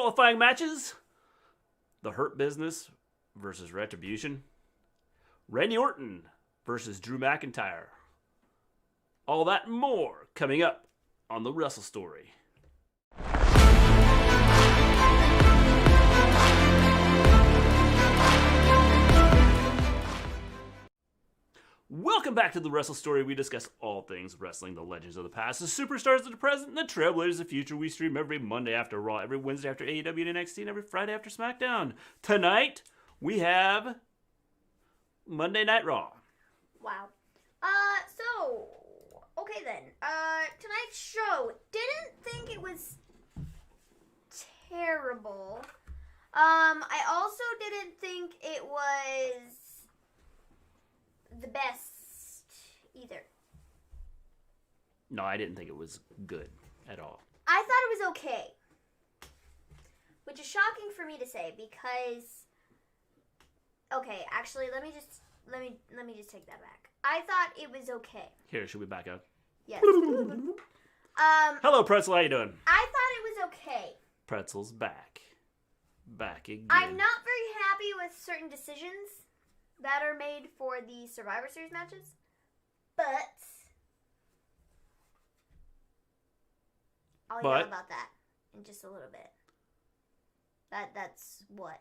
qualifying matches. The Hurt Business versus Retribution. Randy Orton versus Drew McIntyre. All that and more coming up on the Wrestle Story. Welcome back to the Wrestle Story. We discuss all things wrestling, the legends of the past, the superstars of the present, and the trailblazers of the future. We stream every Monday after Raw, every Wednesday after AEW and NXT, and every Friday after SmackDown. Tonight, we have Monday Night Raw. Wow. Okay then. Tonight's show, didn't think it was terrible. I also didn't think it was the best either. No, I didn't think it was good at all. I thought it was okay. Which is shocking for me to say because okay, actually let me just take that back. I thought it was okay. Here, should we back up? Yes. Hello, Pretzel. How you doing? I thought it was okay. Pretzel's back. Back again. I'm not very happy with certain decisions that are made for the Survivor Series matches, but I'll yell about that in just a little bit. That's what.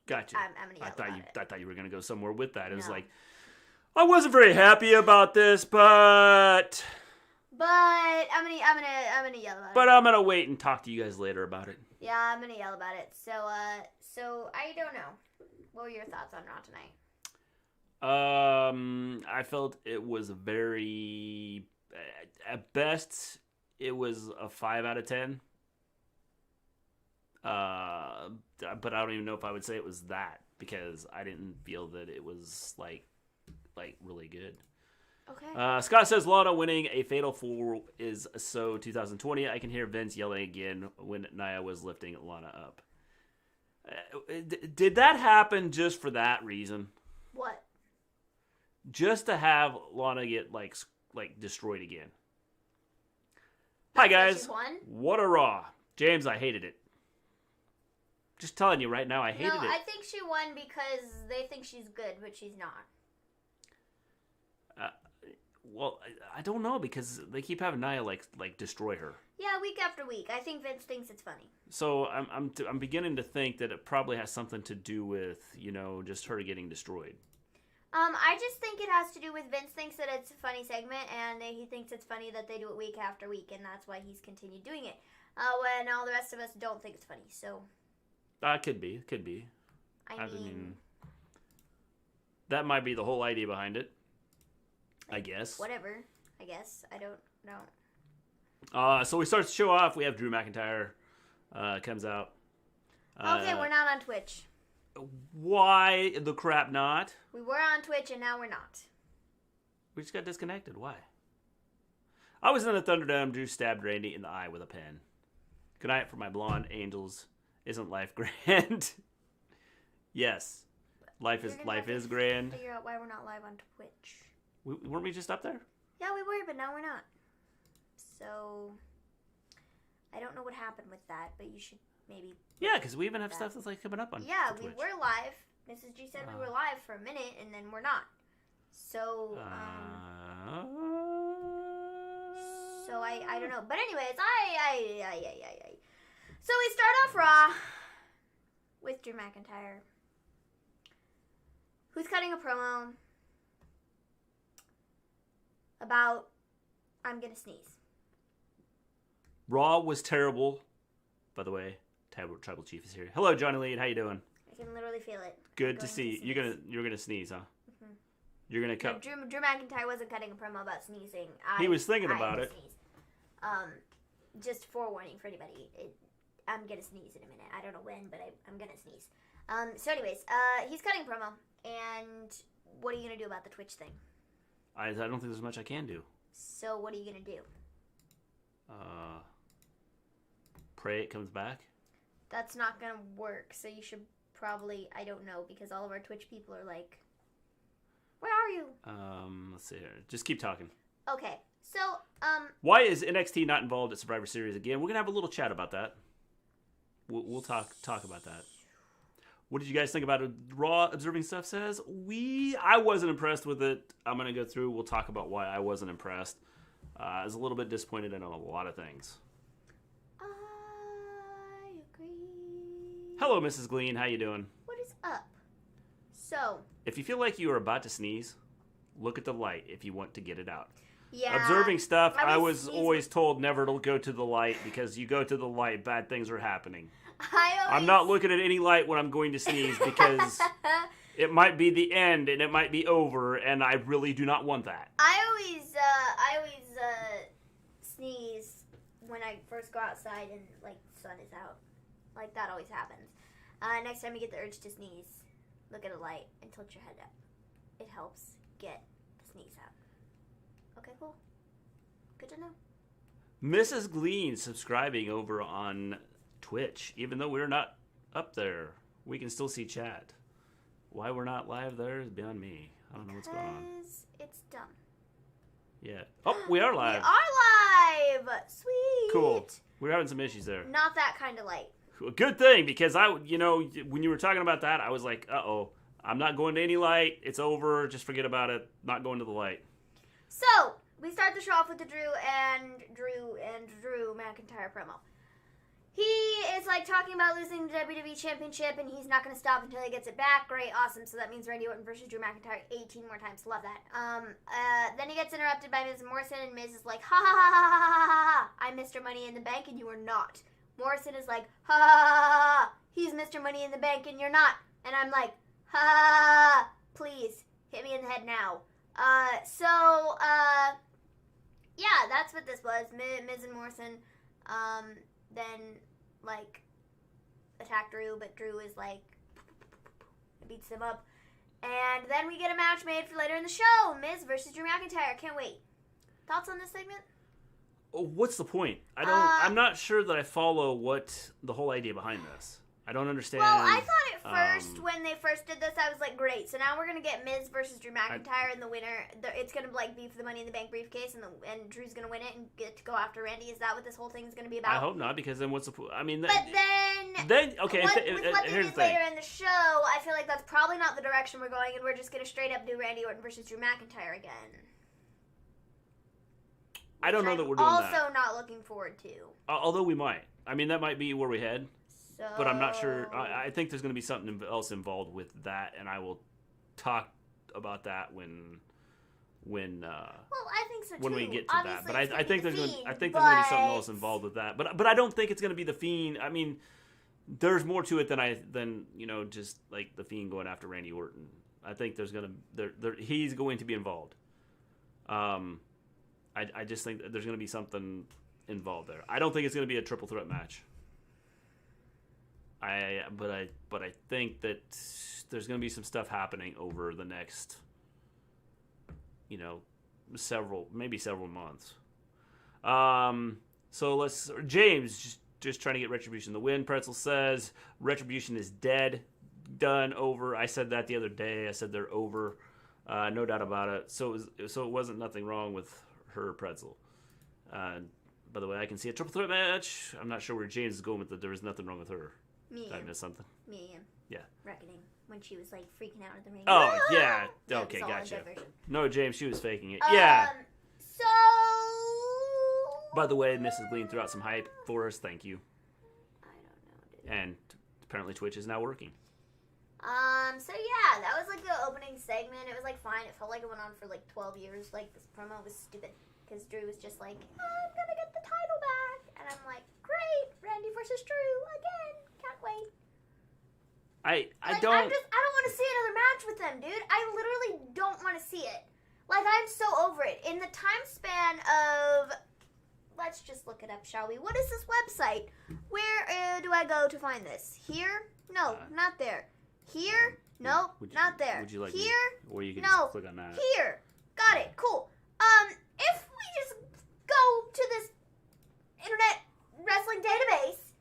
Gotcha. I'm gonna yell about it. I thought you were gonna go somewhere with that. It was like, I wasn't very happy about this, but I'm gonna yell about it. But I'm gonna wait and talk to you guys later about it. Yeah, I'm gonna yell about it. So I don't know. What were your thoughts on Raw tonight? I felt it was very, at best, it was a 5 out of 10. But I don't even know if I would say it was that, because I didn't feel that it was like really good. Okay. Scott says Lana winning a Fatal 4 is so 2020. I can hear Vince yelling again when Nia was lifting Lana up. Did that happen just for that reason? What? Just to have Lana get like destroyed again. Hi guys. What a Raw. James, I hated it. Just telling you right now, I hated it. No, I think she won because they think she's good, but she's not. Well, I don't know, because they keep having Nia like destroy her. Yeah, week after week. I think Vince thinks it's funny. So I'm beginning to think that it probably has something to do with, just her getting destroyed. I just think it has to do with Vince thinks that it's a funny segment, and he thinks it's funny that they do it week after week, and that's why he's continued doing it. When all the rest of us don't think it's funny, so. Could be. I mean, that might be the whole idea behind it. I guess. Whatever. I guess. I don't know. So we start the show off. We have Drew McIntyre comes out. Okay, we're not on Twitch. Why the crap not? We were on Twitch and now we're not. We just got disconnected. Why? I was in the Thunderdome. Drew stabbed Randy in the eye with a pen. Good night for my blonde angels. Isn't life grand? Yes. Life is grand. Figure out why we're not live on Twitch. Weren't we just up there? Yeah, we were, but now we're not. So, I don't know what happened with that, but you should maybe... Yeah, because we even have stuff that's coming up on Twitch. Yeah, we were live. Mrs. G said we were live for a minute, and then we're not. So, So, I don't know. But anyways, So, we start off Raw with Drew McIntyre, who's cutting a promo about, I'm gonna sneeze. Raw was terrible. By the way, Tribal Chief is here. Hello, Johnny Lee. How you doing? I can literally feel it. Good to see you. You're gonna sneeze, huh? Mm-hmm. You're gonna cut. Drew McIntyre wasn't cutting a promo about sneezing. He was thinking about it. Sneeze. Just forewarning for anybody. I'm gonna sneeze in a minute. I don't know when, but I'm gonna sneeze. So anyways, he's cutting a promo, and what are you gonna do about the Twitch thing? I don't think there's much I can do. So what are you gonna do? Pray it comes back? That's not gonna work, so you should probably, I don't know, because all of our Twitch people are like, where are you? Let's see here. Just keep talking. Okay, so, why is NXT not involved at Survivor Series again? We're gonna have a little chat about that. we'll talk about that. What did you guys think about it? Raw Observing Stuff says, I wasn't impressed with it. I'm going to go through. We'll talk about why I wasn't impressed. I was a little bit disappointed in a lot of things. I agree. Hello, Mrs. Gleen. How you doing? What is up? So, if you feel like you are about to sneeze, look at the light if you want to get it out. Yeah. Observing Stuff, I was always told never to go to the light because you go to the light, bad things are happening. I'm not looking at any light when I'm going to sneeze because it might be the end and it might be over, and I really do not want that. I always sneeze when I first go outside and like the sun is out. Like that always happens. Next time you get the urge to sneeze, look at a light and tilt your head up. It helps get the sneeze out. Okay, cool. Good to know. Mrs. Gleen subscribing over on Twitch, even though we're not up there, we can still see chat. Why we're not live there is beyond me. I don't know what's going on. Because it's dumb. Yeah. Oh, we are live. We are live. Sweet. Cool. We're having some issues there. Not that kind of light. Good thing, because when you were talking about that, I was like, uh-oh, I'm not going to any light. It's over. Just forget about it. Not going to the light. So, we start the show off with the Drew McIntyre promo. He is like talking about losing the WWE Championship, and he's not going to stop until he gets it back. Great, awesome. So that means Randy Orton versus Drew McIntyre 18 more times. Love that. Then he gets interrupted by Miz Morrison, and Miz is like, ha ha ha ha ha ha ha. I'm Mr. Money in the Bank, and you are not. Morrison is like, ha ha ha ha ha. He's Mr. Money in the Bank, and you're not. And I'm like, ha ha ha ha. Please hit me in the head now. Yeah, that's what this was. Miz and Morrison, then, like, attack Drew, but Drew is, like, beats him up. And then we get a match made for later in the show. Miz versus Drew McIntyre. Can't wait. Thoughts on this segment? What's the point? I'm not sure that I follow what the whole idea behind this. I don't understand. Well, I thought at first, when they first did this, I was like, great. So now we're going to get Miz versus Drew McIntyre, and the winner, it's going to like be for the Money in the Bank briefcase, and Drew's going to win it and get to go after Randy. Is that what this whole thing is going to be about? I hope not, because then what's the point? I mean, but then okay, with what they did later in the show, I feel like that's probably not the direction we're going, and we're just going to straight up do Randy Orton versus Drew McIntyre again. I don't know that we're doing that. Also not looking forward to. Although we might. I mean, that might be where we head. So... But I'm not sure. I think there's going to be something else involved with that, and I will talk about that when I think so too. When we get to Obviously, that. But I think there's going to be something else involved with that. But I don't think it's going to be the Fiend. I mean, there's more to it than just like the Fiend going after Randy Orton. I think he's going to be involved. I just think that there's going to be something involved there. I don't think it's going to be a triple threat match. But I think that there's going to be some stuff happening over the next, several months. So James just trying to get Retribution the win. Pretzel says Retribution is dead, done, over. I said that the other day. I said they're over, no doubt about it. So it wasn't nothing wrong with her, Pretzel. By the way, I can see a triple threat match. I'm not sure where James is going with it. There was nothing wrong with her. Did I missed something? Yeah. Reckoning. When she was, like, freaking out at the ring. Oh, yeah. Okay, gotcha. No, James, she was faking it. So... By the way, Mrs. Gleen threw out some hype for us. Thank you. I don't know, dude. And apparently Twitch is now working. So yeah, that was, like, the opening segment. It was, like, fine. It felt like it went on for, like, 12 years. Like, this promo was stupid. Because Drew was just like, I'm gonna get the title back. And I'm like, great, Randy versus Drew again. Can't wait. I don't want to see another match with them, dude. I literally don't want to see it. Like, I'm so over it. In the time span of, let's just look it up, shall we? What is this website? Where do I go to find this? Here? No, not there. Here? Nope, not there. Would you like here? Or you can no, just click on that. Here. Got it. Cool. If we just go to this internet wrestling database,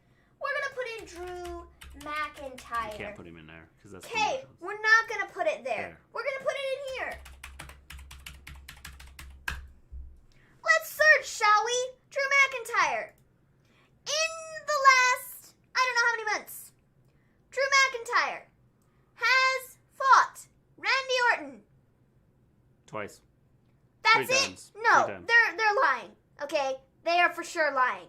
we're gonna put in Drew McIntyre. You can't put him in there because that's okay. We're not gonna put it there. We're gonna put it in here. Let's search, shall we? Drew McIntyre. In the last, I don't know how many Twice. That's 3 it? times. No, 3 times. they're lying. Okay? They are for sure lying.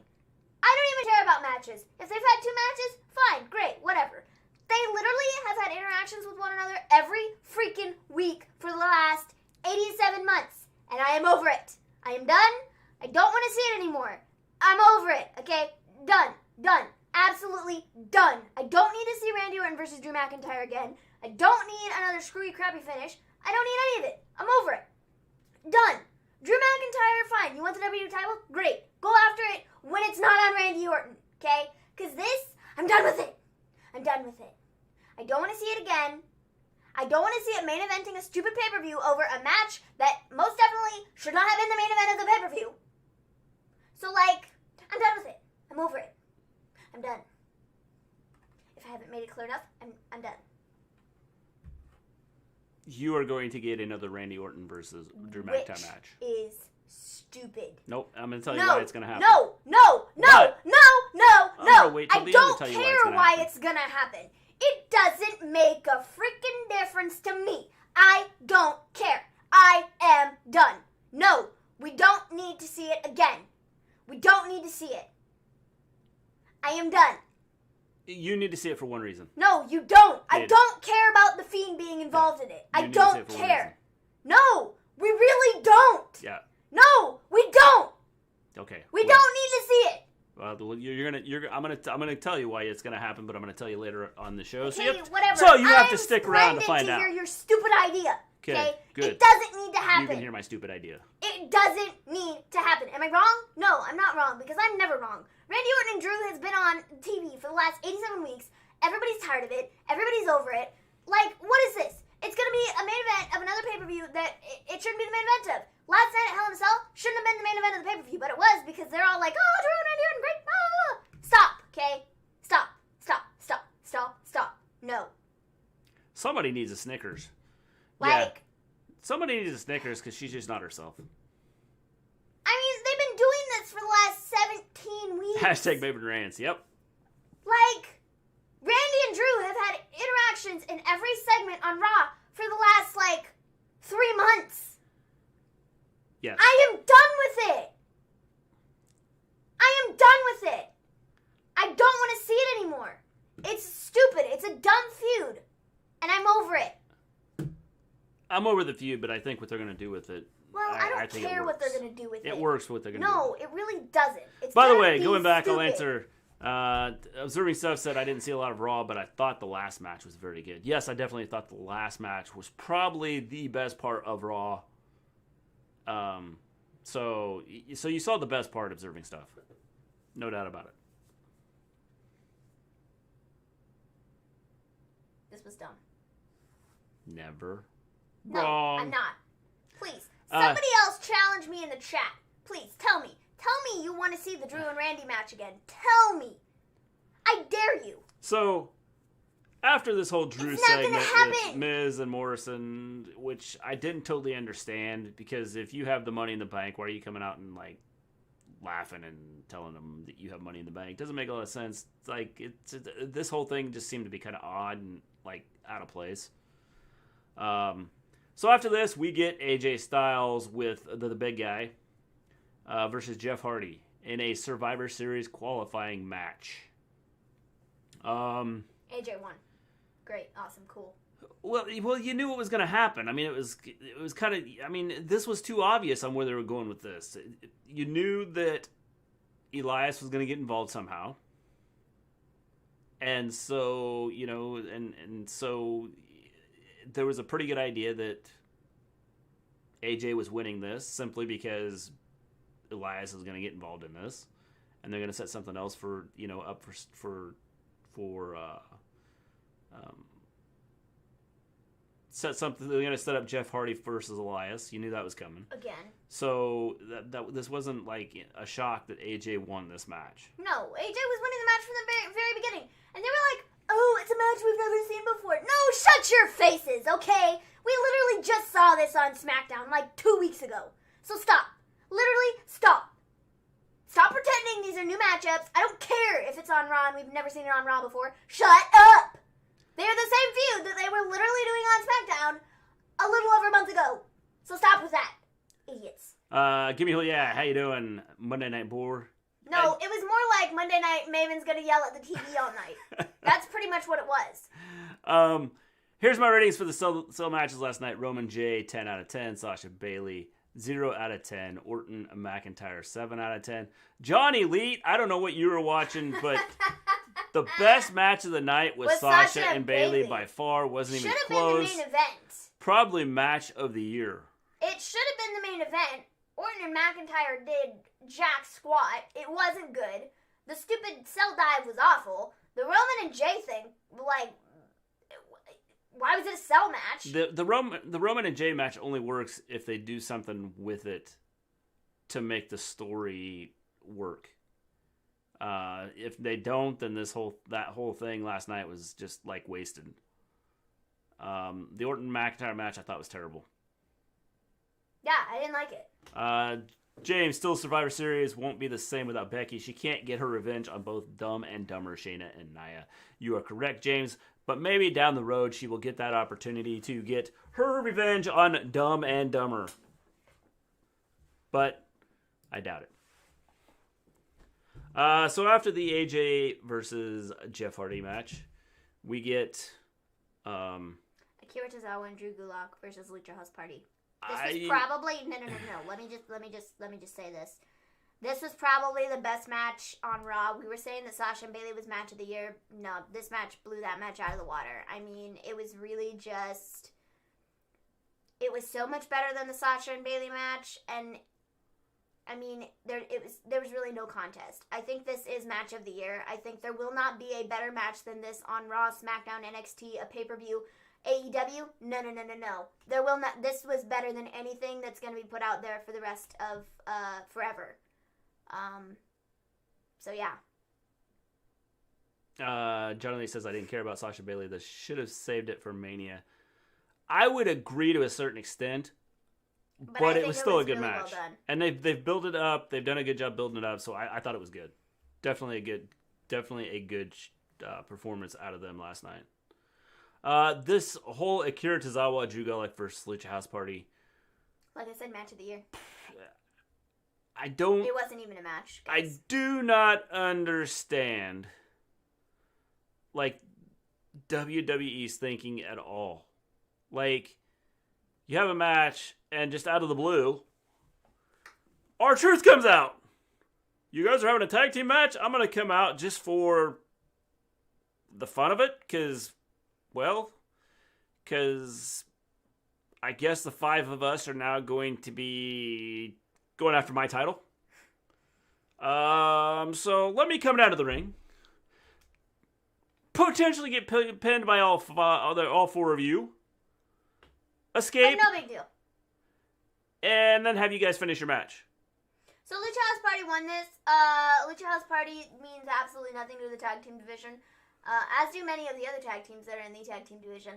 I don't even care about matches. If they've had 2 matches, fine, great, whatever. They literally have had interactions with one another every freaking week for the last 87 months. And I am over it. I am done. I don't want to see it anymore. I'm over it, okay? Done. Done. Absolutely done. I don't need to see Randy Orton versus Drew McIntyre again. I don't need another screwy, crappy finish. I don't need any of it. I'm over it. Done. Drew McIntyre, fine. You want the WWE title? Great. Go after it when it's not on Randy Orton, okay? Because this, I'm done with it. I'm done with it. I don't want to see it again. I don't want to see it main eventing a stupid pay-per-view over a match that most definitely should not have been the main event of the pay-per-view. So, like, I'm done with it. I'm over it. I'm done. If I haven't made it clear enough, I'm done. You are going to get another Randy Orton versus Drew McIntyre match. Is stupid. Nope, I'm going to tell you why it's going to happen. No. Wait till I the end to don't tell you care why why it's it's gonna happen. It doesn't make a freaking difference to me. I don't care. I am done. No, we don't need to see it again. We don't need to see it. I am done. You need to see it for one reason. No, you don't. I Did. don't care about the Fiend being involved in it. I need to see don't it for one care. No, we really don't. Yeah. No, we don't. Okay. We don't need to see it. I'm gonna tell you why it's gonna happen, but I'm gonna tell you later on the show. Okay, whatever. So you have to stick around to find out. I'm hear your stupid idea. Okay, good. It doesn't need to happen. You can hear my stupid idea. It doesn't need to happen. Am I wrong? No, I'm not wrong because I'm never wrong. Randy Orton and Drew has been on TV for the last 87 weeks. Everybody's tired of it. Everybody's over it. Like, what is this? It's going to be a main event of another pay-per-view that it shouldn't be the main event of. Last night at Hell in a Cell shouldn't have been the main event of the pay-per-view, but it was because they're all like, oh, Drew and Randy Orton, great. Ah. Stop, okay? Stop. No. Somebody needs a Snickers. Like, somebody needs a Snickers because she's just not herself. I mean, they've been doing this for the last 17 weeks. Hashtag MAVEN'S, yep. Like, Randy and Drew have had interactions in every segment on Raw for the last, 3 months. Yes. I am done with it. I don't want to see it anymore. It's stupid. It's a dumb feud. And I'm over it. I'm over the feud, but I think what they're going to do with it... Well, I don't think care what they're going to do with it. It works for what they're going to do. No, it really doesn't. It's By the way, going back, stupid. I'll answer... Observing Stuff said I didn't see a lot of Raw, but I thought the last match was very good. Yes, I definitely thought the last match was probably the best part of Raw. So you saw the best part, Observing Stuff. No doubt about it. This was dumb. Never. No, Wrong. I'm not. Please, somebody else challenge me in the chat. Please, tell me. Tell me you want to see the Drew and Randy match again. Tell me. I dare you. So, after this whole Drew It's not segment gonna with happen. Miz and Morrison, which I didn't totally understand, because if you have the Money in the Bank, why are you coming out and laughing and telling them that you have Money in the Bank? Doesn't make a lot of sense. This whole thing just seemed to be kind of odd and out of place. So after this, we get AJ Styles with the big guy versus Jeff Hardy in a Survivor Series qualifying match. AJ won. Great, awesome, cool. Well, you knew what was going to happen. I mean, it was kind of. I mean, this was too obvious on where they were going with this. You knew that Elias was going to get involved somehow, and so and so there was a pretty good idea that AJ was winning this simply because Elias is going to get involved in this, and they're going to set something else for up set something. They're going to set up Jeff Hardy versus Elias. You knew that was coming. Again. So that this wasn't a shock that AJ won this match. No, AJ was winning the match from the very, very beginning. And they were like, oh, it's a match we've never seen before. No, shut your faces, okay? We literally just saw this on SmackDown 2 weeks ago. So stop. Literally, stop. Stop pretending these are new matchups. I don't care if it's on Raw and we've never seen it on Raw before. Shut up. They are the same feud that they were literally doing on SmackDown a little over a month ago. So stop with that, idiots. Give me a yeah. How you doing, Monday Night Boar? No, it was more like Monday night. Maven's gonna yell at the TV all night. That's pretty much what it was. Here's my ratings for the cell matches last night. Roman J, 10 out of 10. Sasha Bailey, 0 out of 10. Orton McIntyre, 7 out of 10. John Elite, I don't know what you were watching, but the best match of the night was Sasha and Bailey by far. Wasn't even close. Should have been the main event. Probably match of the year. It should have been the main event. Orton and McIntyre did jack squat. It wasn't good. The stupid cell dive was awful. The Roman and Jay thing, like, why was it a cell match? The Roman and Jay match only works if they do something with it to make the story work. If they don't, then that whole thing last night was just like wasted. The Orton McIntyre match I thought was terrible. Yeah, I didn't like it. James, still Survivor Series won't be the same without Becky. She can't get her revenge on both Dumb and Dumber Shayna and Nia. You are correct, James, but maybe down the road she will get that opportunity to get her revenge on Dumb and Dumber. But I doubt it. So after the AJ versus Jeff Hardy match, we get Akira Tozawa and Drew Gulak versus Lucha House Party. This was probably no. Let me just say this. This was probably the best match on Raw. We were saying that Sasha and Bailey was match of the year. No, this match blew that match out of the water. I mean, it was really just. It was so much better than the Sasha and Bailey match, and I mean, there was really no contest. I think this is match of the year. I think there will not be a better match than this on Raw, SmackDown, NXT, a pay-per-view. AEW? No. There will not. This was better than anything that's going to be put out there for the rest of forever. So yeah. John Lee says I didn't care about Sasha Bailey. This should have saved it for Mania. I would agree to a certain extent, but it was still a good really match. Well done. And they've built it up. They've done a good job building it up. So I thought it was good. Definitely a good performance out of them last night. This whole Akira Tozawa, Drew Gulak versus Lucha House Party. Like I said, match of the year. It wasn't even a match, guys. I do not understand, like, WWE's thinking at all. Like, you have a match, and just out of the blue, R-Truth comes out. You guys are having a tag team match? I'm going to come out just for the fun of it, because I guess the 5 of us are now going to be going after my title. So let me come down to the ring. Potentially get pinned by all 4 of you. Escape. But no big deal. And then have you guys finish your match. So Lucha House Party won this. Lucha House Party means absolutely nothing to the tag team division. As do many of the other tag teams that are in the tag team division.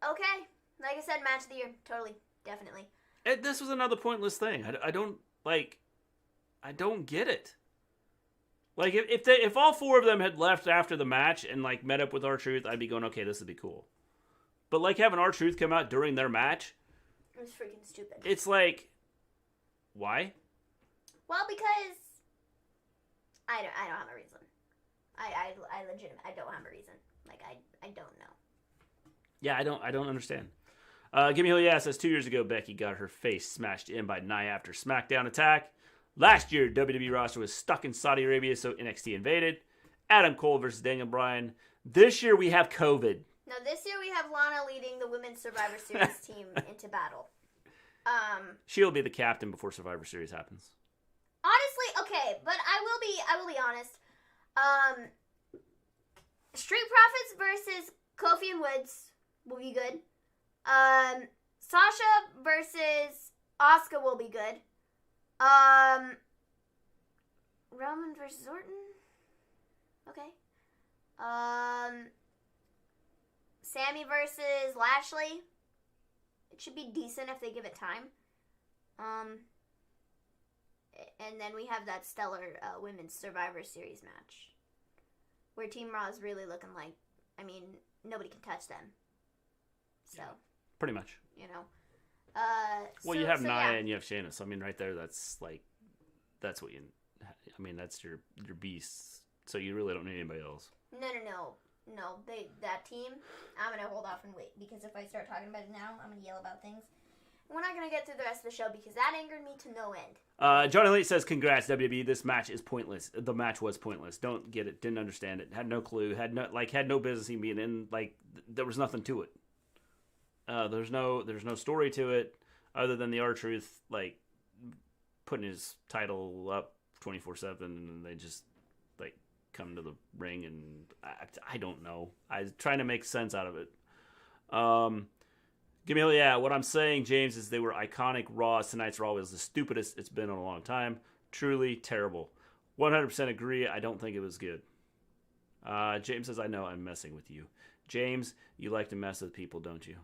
Okay. Like I said, match of the year. Totally. Definitely. This was another pointless thing. I don't get it. Like, if all 4 of them had left after the match and, like, met up with R-Truth, I'd be going, okay, this would be cool. But, like, having R-Truth come out during their match... It was freaking stupid. It's like... Why? Well, because... I don't have a reason. I don't have a reason. Like, I don't know. Yeah, I don't understand. Gimme Hill, yeah, says 2 years ago, Becky got her face smashed in by Nia after SmackDown attack. Last year, WWE roster was stuck in Saudi Arabia, so NXT invaded. Adam Cole versus Daniel Bryan. This year, we have COVID. No, this year we have Lana leading the Women's Survivor Series team into battle. She'll be the captain before Survivor Series happens. Honestly, okay, but I will be honest. Street Profits versus Kofi and Woods will be good. Sasha versus Asuka will be good. Roman versus Orton. Okay. Sammy versus Lashley. It should be decent if they give it time. And then we have that stellar Women's Survivor Series match. Where Team Raw is really looking like, I mean, nobody can touch them. So. Pretty much. You know. Well, you have Nia and you have Shayna. So I mean, right there, that's what you. I mean, that's your beasts. So you really don't need anybody else. No. That team. I'm gonna hold off and wait because if I start talking about it now, I'm gonna yell about things. We're not gonna get through the rest of the show because that angered me to no end. Johnny Elite says, "Congrats, WWE. This match is pointless. The match was pointless. Don't get it. Didn't understand it. Had no clue. Had no business even being in. Like there was nothing to it. There's no story to it other than the R-Truth like putting his title up 24/7, and they just like come to the ring, and I don't know. I was trying to make sense out of it. What I'm saying, James, is they were iconic Raws. Tonight's Raw was the stupidest it's been in a long time. Truly terrible. 100% agree. I don't think it was good. James says, I know I'm messing with you. James, you like to mess with people, don't you?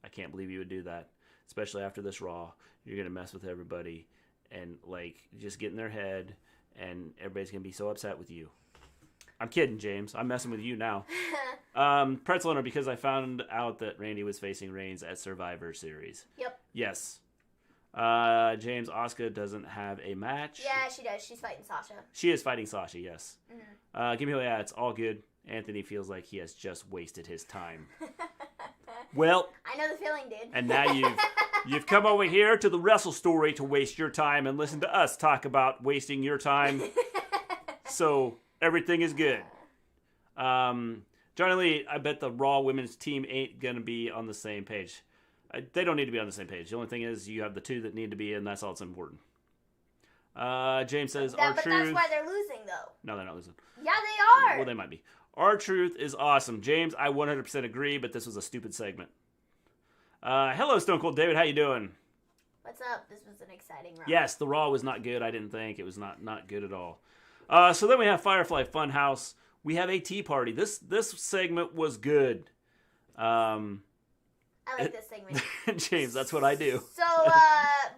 I can't believe you would do that. Especially after this Raw. You're going to mess with everybody and like just get in their head and everybody's going to be so upset with you. I'm kidding, James. I'm messing with you now. Pretzel Owner, because I found out that Randy was facing Reigns at Survivor Series. Yep. Yes. James, Asuka doesn't have a match. Yeah, she does. She's fighting Sasha. She is fighting Sasha, yes. Mm-hmm. It's all good. Anthony feels like he has just wasted his time. Well, I know the feeling, dude. And now you've come over here to the Wrestle Story to waste your time and listen to us talk about wasting your time. So everything is good. Johnny Lee, I bet the Raw women's team ain't gonna be on the same page. They don't need to be on the same page. The only thing is you have the two that need to be, and that's all that's important. James says, but that's why they're losing, though. No, they're not losing. Yeah, they are. Well, they might be. R-Truth is awesome. James, I 100% agree, but this was a stupid segment. Hello, Stone Cold David. How you doing? What's up? This was an exciting Raw. Yes, the Raw was not good. I didn't think. It was not good at all. So then we have Firefly Funhouse. We have a tea party. This segment was good. I like this segment. James, that's what I do. So,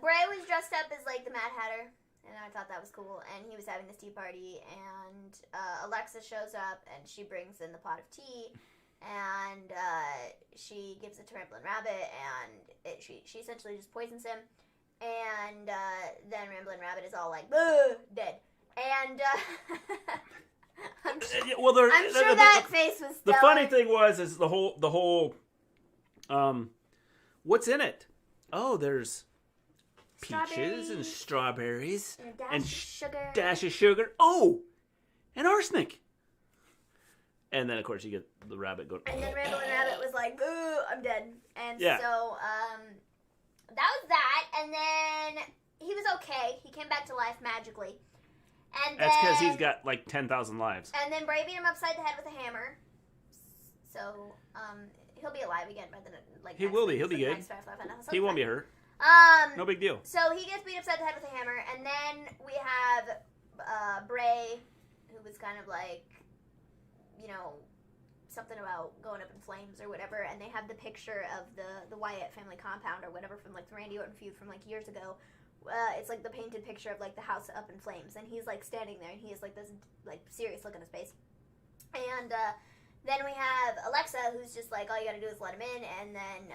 Bray was dressed up as, like, the Mad Hatter, and I thought that was cool, and he was having this tea party, and Alexa shows up, and she brings in the pot of tea, and she gives it to Ramblin' Rabbit, and she essentially just poisons him, and then Ramblin' Rabbit is all like, dead. And I'm sure that face was stellar. The funny thing is the whole what's in it? Oh, there's peaches and strawberries and dash of sugar. Oh, and arsenic. And then of course you get the rabbit going. And then Ramblin' Rabbit was like, I'm dead. And yeah. So that was that. And then he was okay. He came back to life magically. And that's because he's got like 10,000 lives. And then Bray beat him upside the head with a hammer. So he'll be alive again by the He will be. He'll be good. He won't be hurt. No big deal. So he gets beat upside the head with a hammer, and then we have Bray, who was kind of like, something about going up in flames or whatever, and they have the picture of the Wyatt family compound or whatever from like the Randy Orton feud from like years ago. It's like the painted picture of like the house up in flames, and he's like standing there, and he has like this like serious look on his face. And then we have Alexa, who's just like, all you gotta do is let him in, and then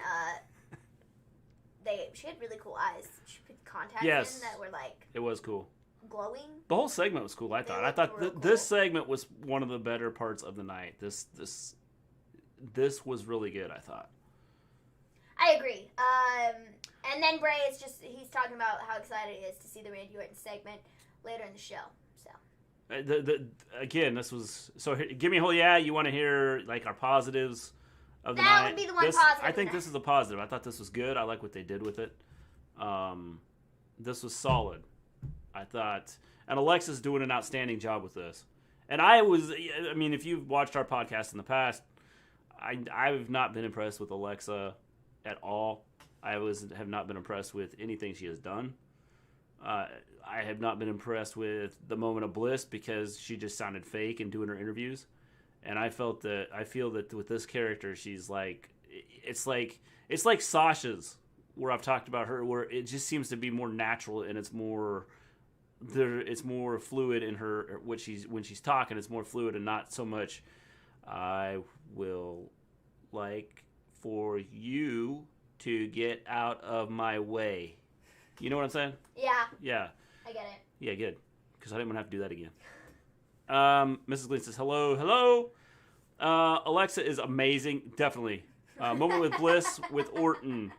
she had really cool eyes. She put contacts in that were like, it was cool, glowing. The whole segment was cool. I thought this segment was one of the better parts of the night. This was really good, I thought. I agree. And then Bray is he's talking about how excited he is to see the Randy Orton segment later in the show. So again, this was give me a whole you want to hear like our positives of the night. That would be the one positive. I think this is a positive. I thought this was good. I like what they did with it. This was solid. I thought, and Alexa's doing an outstanding job with this. And if you've watched our podcast in the past, I've not been impressed with Alexa at all. I have not been impressed with anything she has done. I have not been impressed with the Moment of Bliss because she just sounded fake in doing her interviews. And I feel that with this character, she's like, it's like Sasha's, where I've talked about her, where it just seems to be more natural and it's more fluid in her when she's talking. It's more fluid and not so much. I will like for you to get out of my way. You know what I'm saying? Yeah. Yeah. I get it. Yeah, good. Because I didn't want to have to do that again. Mrs. Gleen says, hello. Alexa is amazing. Definitely. Moment with Bliss with Orton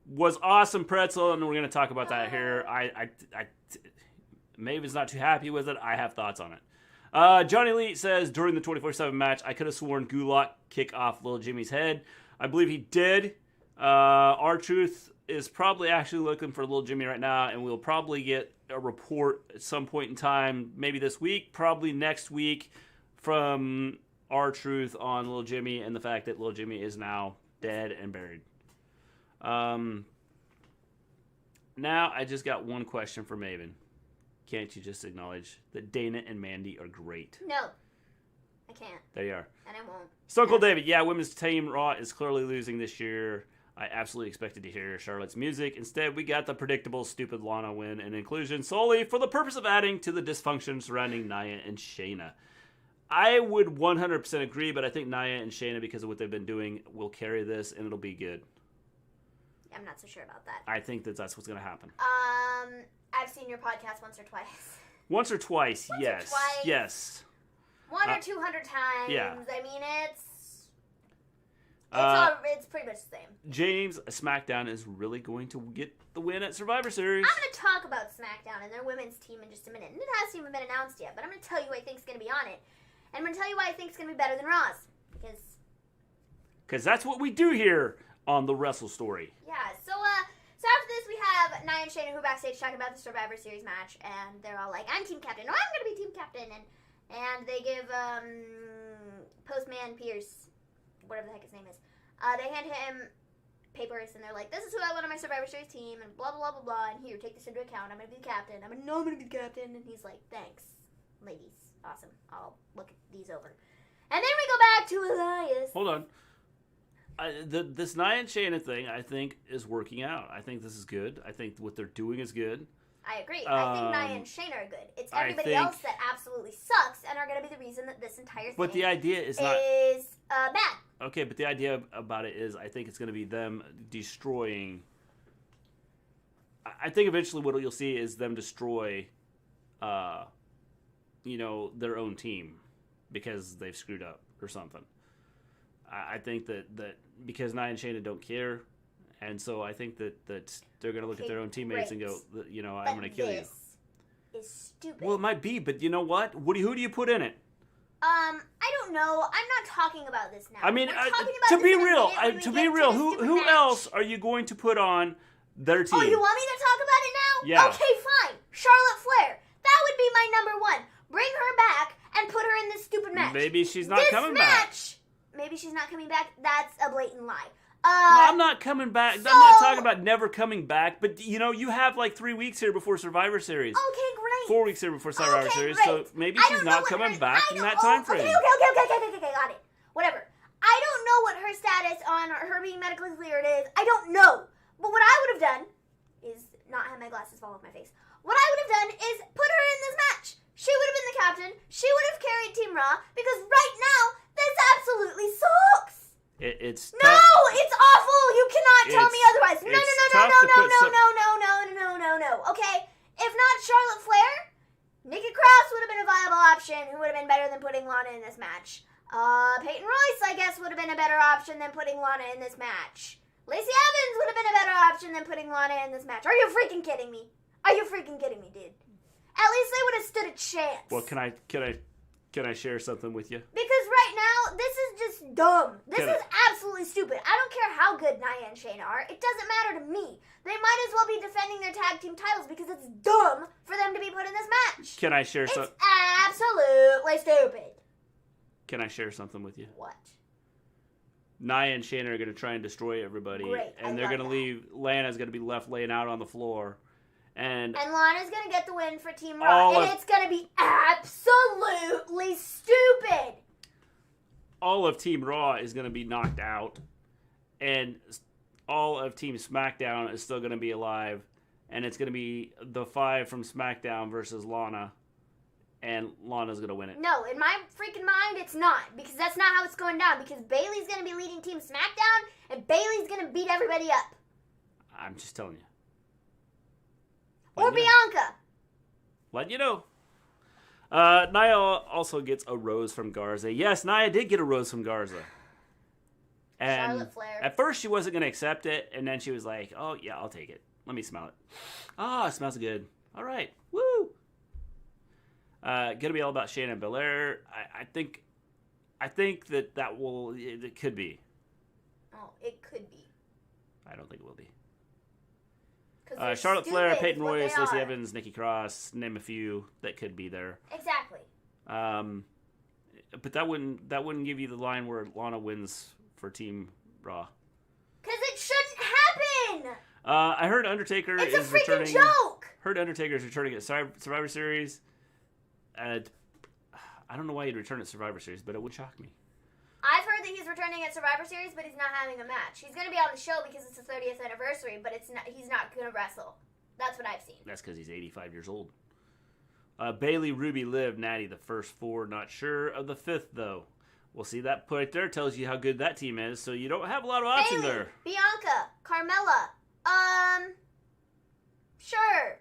was awesome, Pretzel, and we're going to talk about that here. Maven's not too happy with it. I have thoughts on it. Johnny Lee says, during the 24/7 match, I could have sworn Gulak kicked off Little Jimmy's head. I believe he did. R-Truth is probably actually looking for Little Jimmy right now, and we'll probably get a report at some point in time, maybe this week, probably next week, from R-Truth on Little Jimmy and the fact that Little Jimmy is now dead and buried. Now, I just got one question for Maven. Can't you just acknowledge that Dana and Mandy are great? No. I can't. There you are. And I won't. Stone Cold David, yeah, women's team Raw is clearly losing this year. I absolutely expected to hear Charlotte's music. Instead, we got the predictable, stupid Lana win and inclusion solely for the purpose of adding to the dysfunction surrounding Nia and Shayna. I would 100% agree, but I think Nia and Shayna, because of what they've been doing, will carry this, and it'll be good. I'm not so sure about that. I think that's what's going to happen. I've seen your podcast once or twice. Once or twice, Once yes. or twice. Yes. 100 or 200 times. Yeah. I mean, it's pretty much the same. James, SmackDown is really going to get the win at Survivor Series. I'm going to talk about SmackDown and their women's team in just a minute. And it hasn't even been announced yet, but I'm going to tell you who I think is going to be on it. And I'm going to tell you why I think it's going to be better than Raw's. Because that's what we do here on the Wrestle Story. Yeah, so after this we have Nia and Shayna who are backstage talking about the Survivor Series match, and they're all like, I'm team captain. No, I'm going to be team captain. And they give Postman Pierce, whatever the heck his name is, they hand him papers, and they're like, this is who I want on my Survivor Series team, and blah, blah, blah, blah, blah, and here, take this into account. I'm going to be the captain. I'm going to be the captain. And he's like, thanks, ladies. Awesome. I'll look these over. And then we go back to Elias. Hold on. This Nia and Shayna thing, I think, is working out. I think this is good. I think what they're doing is good. I agree. I think Nia and Shayna are good. It's everybody else that absolutely sucks and are going to be the reason that this entire thing but the idea is bad. Okay, but the idea about it is I think it's going to be them destroying... I think eventually what you'll see is them destroy, their own team because they've screwed up or something. I think that because Nia and Shayna don't care, and so I think that they're going to look at their own teammates and go, I'm going to kill you. This is stupid. Well, it might be, but you know what? Who do you put in it? I don't know. I'm not talking about this now. I mean, to be real, who else are you going to put on their team? Oh, you want me to talk about it now? Yeah. Okay, fine. Charlotte Flair. That would be my number one. Bring her back and put her in this stupid match. Maybe she's not coming back. Maybe she's not coming back. That's a blatant lie. No, I'm not coming back. I'm not talking about never coming back. But, you have like 3 weeks here before Survivor Series. Okay, great. 4 weeks here before Survivor Series. Great. So maybe she's not coming back in that time frame. Okay, got it. Whatever. I don't know what her status on her being medically cleared is. I don't know. But what I would have done is not have my glasses fall off my face. What I would have done is put her in this match. She would have been the captain. She would have carried Team Raw because right now, this absolutely sucks. It's no, it's awful. You cannot tell me otherwise. No. Okay, if not Charlotte Flair, Nikki Cross would have been a viable option who would have been better than putting Lana in this match. Peyton Royce, I guess, would have been a better option than putting Lana in this match. Lacey Evans would have been a better option than putting Lana in this match. Are you freaking kidding me? Dude? At least they would have stood a chance. Well, can I share something with you? Because right now, this is just dumb. This is absolutely stupid. I don't care how good Nia and Shayna are. It doesn't matter to me. They might as well be defending their tag team titles because it's dumb for them to be put in this match. Can I share something? It's absolutely stupid. Can I share something with you? What? Nia and Shayna are going to try and destroy everybody. Great. And they're going to leave. Lana's going to be left laying out on the floor. And Lana's going to get the win for Team Raw. And it's going to be absolutely stupid. All of Team Raw is going to be knocked out. And all of Team SmackDown is still going to be alive. And it's going to be the 5 from SmackDown versus Lana. and Lana's going to win it. No, in my freaking mind, it's not. Because that's not how it's going down. Because Bayley's going to be leading Team SmackDown, and Bayley's going to beat everybody up. I'm just telling you. Or Bianca. Let you know. Nia also gets a rose from Garza. Yes, Nia did get a rose from Garza. And Charlotte Flair. At first, she wasn't going to accept it, and then she was like, oh, yeah, I'll take it. Let me smell it. Oh, it smells good. All right. Woo! Gonna be all about Shayna Belair. I think that will... It could be. Oh, it could be. I don't think it will be. Charlotte Charlotte Flair, Peyton Royce, Lacey Evans, Nikki Cross, name a few that could be there. Exactly. But that wouldn't give you the line where Lana wins for Team Raw. Because it shouldn't happen! I heard Undertaker it's is a freaking returning. Joke! Heard Undertaker is returning at Survivor Series. I don't know why he'd return at Survivor Series, but it would shock me. I've heard that he's returning at Survivor Series, but he's not having a match. He's going to be on the show because it's the 30th anniversary, but he's not going to wrestle. That's what I've seen. That's because he's 85 years old. Bayley, Ruby, Liv, Natty, the first four. Not sure of the fifth, though. We'll see. That right there tells you how good that team is, so you don't have a lot of options Bayley, there. Bianca, Carmella, sure.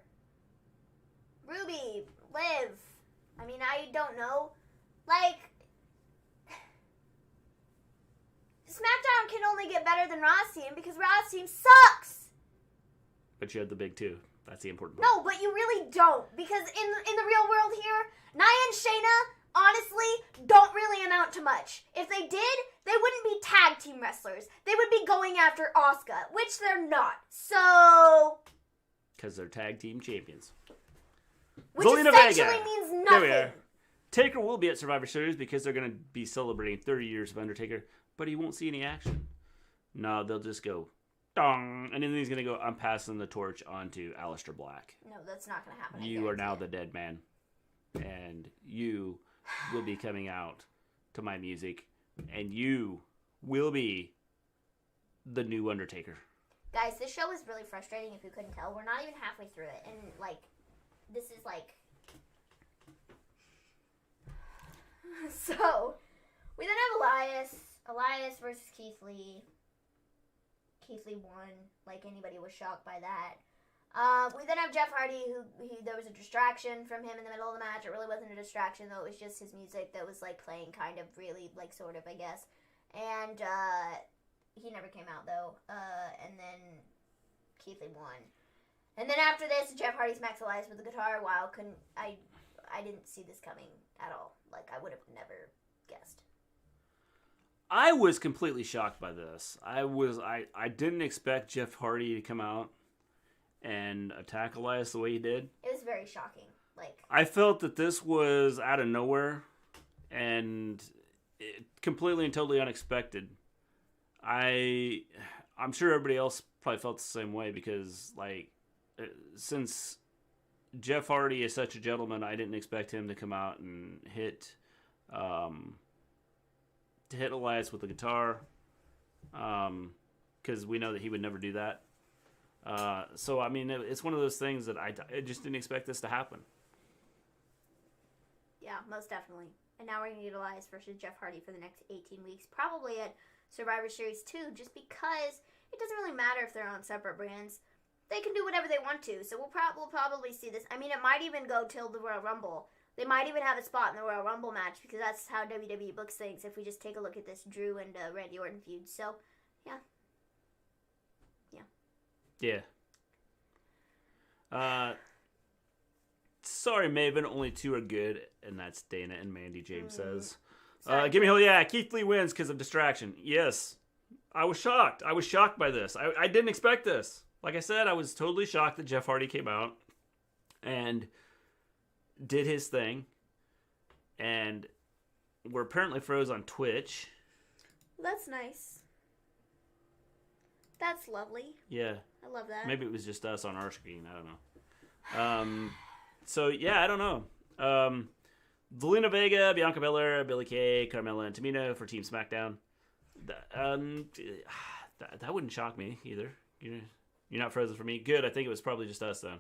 Ruby, Liv. I mean, I don't know. Like, SmackDown can only get better than Raw's team because Raw's team sucks. But you had the big two. That's the important part. No, but you really don't. Because in the real world here, Nia and Shayna, honestly, don't really amount to much. If they did, they wouldn't be tag team wrestlers. They would be going after Asuka, which they're not. So... Because they're tag team champions. Which Zelina essentially Vega. means There we nothing. are. Taker will be at Survivor Series because they're going to be celebrating 30 years of Undertaker, but he won't see any action. No, they'll just go, dong, and then he's going to go, I'm passing the torch on to Aleister Black. No, that's not going to happen. You are now the dead man, and you will be coming out to my music, and you will be the new Undertaker. Guys, this show is really frustrating if you couldn't tell. We're not even halfway through it, and, like, this is, like... So, we then have Elias versus Keith Lee. Keith Lee won, like anybody was shocked by that. We then have Jeff Hardy, there was a distraction from him in the middle of the match. It really wasn't a distraction, though. It was just his music that was, like, playing kind of really, like, sort of, I guess. And, he never came out, though. And then Keith Lee won. And then after this, Jeff Hardy smacks Elias with the guitar. Wow, I didn't see this coming at all. Like, I would have never guessed. I was completely shocked by this. I didn't expect Jeff Hardy to come out and attack Elias the way he did. It was very shocking. Like, I felt that this was out of nowhere and completely and totally unexpected. I'm sure everybody else probably felt the same way because, like, since Jeff Hardy is such a gentleman, I didn't expect him to come out and hit Elias with the guitar, because we know that he would never do that. So, I mean, it's one of those things that I just didn't expect this to happen. yeah, most definitely. And now we're going to get Elias versus Jeff Hardy for the next 18 weeks, probably at Survivor Series 2, just because it doesn't really matter if they're on separate brands. They can do whatever they want to, so we'll probably see this. I mean, it might even go till the Royal Rumble. They might even have a spot in the Royal Rumble match, because that's how WWE books things, if we just take a look at this Drew and Randy Orton feud. So, yeah. Sorry, Maven, only two are good, and that's Dana and Mandy, James says. Sorry, Give me hell yeah, Keith Lee wins because of distraction. Yes, I was shocked. I was shocked by this. I didn't expect this. Like I said, I was totally shocked that Jeff Hardy came out and did his thing, and we're apparently froze on Twitch. That's nice. That's lovely. Yeah. I love that. Maybe it was just us on our screen. I don't know. So, yeah, I don't know. Zelina Vega, Bianca Belair, Billie Kay, Carmella, and Tamina for Team SmackDown. That wouldn't shock me either. You're not frozen for me. Good. I think it was probably just us then.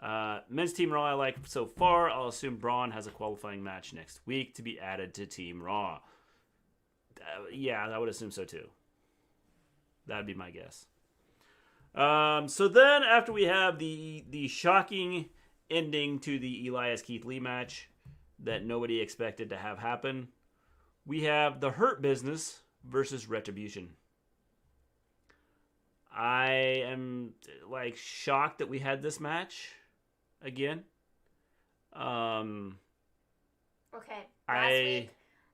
Men's Team Raw I like so far. I'll assume Braun has a qualifying match next week to be added to Team Raw. Yeah, I would assume so too. That'd be my guess. So then after we have the shocking ending to the Elias Keith Lee match that nobody expected to have happen, we have the Hurt Business versus Retribution. I am shocked that we had this match again. Okay. Last week,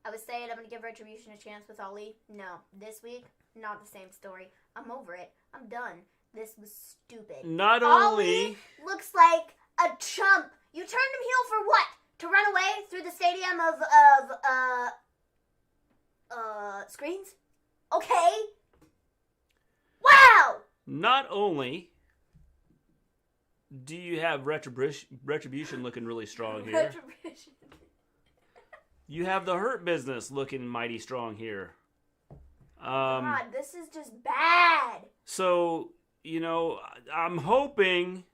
I was saying I'm going to give Retribution a chance with Ali. No. This week, not the same story. I'm over it. I'm done. This was stupid. Not only... Ali looks like a chump. You turned him heel for what? To run away through the stadium of screens? Okay. Wow! Not only do you have Retribution looking really strong here. Retribution. You have the Hurt Business looking mighty strong here. God, this is just bad. So, I'm hoping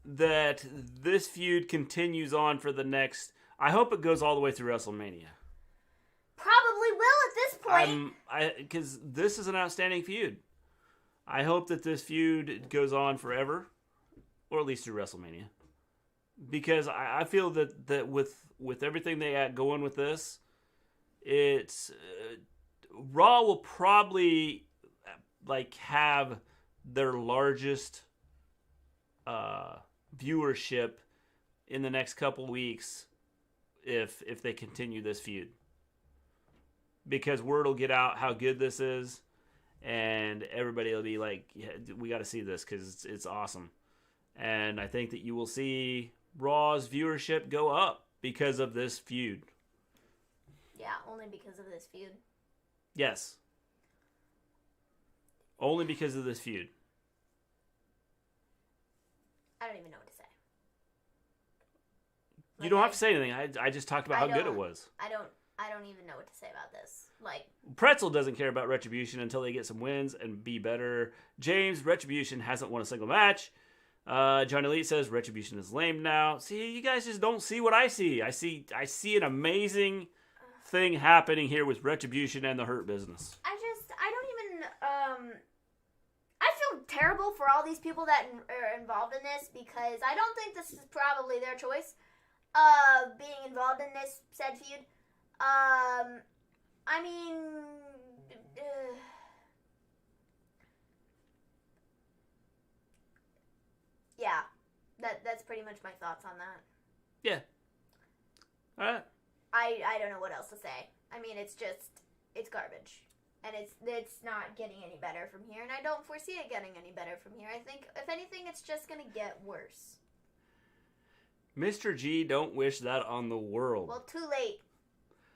that this feud continues on for the next... I hope it goes all the way through WrestleMania. Probably will at this point. Because this is an outstanding feud. I hope that this feud goes on forever, or at least through WrestleMania. Because I feel that with everything they got going with this, it's Raw will probably have their largest viewership in the next couple weeks if they continue this feud. Because word will get out how good this is, and everybody will be like, yeah, we got to see this because it's awesome. And I think that you will see Raw's viewership go up because of this feud. Yeah, only because of this feud. Yes. Only because of this feud. I don't even know what to say. You don't have to say anything. I just talked about how good it was. I don't even know what to say about this. Pretzel doesn't care about Retribution until they get some wins and be better. James, Retribution hasn't won a single match. John Elite says Retribution is lame now. See, you guys just don't see what I see. I see an amazing thing happening here with Retribution and the Hurt Business. I feel terrible for all these people that are involved in this because I don't think this is probably their choice of being involved in this said feud. Yeah, that's pretty much my thoughts on that. Yeah. All right. I don't know what else to say. It's garbage. And it's not getting any better from here, and I don't foresee it getting any better from here. I think, if anything, it's just going to get worse. Mr. G, don't wish that on the world. Well, too late,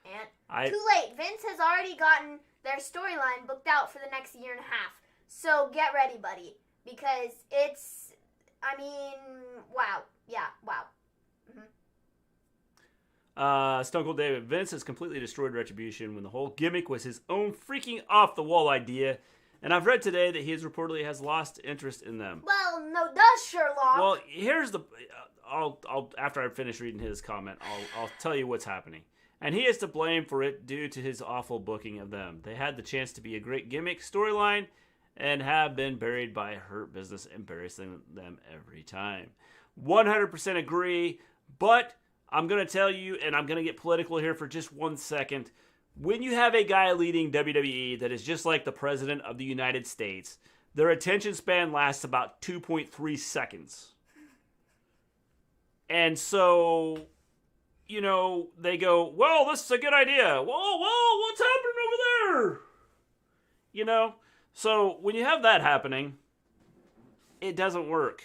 Aunt. Too late. Vince has already gotten their storyline booked out for the next year and a half. So get ready, buddy. Because it's... wow. Yeah, wow. Stone Cold David, Vince has completely destroyed Retribution when the whole gimmick was his own freaking off-the-wall idea. And I've read today that he reportedly has lost interest in them. Well, no, does Sherlock. Well, here's the... I'll after I finish reading his comment, I'll tell you what's happening. And he is to blame for it due to his awful booking of them. They had the chance to be a great gimmick storyline and have been buried by Hurt Business, embarrassing them every time. 100% agree, but I'm going to tell you, and I'm going to get political here for just 1 second. When you have a guy leading WWE that is just like the President of the United States, their attention span lasts about 2.3 seconds. And so, they go, well, this is a good idea. Whoa, what's happening over there? So when you have that happening, it doesn't work.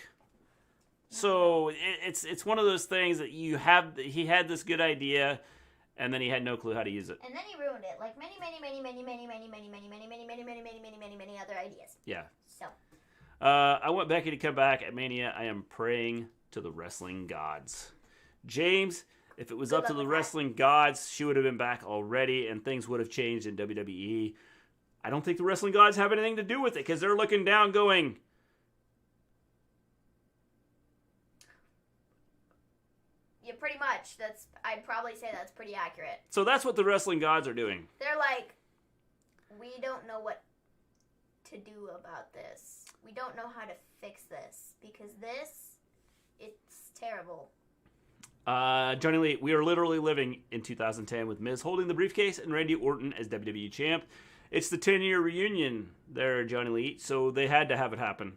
So it's one of those things that he had this good idea, and then he had no clue how to use it. And then he ruined it, like many other ideas. Yeah. So. I want Becky to come back at Mania. I am praying to the wrestling gods. James, if it was up to the wrestling gods, she would have been back already, and things would have changed in WWE. I don't think the wrestling gods have anything to do with it, because they're looking down going... pretty much. I'd probably say that's pretty accurate. So that's what the wrestling gods are doing. They're like, we don't know what to do about this. We don't know how to fix this because it's terrible. Johnny Lee, we are literally living in 2010 with Miz holding the briefcase and Randy Orton as WWE champ. It's the 10-year reunion there, Johnny Lee, so they had to have it happen.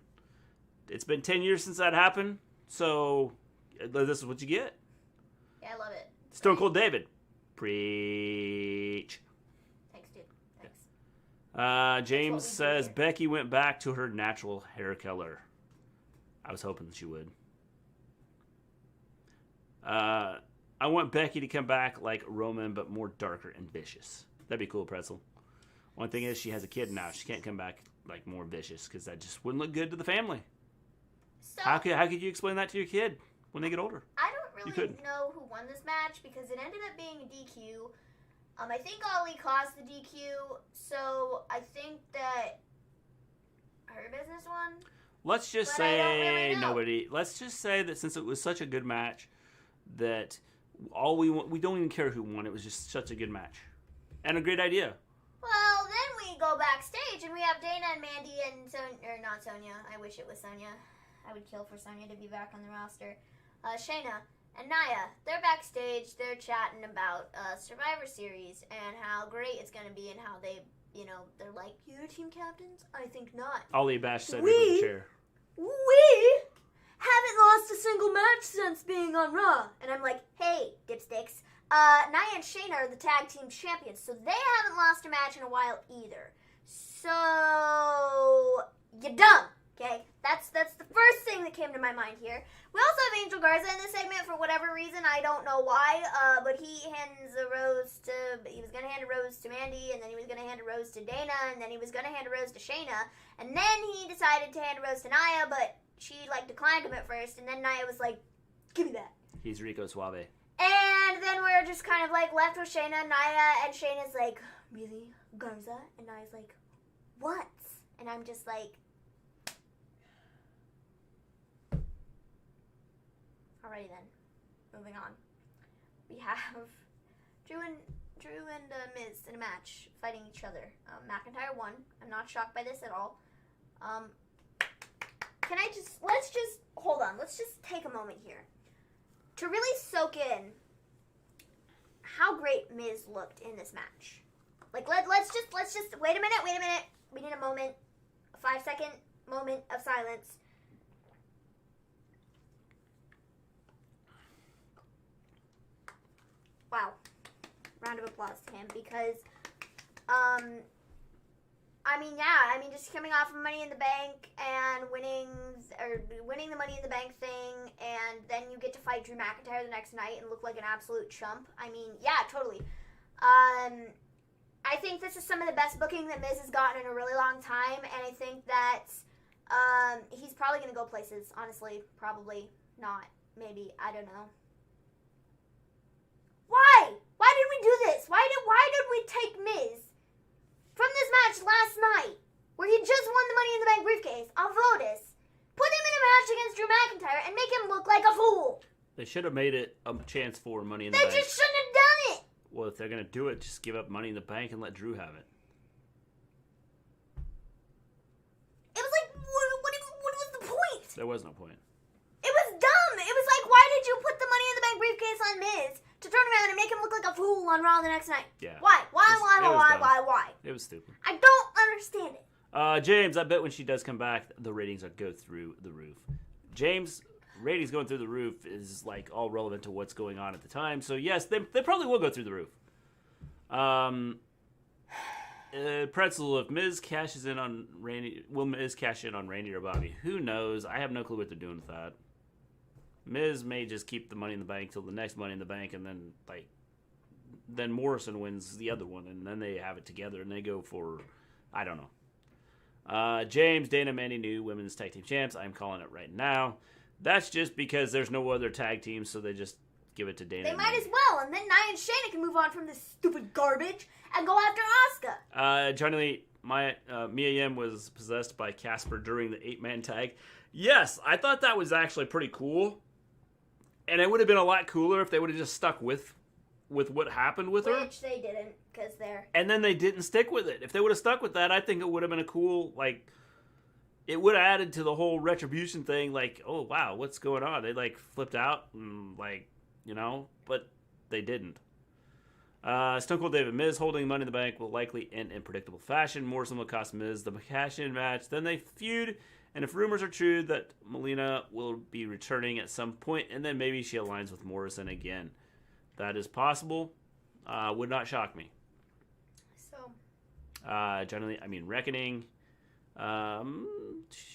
It's been 10 years since that happened, so this is what you get. Yeah, I love it. Stone Cold David. Preach. Thanks, dude. Thanks. James says Becky went back to her natural hair color. I was hoping she would. I want Becky to come back like Roman, but more darker and vicious. That'd be cool, Pretzel. One thing is, she has a kid now. She can't come back like more vicious because that just wouldn't look good to the family. So, how could you explain that to your kid when they get older? I don't really know who won this match because it ended up being a DQ. I think Ali caused the DQ, so I think that her business won. Let's just say nobody. Let's just say that since it was such a good match, that we don't even care who won. It was just such a good match and a great idea. Well, then we go backstage and we have Dana and Mandy and not Sonya. I wish it was Sonya. I would kill for Sonya to be back on the roster. Shayna and Nia, they're backstage. They're chatting about Survivor Series and how great it's going to be and how they, they're like, you're team captains? I think not. Ali Bash said with the chair. We haven't lost a single match since being on Raw. And I'm like, hey, dipsticks. Nia and Shayna are the tag team champions, so they haven't lost a match in a while either. So, you're dumb, okay? That's the first thing that came to my mind here. We also have Angel Garza in this segment for whatever reason. I don't know why, but he was going to hand a rose to Mandy, and then he was going to hand a rose to Dana, and then he was going to hand a rose to Shayna, and then he decided to hand a rose to Nia, but she, declined him at first, and then Nia was like, give me that. He's Rico Suave. And then we're just kind of left with Shayna and Nia, and Shayna's like, really? Garza? And Nia's like, what? And I'm just like, alrighty then. Moving on. We have Drew and Miz in a match fighting each other. McIntyre won. I'm not shocked by this at all. Let's just take a moment here to really soak in how great Miz looked in this match. Let's just wait a minute. We need a moment, a 5-second moment of silence. Wow. Round of applause to him because, just coming off of Money in the Bank and winning the Money in the Bank thing, and then you get to fight Drew McIntyre the next night and look like an absolute chump. Yeah, totally. I think this is some of the best booking that Miz has gotten in a really long time, and I think that he's probably going to go places, honestly. Probably not. Maybe. I don't know. Why? Why did we do this? Why did we take Miz from this match last night, where he just won the Money in the Bank briefcase off Otis, put him in a match against Drew McIntyre, and make him look like a fool? They should have made it a chance for Money in the Bank. They just shouldn't have done it. Well, if they're going to do it, just give up Money in the Bank and let Drew have it. It was like, what was the point? There was no point. It was dumb. It was like, why did you put the Money in the Bank briefcase on Miz to turn around and make him look like a fool on Raw the next night? Yeah. Why? Why? It was stupid. I don't understand it. James, I bet when she does come back, the ratings will go through the roof. James, ratings going through the roof is all relevant to what's going on at the time. So yes, they probably will go through the roof. Pretzel, if Miz cashes in on Randy, will Miz cash in on Randy or Bobby? Who knows? I have no clue what they're doing with that. Miz may just keep the Money in the Bank till the next Money in the Bank, and then Morrison wins the other one, and then they have it together, and they go for, I don't know. James, Dana, Mandy, new women's tag team champs. I'm calling it right now. That's just because there's no other tag teams, so they just give it to Dana. They might as well, and then Nia and Shayna can move on from this stupid garbage and go after Asuka. Johnny Lee, Mia Yim was possessed by Casper during the 8-man tag. Yes, I thought that was actually pretty cool. And it would have been a lot cooler if they would have just stuck with what happened with her. Which they didn't, because they're... And then they didn't stick with it. If they would have stuck with that, I think it would have been a cool, like... It would have added to the whole retribution thing, like, oh, wow, what's going on? They, like, flipped out and, like, you know, but they didn't. Stone Cold David Miz holding Money in the Bank will likely end in predictable fashion. Morrison will cost Miz the cash-in match. Then they feud, and if rumors are true that Melina will be returning at some point, and then maybe she aligns with Morrison again. That is possible. Would not shock me. So. Generally, I mean, Reckoning.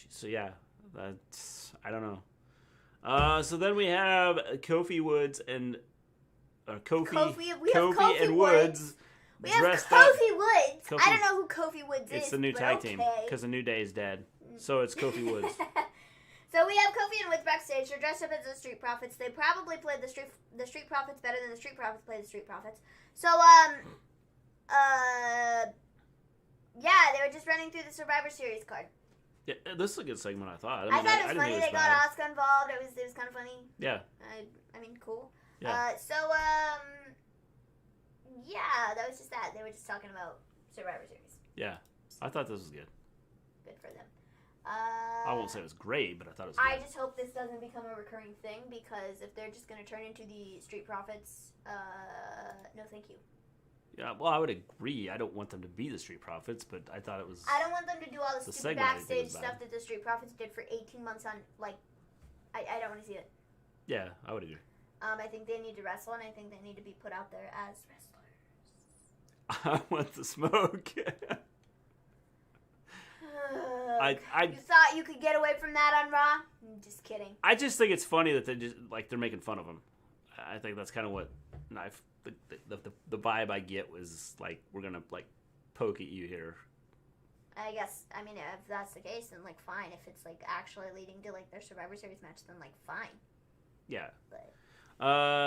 So yeah, that's, I don't know. So then we have Kofi Woods and Kofi and Woods. We have Kofi Woods. Kofi. I don't know who Kofi Woods is. It's the new tag team because the New Day is dead. So it's Kofi Woods. So we have Kofi and Woods backstage. They're dressed up as the Street Profits. They probably played the Street Profits better than the Street Profits played the Street Profits. So yeah, they were just running through the Survivor Series card. Yeah, this is a good segment, I thought. I thought it was funny. They got Asuka involved. It was kind of funny. Yeah. I mean, cool. Yeah. Yeah, that was just that. They were just talking about Survivor Series. Yeah. I thought this was good. Good for them. I won't say it was great, but I thought it was good. I just hope this doesn't become a recurring thing, because if they're just going to turn into the Street Profits, no thank you. Yeah, well, I would agree. I don't want them to be the Street Profits, but I thought it was... I don't want them to do all the stupid backstage stuff that the Street Profits did for 18 months on, like... I don't want to see it. Yeah, I would agree. I think they need to wrestle, and I think they need to be put out there as wrestlers. I want the smoke. You thought you could get away from that on Raw? Just kidding. I just think it's funny that they're making fun of him. I think that's kind of what the vibe I get was like, we're gonna like poke at you here. I guess, I mean, if that's the case, then like fine. If it's like actually leading to like their Survivor Series match, then like fine. Yeah. But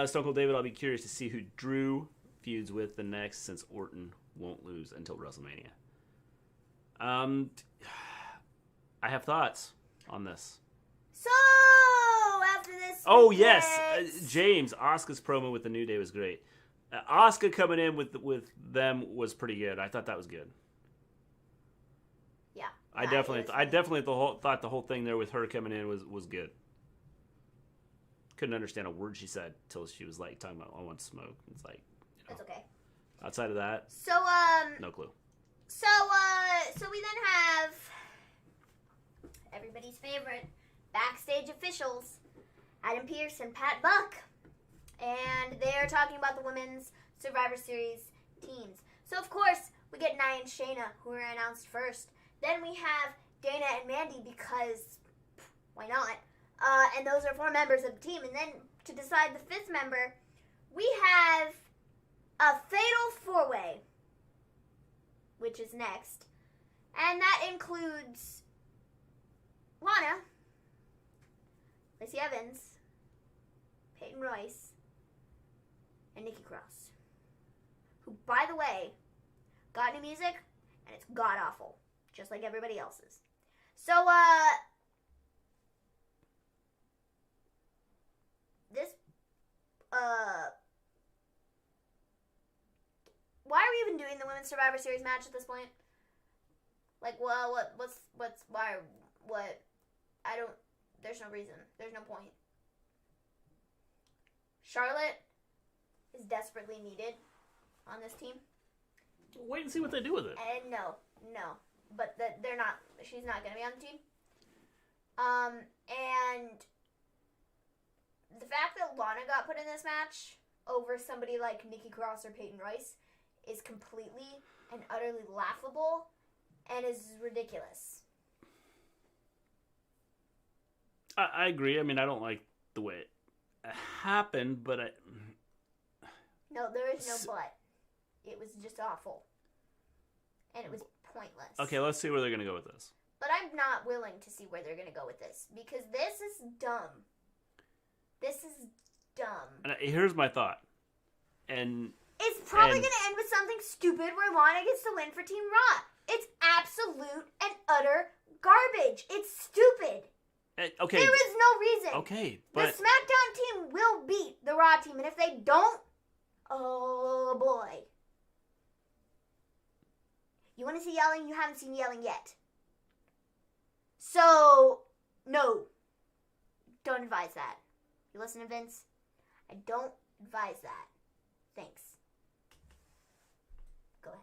Stone Cold David, I'll be curious to see who Drew feuds with the next, since Orton won't lose until WrestleMania. I have thoughts on this. So after this, oh yes, James, Asuka's promo with the New Day was great. Asuka coming in with them was pretty good. I thought that was good. Yeah, I definitely thought the whole thing there with her coming in was good. Couldn't understand a word she said till she was like talking about, I want smoke. It's like, you know, that's okay. Outside of that, so no clue. So we then have everybody's favorite backstage officials, Adam Pearce and Pat Buck, and they're talking about the women's Survivor Series teams. So of course we get Nia and Shayna, who were announced first. Then we have Dana and Mandy, because why not? And those are 4 members of the team. And then to decide the 5th member, we have a fatal 4-way, which is next. And that includes Lana, Lacey Evans, Peyton Royce, and Nikki Cross, who, by the way, got new music, and it's god-awful, just like everybody else's. So, this, why are we even doing the Women's Survivor Series match at this point? Like, well, why, I don't, there's no reason. There's no point. Charlotte is desperately needed on this team. Wait and see what they do with it. And no. But she's not going to be on the team. And the fact that Lana got put in this match over somebody like Nikki Cross or Peyton Royce is completely and utterly laughable and is ridiculous. I agree. I mean, I don't like the way it happened, but No, there is no but. It was just awful. And it was pointless. Okay, let's see where they're going to go with this. But I'm not willing to see where they're going to go with this, because this is dumb. This is dumb. And here's my thought. And it's probably going to end with something stupid where Lana gets the win for Team Raw. It's absolute and utter garbage. It's stupid. Okay. There is no reason. Okay, The but SmackDown team will beat the Raw team, and if they don't, oh boy. You want to see yelling? You haven't seen yelling yet. So, no. Don't advise that. You listen to Vince? I don't advise that. Thanks. Go ahead.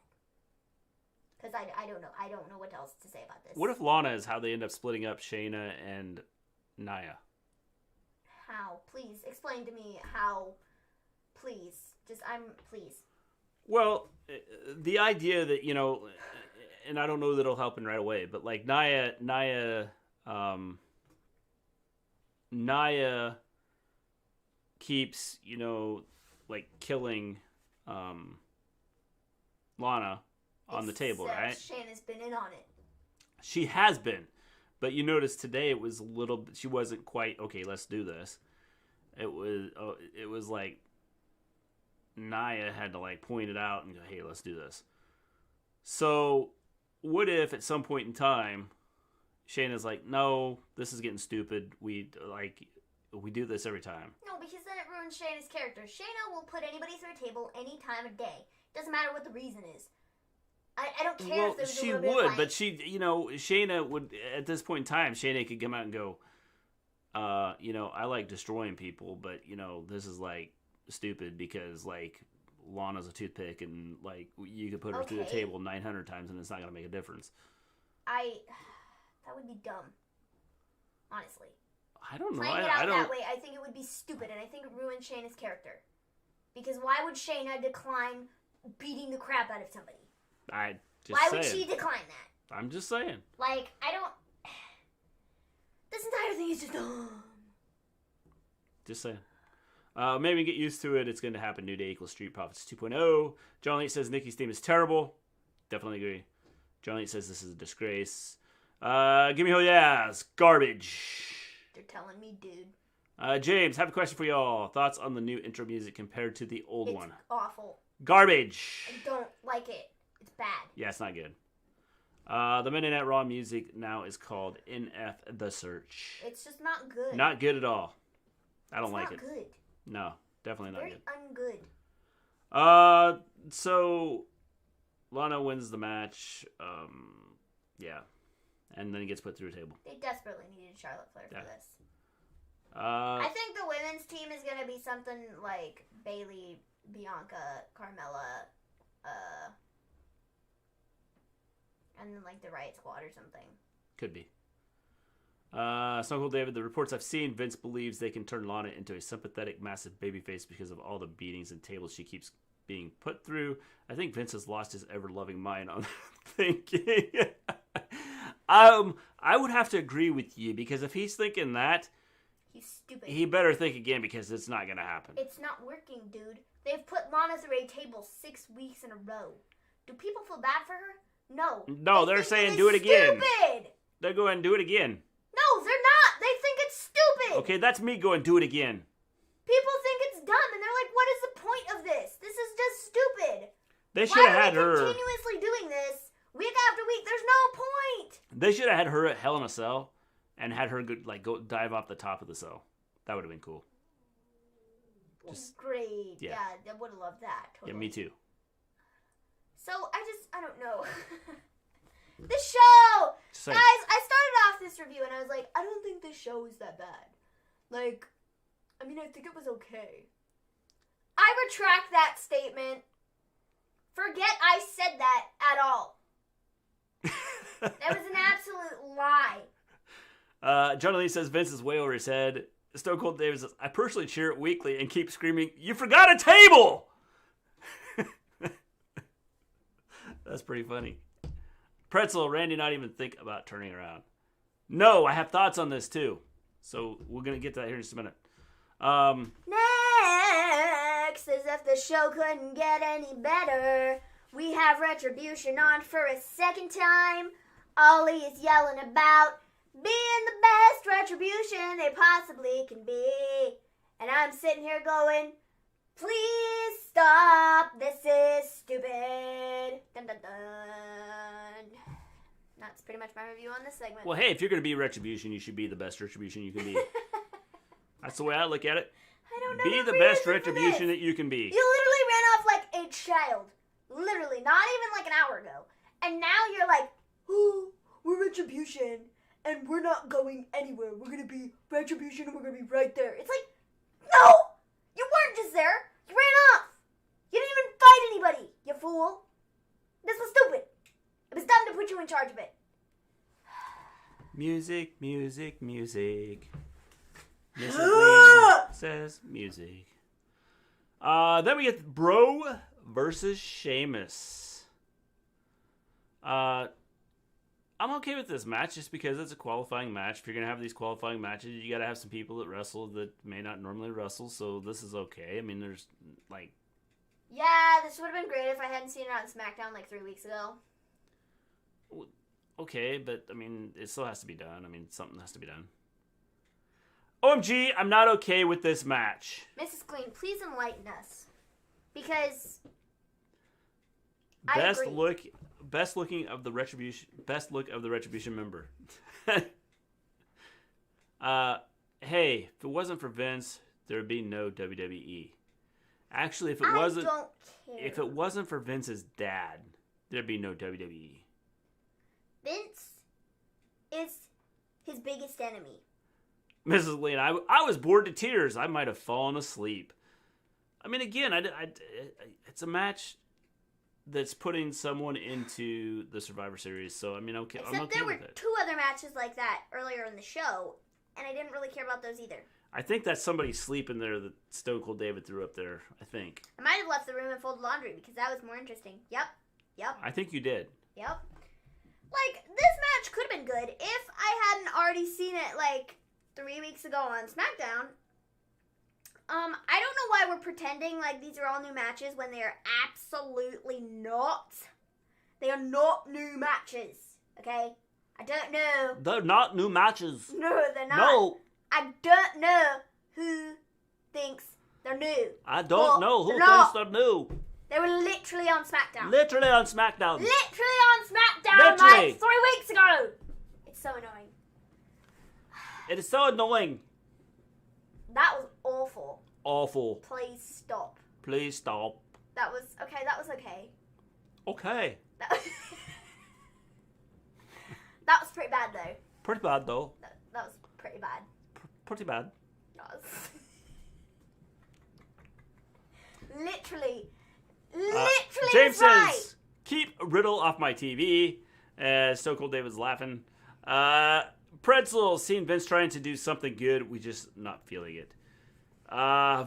Because I don't know. I don't know what else to say about this. what if Lana is how they end up splitting up Shayna and Nia? How? Please, explain to me how. Please. Please. Well, the idea that, and I don't know that it'll happen right away, but like Nia keeps, like killing Lana on the table, right? Shayna's been in on it. She has been. But you notice today it was a little, she wasn't quite, okay, let's do this. It was like Nia had to like point it out and go, hey, let's do this. So what if at some point in time Shayna's like, no, this is getting stupid. We do this every time. No, because then it ruins Shayna's character. Shayna will put anybody through a table any time of day. Doesn't matter what the reason is. I don't care if there's a little bit of light. But Shayna would, at this point in time, Shayna could come out and go, I like destroying people, but, this is, like, stupid because, like, Lana's a toothpick and, like, you could put her through the table 900 times and it's not going to make a difference. That would be dumb. Honestly. I don't know. Playing it out that way, I think it would be stupid, and I think it ruins Shayna's character. Because why would Shayna decline beating the crap out of somebody? Why would she decline that? I'm just saying. Like, I don't... This entire thing is just dumb. Just saying. Maybe get used to it. It's going to happen. New Day equals Street Profits 2.0. John Lee says Nikki's theme is terrible. Definitely agree. John Lee says this is a disgrace. Give me yes. Garbage. They're telling me, dude. James, have a question for y'all. Thoughts on the new intro music compared to the old one? It's awful. Garbage. I don't like it. It's bad. Yeah, it's not good. The Monday Night Raw music now is called NF The Search. It's just not good. Not good at all. I don't like it. It's not good. No, definitely not good. Very ungood. So Lana wins the match. Yeah. And then he gets put through a table. They desperately needed Charlotte Flair for this. I think the women's team is going to be something like Bayley, Bianca, Carmella, and then like the Riot Squad or something. Could be. Stone Cold David, the reports I've seen, Vince believes they can turn Lana into a sympathetic, massive babyface because of all the beatings and tables she keeps being put through. I think Vince has lost his ever-loving mind on thinking. I would have to agree with you because if he's thinking that, he's stupid. He better think again because it's not going to happen. It's not working, dude. They've put Lana through a table 6 weeks in a row. Do people feel bad for her? No. No, they're saying do it again. Stupid. They're going do it again. No, they're not. They think it's stupid. Okay, that's me going do it again. People think it's dumb, and they're like, what is the point of this? This is just stupid. They should have had her. Why are we continuously doing this week after week? There's no point. They should have had her at Hell in a Cell and had her go dive off the top of the cell. That would have been cool. Great. Yeah, I would have loved that. Totally. Yeah, me too. So, I don't know. This show! Guys, I started off this review and I was like, I don't think this show is that bad. Like, I think it was okay. I retract that statement. Forget I said that at all. That was an absolute lie. John Lee says Vince is way over his head. Stone Cold David says, I personally cheer it weekly and keep screaming, you forgot a table! That's pretty funny. Pretzel, Randy not even think about turning around. No, I have thoughts on this too. So we're going to get to that here in just a minute. Next, as if the show couldn't get any better, we have Retribution on for a second time. Ollie is yelling about being the best Retribution they possibly can be. And I'm sitting here going, please stop, this is stupid. Dun dun dun. That's pretty pretty much my review on this segment. Well, hey, if you're going to be Retribution, you should be the best Retribution you can be. That's the way I look at it. I don't know. Be the best Retribution that you can be. You literally ran off like a child. Literally, not even like an hour ago. And now you're like, oh, we're Retribution, and we're not going anywhere. We're going to be Retribution, and we're going to be right there. It's like, no! You weren't just there. You ran off. You didn't even fight anybody, you fool. This was stupid. It was dumb to put you in charge of it. Music, music, music. Mister Gleen says music. Then we get Bro versus Sheamus. I'm okay with this match just because it's a qualifying match. If you're going to have these qualifying matches, you got to have some people that wrestle that may not normally wrestle, so this is okay. I mean, there's, like... Yeah, this would have been great if I hadn't seen it on SmackDown like 3 weeks ago. Okay, but, I mean, it still has to be done. I mean, something has to be done. OMG, I'm not okay with this match. Mrs. Gleen, please enlighten us. Because... Best look of the Retribution member. Hey, if it wasn't for Vince, there would be no WWE. Actually, if it wasn't for Vince's dad, there'd be no WWE. Vince is his biggest enemy. Mrs. Gleen, I was bored to tears. I might have fallen asleep. I mean, again, it's a match that's putting someone into the Survivor Series, so I mean, okay, I'm okay with it. Except there were 2 other matches like that earlier in the show, and I didn't really care about those either. I think that's somebody sleeping there that Stone Cold David threw up there, I think. I might have left the room and folded laundry, because that was more interesting. Yep. I think you did. Yep. Like, this match could have been good if I hadn't already seen it, like, 3 weeks ago on SmackDown. I don't know why we're pretending like these are all new matches when they are absolutely not. They are not new matches, okay? I don't know. They're not new matches. No, they're not. No. I don't know who thinks they're new. I don't know who thinks they're new. They were literally on SmackDown. Literally on SmackDown. Literally on SmackDown like 3 weeks ago. It's so annoying. It is so annoying. That was awful. Awful. Please stop. Please stop. That was okay. Okay. That was pretty bad, though. Pretty bad, though. That was pretty bad. Pretty bad. That was... Literally James right. says, keep Riddle off my TV. Stone Cold David's laughing. Pretzel, seen Vince trying to do something good. We just not feeling it.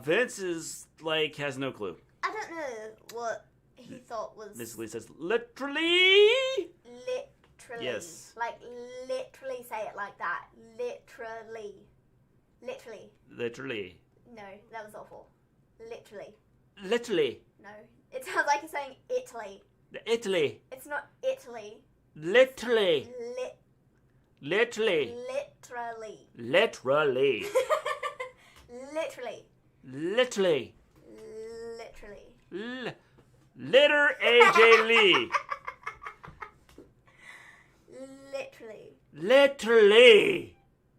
Vince is, like, has no clue. I don't know what he thought was... Miss Lee says, literally? Literally. Yes. Like, literally say it like that. Literally. Literally. Literally. No, that was awful. Literally. Literally. No. It sounds like you're saying Italy. Italy. It's not Italy. Literally. Literally. Literally. Literally. Literally. Literally. Literally. Litter AJ Lee. Literally. Literally.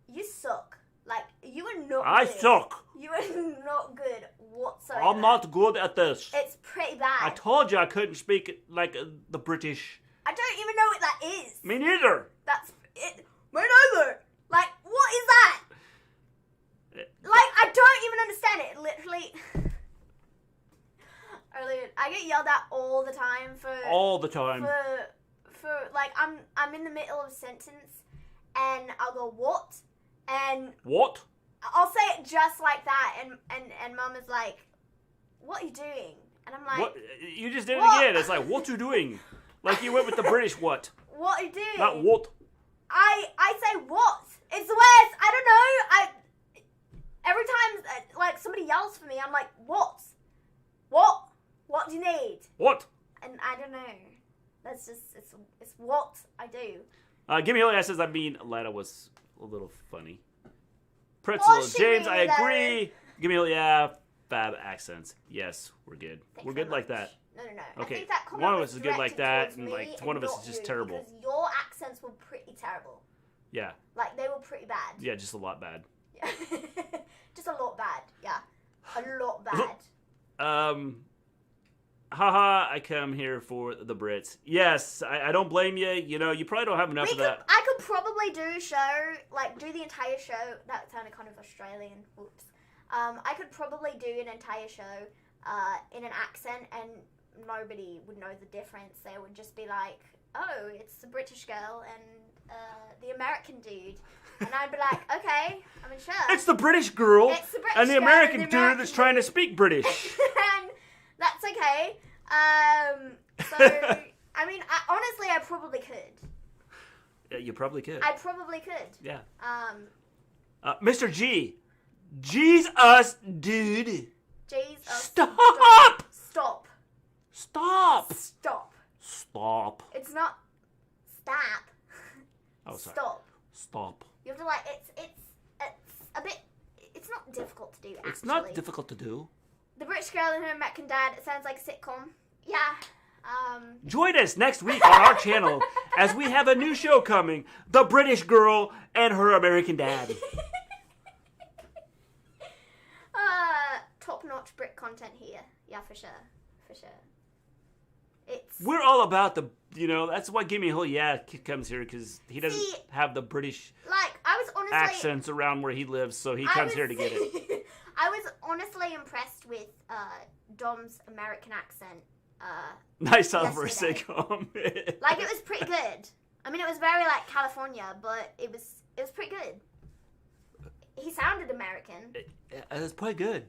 You suck. Like, you are not I good. suck. You are not good whatsoever. I'm not good at this. It's pretty bad. I told you I couldn't speak like the British. I don't even know what that is. Me neither. That's it. Me neither. Like, what is that? Like, I don't even understand it. Literally. Earlier, I get yelled at all the time for... All the time. For like, I'm in the middle of a sentence, and I'll go, what? And... What? I'll say it just like that, and Mum is like, what are you doing? And I'm like... What? You just did it what? again. It's like, what you doing? Like you went with the British what? What are you doing? Not what. I say what? It's the worst. I don't know. Every time, like, somebody yells for me, I'm like, what? What? What do you need? What? And I don't know. That's just, it's what I do. Gimme Hilliard says, I mean, Lana was a little funny. Pretzel, Was she James, really, I agree. Gimme Hilliard, fab accents. Yes, we're good. Thanks we're very good like much. that. No. Okay, I think that comment one of was us is good like directed that, towards and me like one of us not is just you, terrible. Because your accents were pretty terrible. Yeah. Like, they were pretty bad. Yeah, just a lot bad. Yeah. Just a lot bad. Yeah. A lot bad. Haha, I come here for the Brits. Yes, I don't blame you. You know, you probably don't have enough of that. I could probably do a show, like, do the entire show. That sounded kind of Australian. Whoops. I could probably do an entire show in an accent, and nobody would know the difference. They would just be like, oh, it's the British girl and the American dude. And I'd be like, okay, I'm sure. It's the British girl It's the British and the girl American and the American dude that's trying to speak British. And that's okay. So, I mean, honestly, I probably could. Yeah, you probably could. I probably could. Yeah. Mr. G. Jesus, dude. Jesus. Stop! Stop. Stop! Stop. Stop. It's not stop. Oh, sorry. Stop. Stop. You have to, like, it's a bit, it's not difficult to do, actually. It's not difficult to do. The British girl and her American dad, it sounds like a sitcom. Yeah. Join us next week on our channel as we have a new show coming, The British Girl and Her American Dad. Top-notch Brit content here. Yeah, for sure. For sure. We're all about the, you know, that's why Gimme a Hole Yeah comes here, because he doesn't have the British I was honestly accents around where he lives, so he comes here to get it. I was honestly impressed with Dom's American accent. Nice out for a yesterday. sitcom. Like, it was pretty good. I mean, it was very, like, California, but it was pretty good. He sounded American. It was pretty good.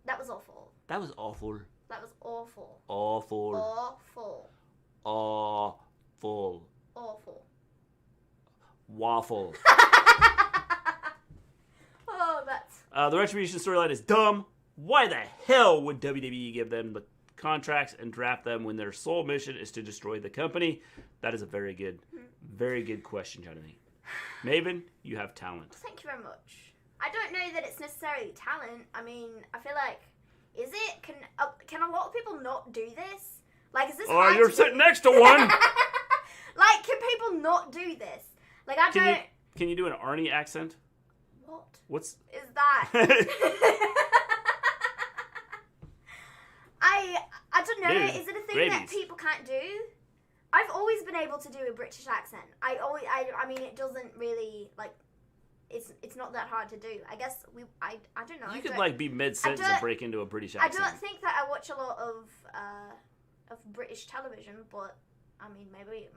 That was awful. That was awful. That was awful. Awful. Awful. Awful. Awful. Waffle. Oh, that's... The Retribution storyline is dumb. Why the hell would WWE give them the contracts and draft them when their sole mission is to destroy the company? That is a very good question, Jonathan. Maven, you have talent. Thank you very much. I don't know that it's necessarily talent. I mean, I feel like, is it? Can a lot of people not do this? Like, is this hard you're to sitting do? next to one. Like, can people not do this? Like, I don't... Can you do an Arnie accent? What? What's... is that? I don't know. Dude, is it a thing rabies. that people can't do? I've always been able to do a British accent. I mean, it doesn't really, like, it's not that hard to do. I guess I don't know. You could, like, be mid-sentence and break into a British accent. I don't think that I watch a lot of British television, but, I mean, maybe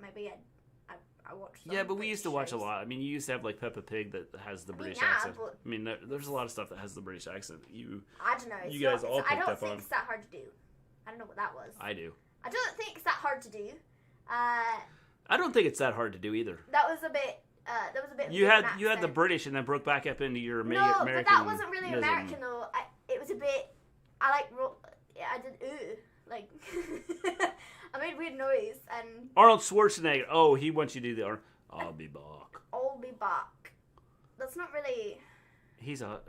I watch some Yeah, but we British used to watch shows. a lot. I mean, you used to have, like, Peppa Pig that has the British yeah, accent. but- I mean, there's a lot of stuff that has the British accent. I don't know. You guys all I picked don't up think on. it's that hard to do. I don't know what that was. I do. I don't think it's that hard to do. I don't think it's that hard to do either. That was a bit. Of You an had the accent. British and then broke back up into your No, American. but that wasn't really American though. It was a bit. I did like. I made weird noise and. Arnold Schwarzenegger. Oh, he wants you to do the. I'll be back. I'll be back. That's not really. He's a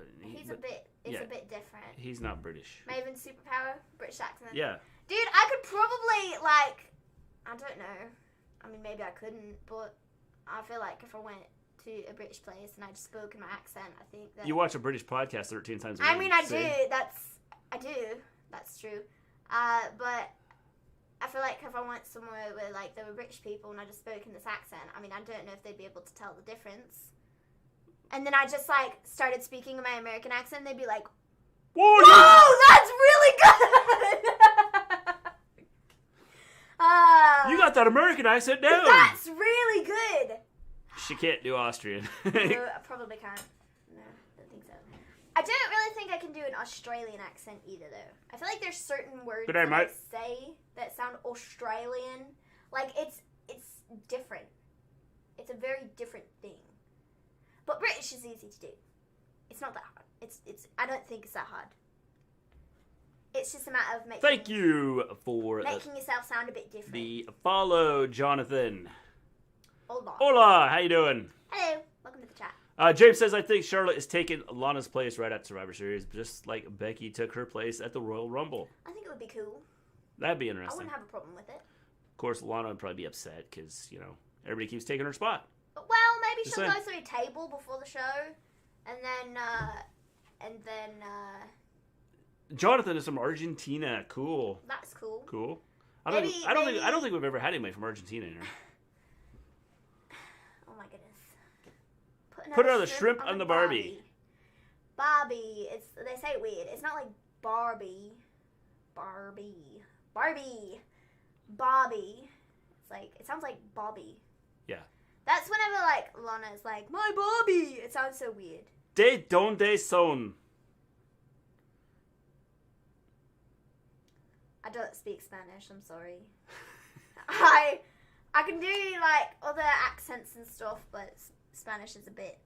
bit. It's a bit different. He's not British. Maven's superpower, British accent. Yeah. Dude, I could probably like. I don't know. I mean, maybe I couldn't, but I feel like if I went to a British place and I just spoke in my accent, I think that... You watch a British podcast 13 times a week. I mean, I do. I do. That's true. But I feel like if I went somewhere where, like, there were British people and I just spoke in this accent, I mean, I don't know if they'd be able to tell the difference. And then I just, like, started speaking in my American accent, they'd be like, whoa, that's really good! You got that American accent down. That's really good. She can't do Austrian. No, I probably can't. No, I don't think so. I don't really think I can do an Australian accent either, though. I feel like there's certain words Good day, that I mate. say that sound Australian. Like, it's different. It's a very different thing. But British is easy to do. It's not that hard. I don't think it's that hard. It's just a matter of making... Thank you for making yourself sound a bit different. the follow, Jonathan. Hola. Hola, how you doing? Hello. Welcome to the chat. James says, I think Charlotte is taking Lana's place right at Survivor Series, just like Becky took her place at the Royal Rumble. I think it would be cool. That'd be I interesting. wouldn't have a problem with it. Of course, Lana would probably be upset because, you know, everybody keeps taking her spot. Well, maybe Just she'll saying. go through a table before the show, and then Jonathan is from Argentina. Cool. that's cool. Cool. I Maybe- don't think we've ever had anybody from Argentina in here. Oh my goodness. Put another shrimp on the Barbie. Barbie. They say it weird. It's not like Barbie. It's like, it sounds like Bobby. Yeah. That's whenever like Lana's like, my Bobby. It sounds so weird. De donde son? I don't speak Spanish, I'm sorry. I can do like other accents and stuff, but Spanish is a bit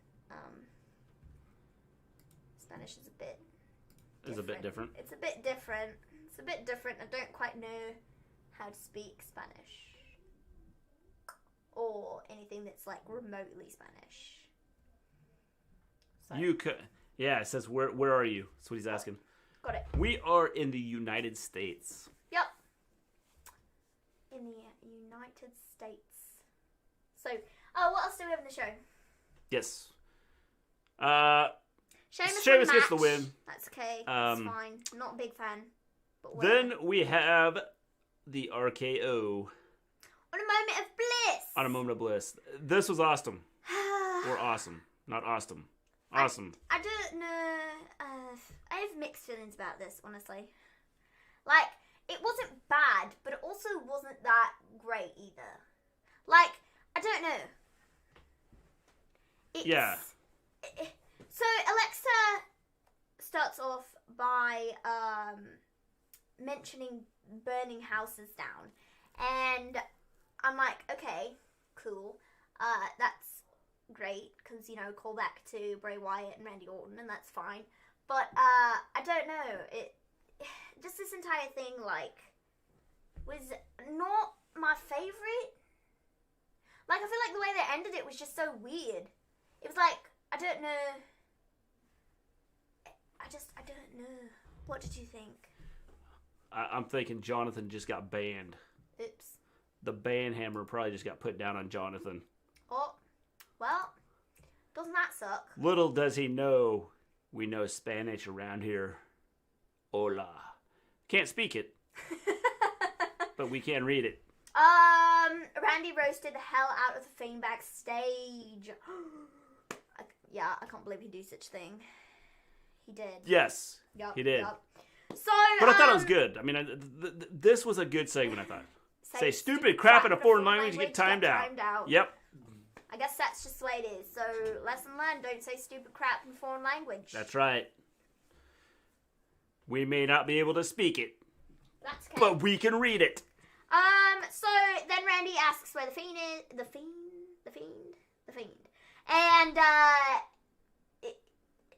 Is a bit different. It's a bit different. I don't quite know how to speak Spanish. Or anything that's like remotely Spanish. So, You could. Yeah, it says where are you? That's what he's asking. got it. We are in the United States. Yep. In the United States. So, what else do we have in the show? Yes. Sheamus gets the win. That's okay. That's fine. I'm not a big fan. But Then we have the RKO on a moment of bliss. on a moment of bliss. This was awesome. Or awesome. Not awesome. Awesome. I don't know. I have mixed feelings about this, honestly. Like, it wasn't bad, but it also wasn't that great either. Like, I don't know. Yeah. So Alexa starts off by mentioning burning houses down, and I'm like, okay, cool. That's great because call back to Bray Wyatt and Randy Orton, and that's fine. But I don't know. It just this entire thing was not my favorite. Like, I feel like the way they ended it was just so weird. It was like, I don't know. I don't know. What did you think? I'm thinking Jonathan just got banned. Oops. The ban hammer probably just got put down on Jonathan. Oh, well, doesn't that suck? Little does he know, we know Spanish around here. Hola. Can't speak it, but we can read it. Randy roasted the hell out of the Fiend backstage. I can't believe he'd do such a thing. He did. Yes, Yep, he did. Yep. So, But I thought it was good. I mean, this was a good segment, I thought. Say stupid crap in a foreign language, get timed out. Yep. I guess that's just the way it is. So, lesson learned, don't say stupid crap in foreign language. That's right. We may not be able to speak it, That's okay. but we can read it. So then Randy asks where the Fiend is. The Fiend. And,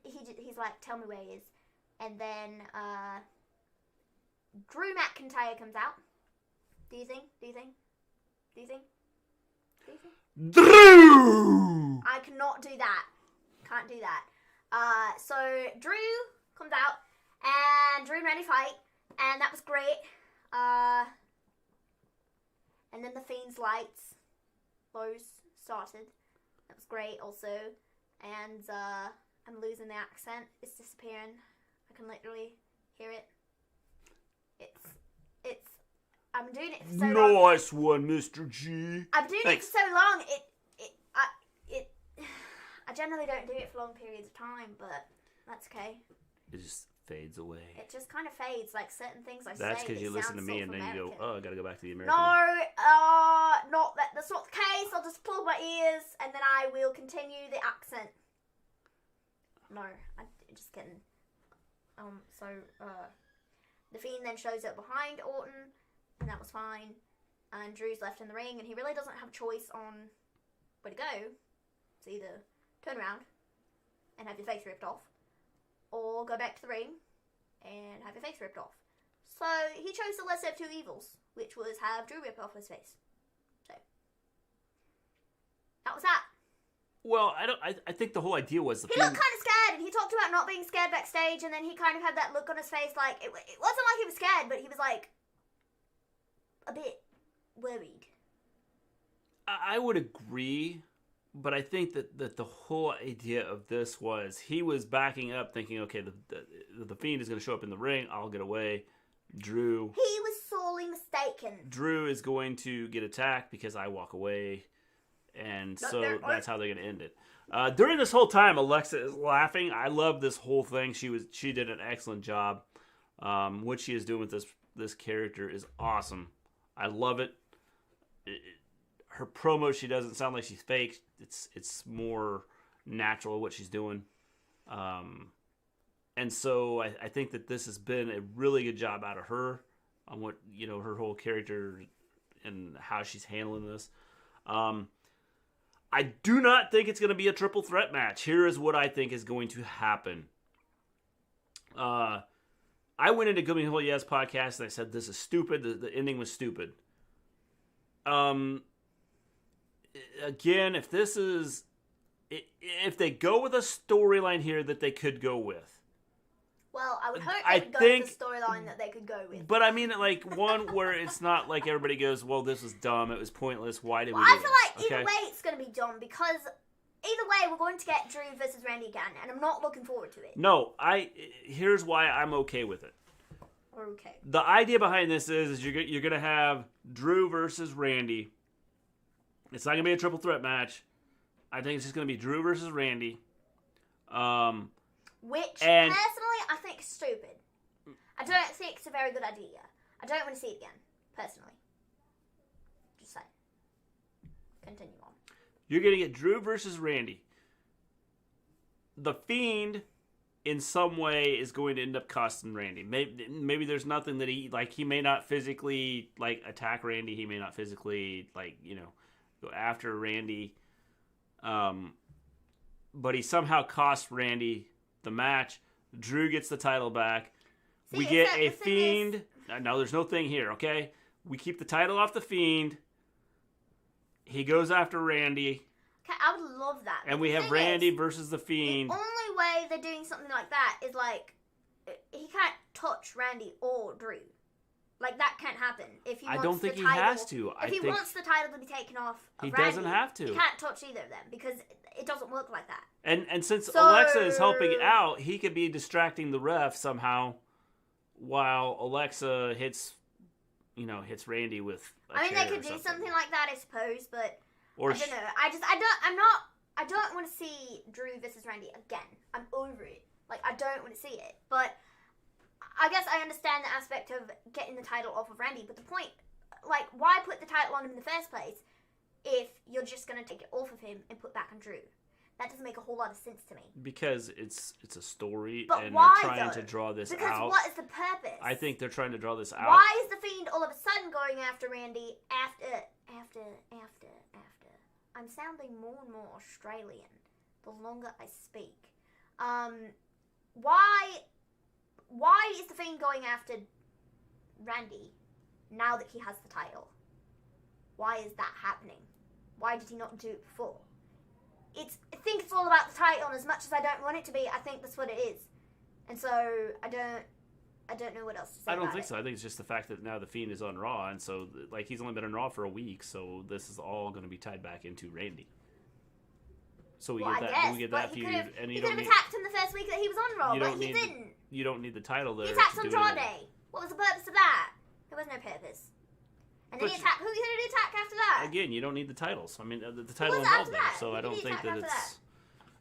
he's like, tell me where he is. And then, Drew McIntyre comes out. Do you think? Drew! I cannot do that. Can't do that. So Drew comes out, and Drew and Randy fight, and that was great. And then the Fiend's lights, those started. That was great also. And I'm losing the accent. It's disappearing. I can literally hear it. It's. I'm doing it for so long. Nice one, Mr. G. I'm doing it for so long. I generally don't do it for long periods of time, but that's okay. It just fades away. It just kind of fades, like certain things I say. That's because you listen to me and then you go, oh, I gotta go back to the American. No, that's not the case. I'll just plug my ears and then I will continue the accent. No, I'm just kidding. The Fiend then shows up behind Orton, and that was fine. And Drew's left in the ring, and he really doesn't have a choice on where to go. It's either turn around and have your face ripped off, or go back to the ring and have your face ripped off. So he chose the lesser of two evils, which was have Drew rip off his face. So that was that. Well, I think the whole idea was He looked kind of scared, and he talked about not being scared backstage, and then he kind of had that look on his face, like it wasn't like he was scared, but he was like a bit worried. I would agree But I think that the whole idea of this was he was backing up thinking, okay, the Fiend is going to show up in the ring. I'll get away. Drew. He was sorely mistaken. Drew is going to get attacked because I walk away. And so that's how they're going to end it. During this whole time, Alexa is laughing. I love this whole thing. She did an excellent job. What she is doing with this character is awesome. I love it. Her promo, she doesn't sound like she's fake. It's more natural what she's doing. And so I think that this has been a really good job out of her on what, her whole character and how she's handling this. I do not think it's going to be a triple threat match. Here is what I think is going to happen. I went into Gummy Hole Yes podcast and I said this is stupid. The ending was stupid. Again, if they go with a storyline here that they could go with. Well, I would hope they could go with the storyline that they could go with. But I mean, like, one where it's not like everybody goes, well, this was dumb, it was pointless, why did we do I feel this? like either way it's going to be dumb, because either way we're going to get Drew versus Randy again, and I'm not looking forward to it. No, here's why I'm okay with it. Okay. The idea behind this is you're going to have Drew versus Randy. It's not going to be a triple threat match. I think it's just going to be Drew versus Randy. Which, personally, I think is stupid. I don't think it's a very good idea. I don't want to see it again, personally. Just saying. Continue on. You're going to get Drew versus Randy. The Fiend, in some way, is going to end up costing Randy. Maybe there's nothing that he may not physically, attack Randy. He may not physically, go after Randy. But he somehow costs Randy the match. Drew gets the title back. We get a Fiend. No, there's no thing here, okay? We keep the title off the Fiend. He goes after Randy. Okay, I would love that. And we have Randy versus the Fiend. The only way they're doing something like that is, he can't touch Randy or Drew. That can't happen. If he wants I don't think the he title, has to. If he wants the title to be taken off of he Randy, doesn't have to. He can't touch either of them, because it doesn't work like that. And since Alexa is helping out, he could be distracting the ref somehow while Alexa hits Randy with a they chair could or do something. something like that, I suppose, but or I don't know. I don't want to see Drew versus Randy again. I'm over it. I don't want to see it. But I guess I understand the aspect of getting the title off of Randy, but the point, why put the title on him in the first place if you're just going to take it off of him and put back on Drew? That doesn't make a whole lot of sense to me. Because it's a story, but and why, they're trying to draw this out. Because what is the purpose? I think they're trying to draw this out. Why is the Fiend all of a sudden going after Randy after? I'm sounding more and more Australian the longer I speak. Why is the Fiend going after Randy now that he has the title? Why is that happening? Why did he not do it before? I think it's all about the title, and as much as I don't want it to be, I think that's what it is. And so I don't know what else to say. I don't think so. I think it's just the fact that now the Fiend is on Raw, and so he's only been on Raw for a week, so this is all going to be tied back into Randy. So we get that feud, and he could have attacked him the first week that he was on Raw, but he didn't. You don't need the title there. He attacked on Draw Day. What was the purpose of that? There was no purpose. And then he attacked. Who did he attack after that? Again, you don't need the titles. I mean, the title involved there, so I don't think that it's.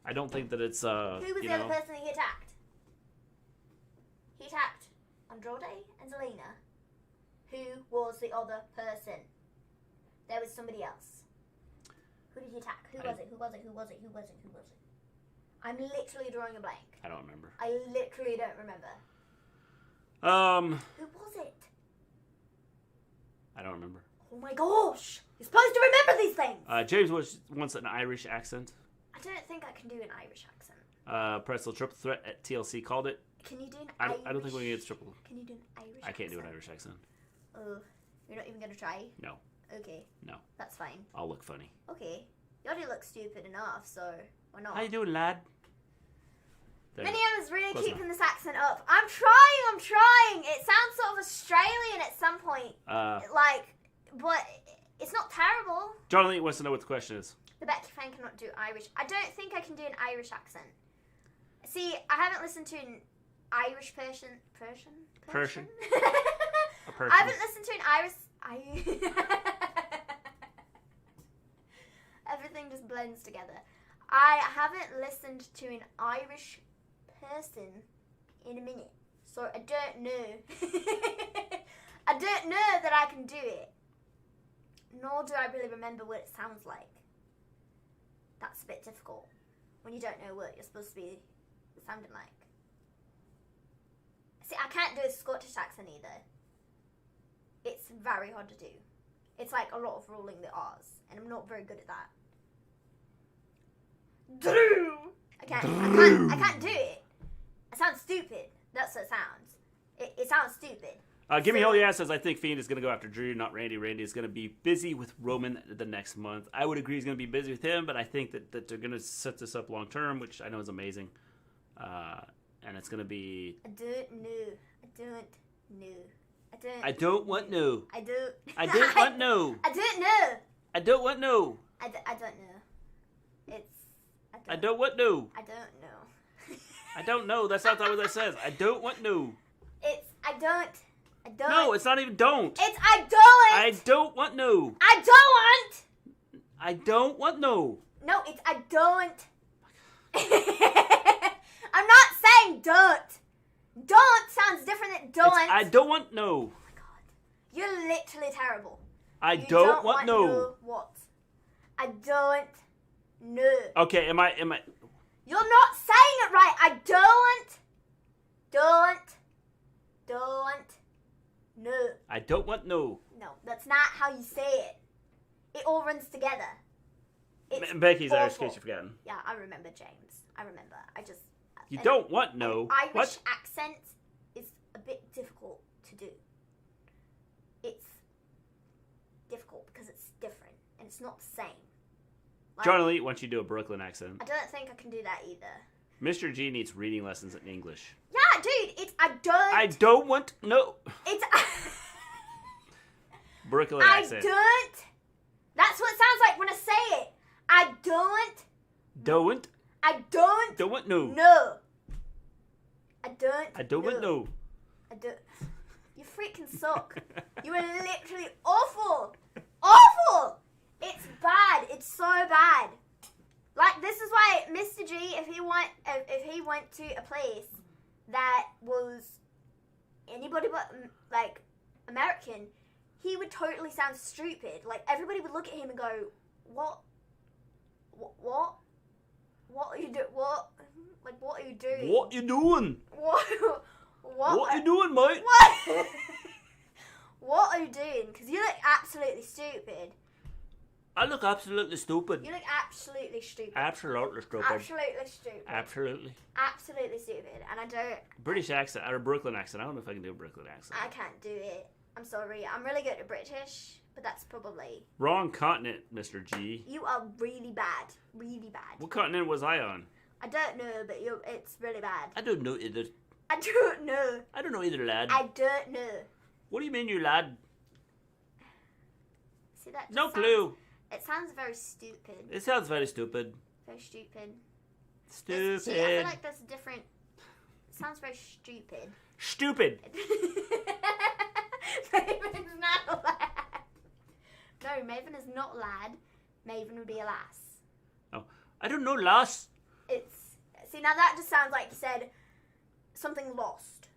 I don't think that it's. Who was the other person he attacked? He attacked Andrade and Zelina. Who was the other person? There was somebody else. Who did he attack? Who was it? I'm literally drawing a blank. I don't remember. I literally don't remember. Who was it? I don't remember. Oh my gosh! You're supposed to remember these things! James wants an Irish accent. I don't think I can do an Irish accent. Pretzel Triple Threat at TLC called it. Can you do an Irish? I don't think we can get triple. Can you do an Irish accent? I can't do an Irish accent. Oh, you're not even going to try? No. Okay. No. That's fine. I'll look funny. Okay. You already look stupid enough, so why not? How you doing, lad? Minion is really keeping this accent up. I'm trying. It sounds sort of Australian at some point. But it's not terrible. John Lee wants to know what the question is. The Becky fan cannot do Irish. I don't think I can do an Irish accent. See, I haven't listened to an Irish Persian. A Persian. I haven't listened to an Irish. Everything just blends together. I haven't listened to an Irish person in a minute, so I don't know. I don't know that I can do it. Nor do I really remember what it sounds like. That's a bit difficult when you don't know what you're supposed to be sounding like. See, I can't do a Scottish accent either. It's very hard to do. It's like a lot of rolling the R's, and I'm not very good at that. Drew! I can't do it. It sounds stupid. That's what it sounds. It sounds stupid. Gimme Hell Yeah says, I think Fiend is going to go after Drew, not Randy. Randy is going to be busy with Roman the next month. I would agree he's going to be busy with him, but I think that they're going to set this up long term, which I know is amazing. And it's going to be... I don't know. I don't want no. I don't. I don't want no. I don't know. I don't want no. I don't know. It's... I don't want no. I don't know. I don't know. That's not what that says. I don't want no. It's... I don't. No, it's not even don't. It's I don't. I don't want no. I don't want. I don't want no. No, it's I don't. I'm not saying don't. Don't sounds different than don't. It's I don't want no. Oh my god. You're literally terrible. You don't want no. What? I don't know. Okay, am I... You're not saying it right. I don't. No. I don't want no. No, that's not how you say it. It all runs together. It's Becky's awful. Irish, in case you've forgotten. Yeah, I remember, James. I remember. You don't want no. Irish What? accent is a bit difficult to do. It's difficult because it's different and it's not the same. Like, John Elite wants you to do a Brooklyn accent. I don't think I can do that either. Mr. G needs reading lessons in English. Yeah, dude, it's I don't want no. It's Brooklyn I accent. don't. That's what it sounds like when I say it. I don't. Don't. I don't. Don't want no. No. I don't. I don't want no. I don't. You freaking suck. You are literally awful. Awful. It's bad. It's so bad. Like, this is why Mr. G, if he went to a place that was anybody but, like, American, he would totally sound stupid. Like, everybody would look at him and go, What are you doing? What? Like, what are you doing? What you doing? What you doing, mate? What? What are you doing? Because you look absolutely stupid. I look absolutely stupid. You look absolutely stupid. Absolutely stupid. Absolutely stupid. Absolutely. Absolutely stupid. And I don't... British accent, or a Brooklyn accent. I don't know if I can do a Brooklyn accent. I can't do it. I'm sorry. I'm really good at British, but that's probably... Wrong continent, Mr. G. You are really bad. Really bad. What continent was I on? I don't know, but it's really bad. I don't know either. I don't know. I don't know either, lad. I don't know. What do you mean, you lad? See, that No clue. It sounds very stupid. It sounds very stupid. Very stupid. Stupid. See, I feel like there's a different... It sounds very stupid. Stupid. Maven's not a lad. No, Maven is not lad. Maven would be a lass. Oh, I don't know, lass. It's... See, now that just sounds like you said something lost.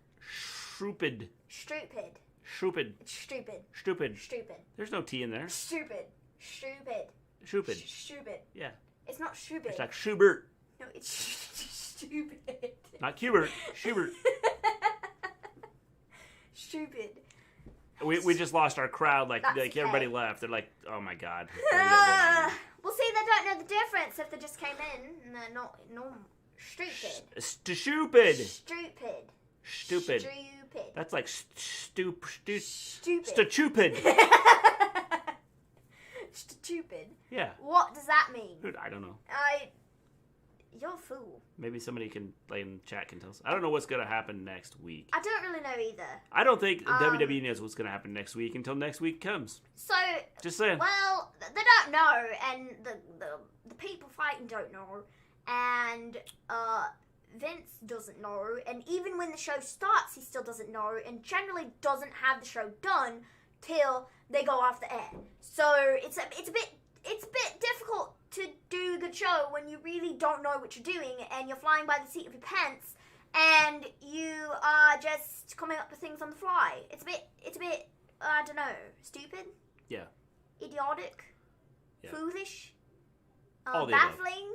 Stupid. Stupid. Stupid. It's stupid. Stupid. Stupid. There's no T in there. Stupid. Stupid. Stupid. Stupid. Yeah. It's not stupid. It's like Schubert. No, it's stupid. Not Hubert. Schubert. Stupid. We just lost our crowd. Like That's everybody okay. left. They're like, oh my god. Well, see, they don't know the difference if they just came in and they're not normal. Stupid. Stupid. Stupid. Stupid. Stupid. That's like stupid. Stupid. Stupid. Stupid. Yeah. What does that mean? Dude, I don't know. You're a fool. Maybe somebody can play in chat can tell us. I don't know what's gonna happen next week. I don't really know either. I don't think WWE knows what's gonna happen next week until next week comes. So Just saying. well, they don't don't know, and the people fighting don't know, and Vince doesn't know, and even when the show starts, he still doesn't know, and generally doesn't have the show done till they go off the air. So it's a bit difficult to do a good show when you really don't know what you're doing, and you're flying by the seat of your pants, and you are just coming up with things on the fly. It's a bit I don't know, stupid. Yeah. Idiotic. Yeah. Foolish. All baffling.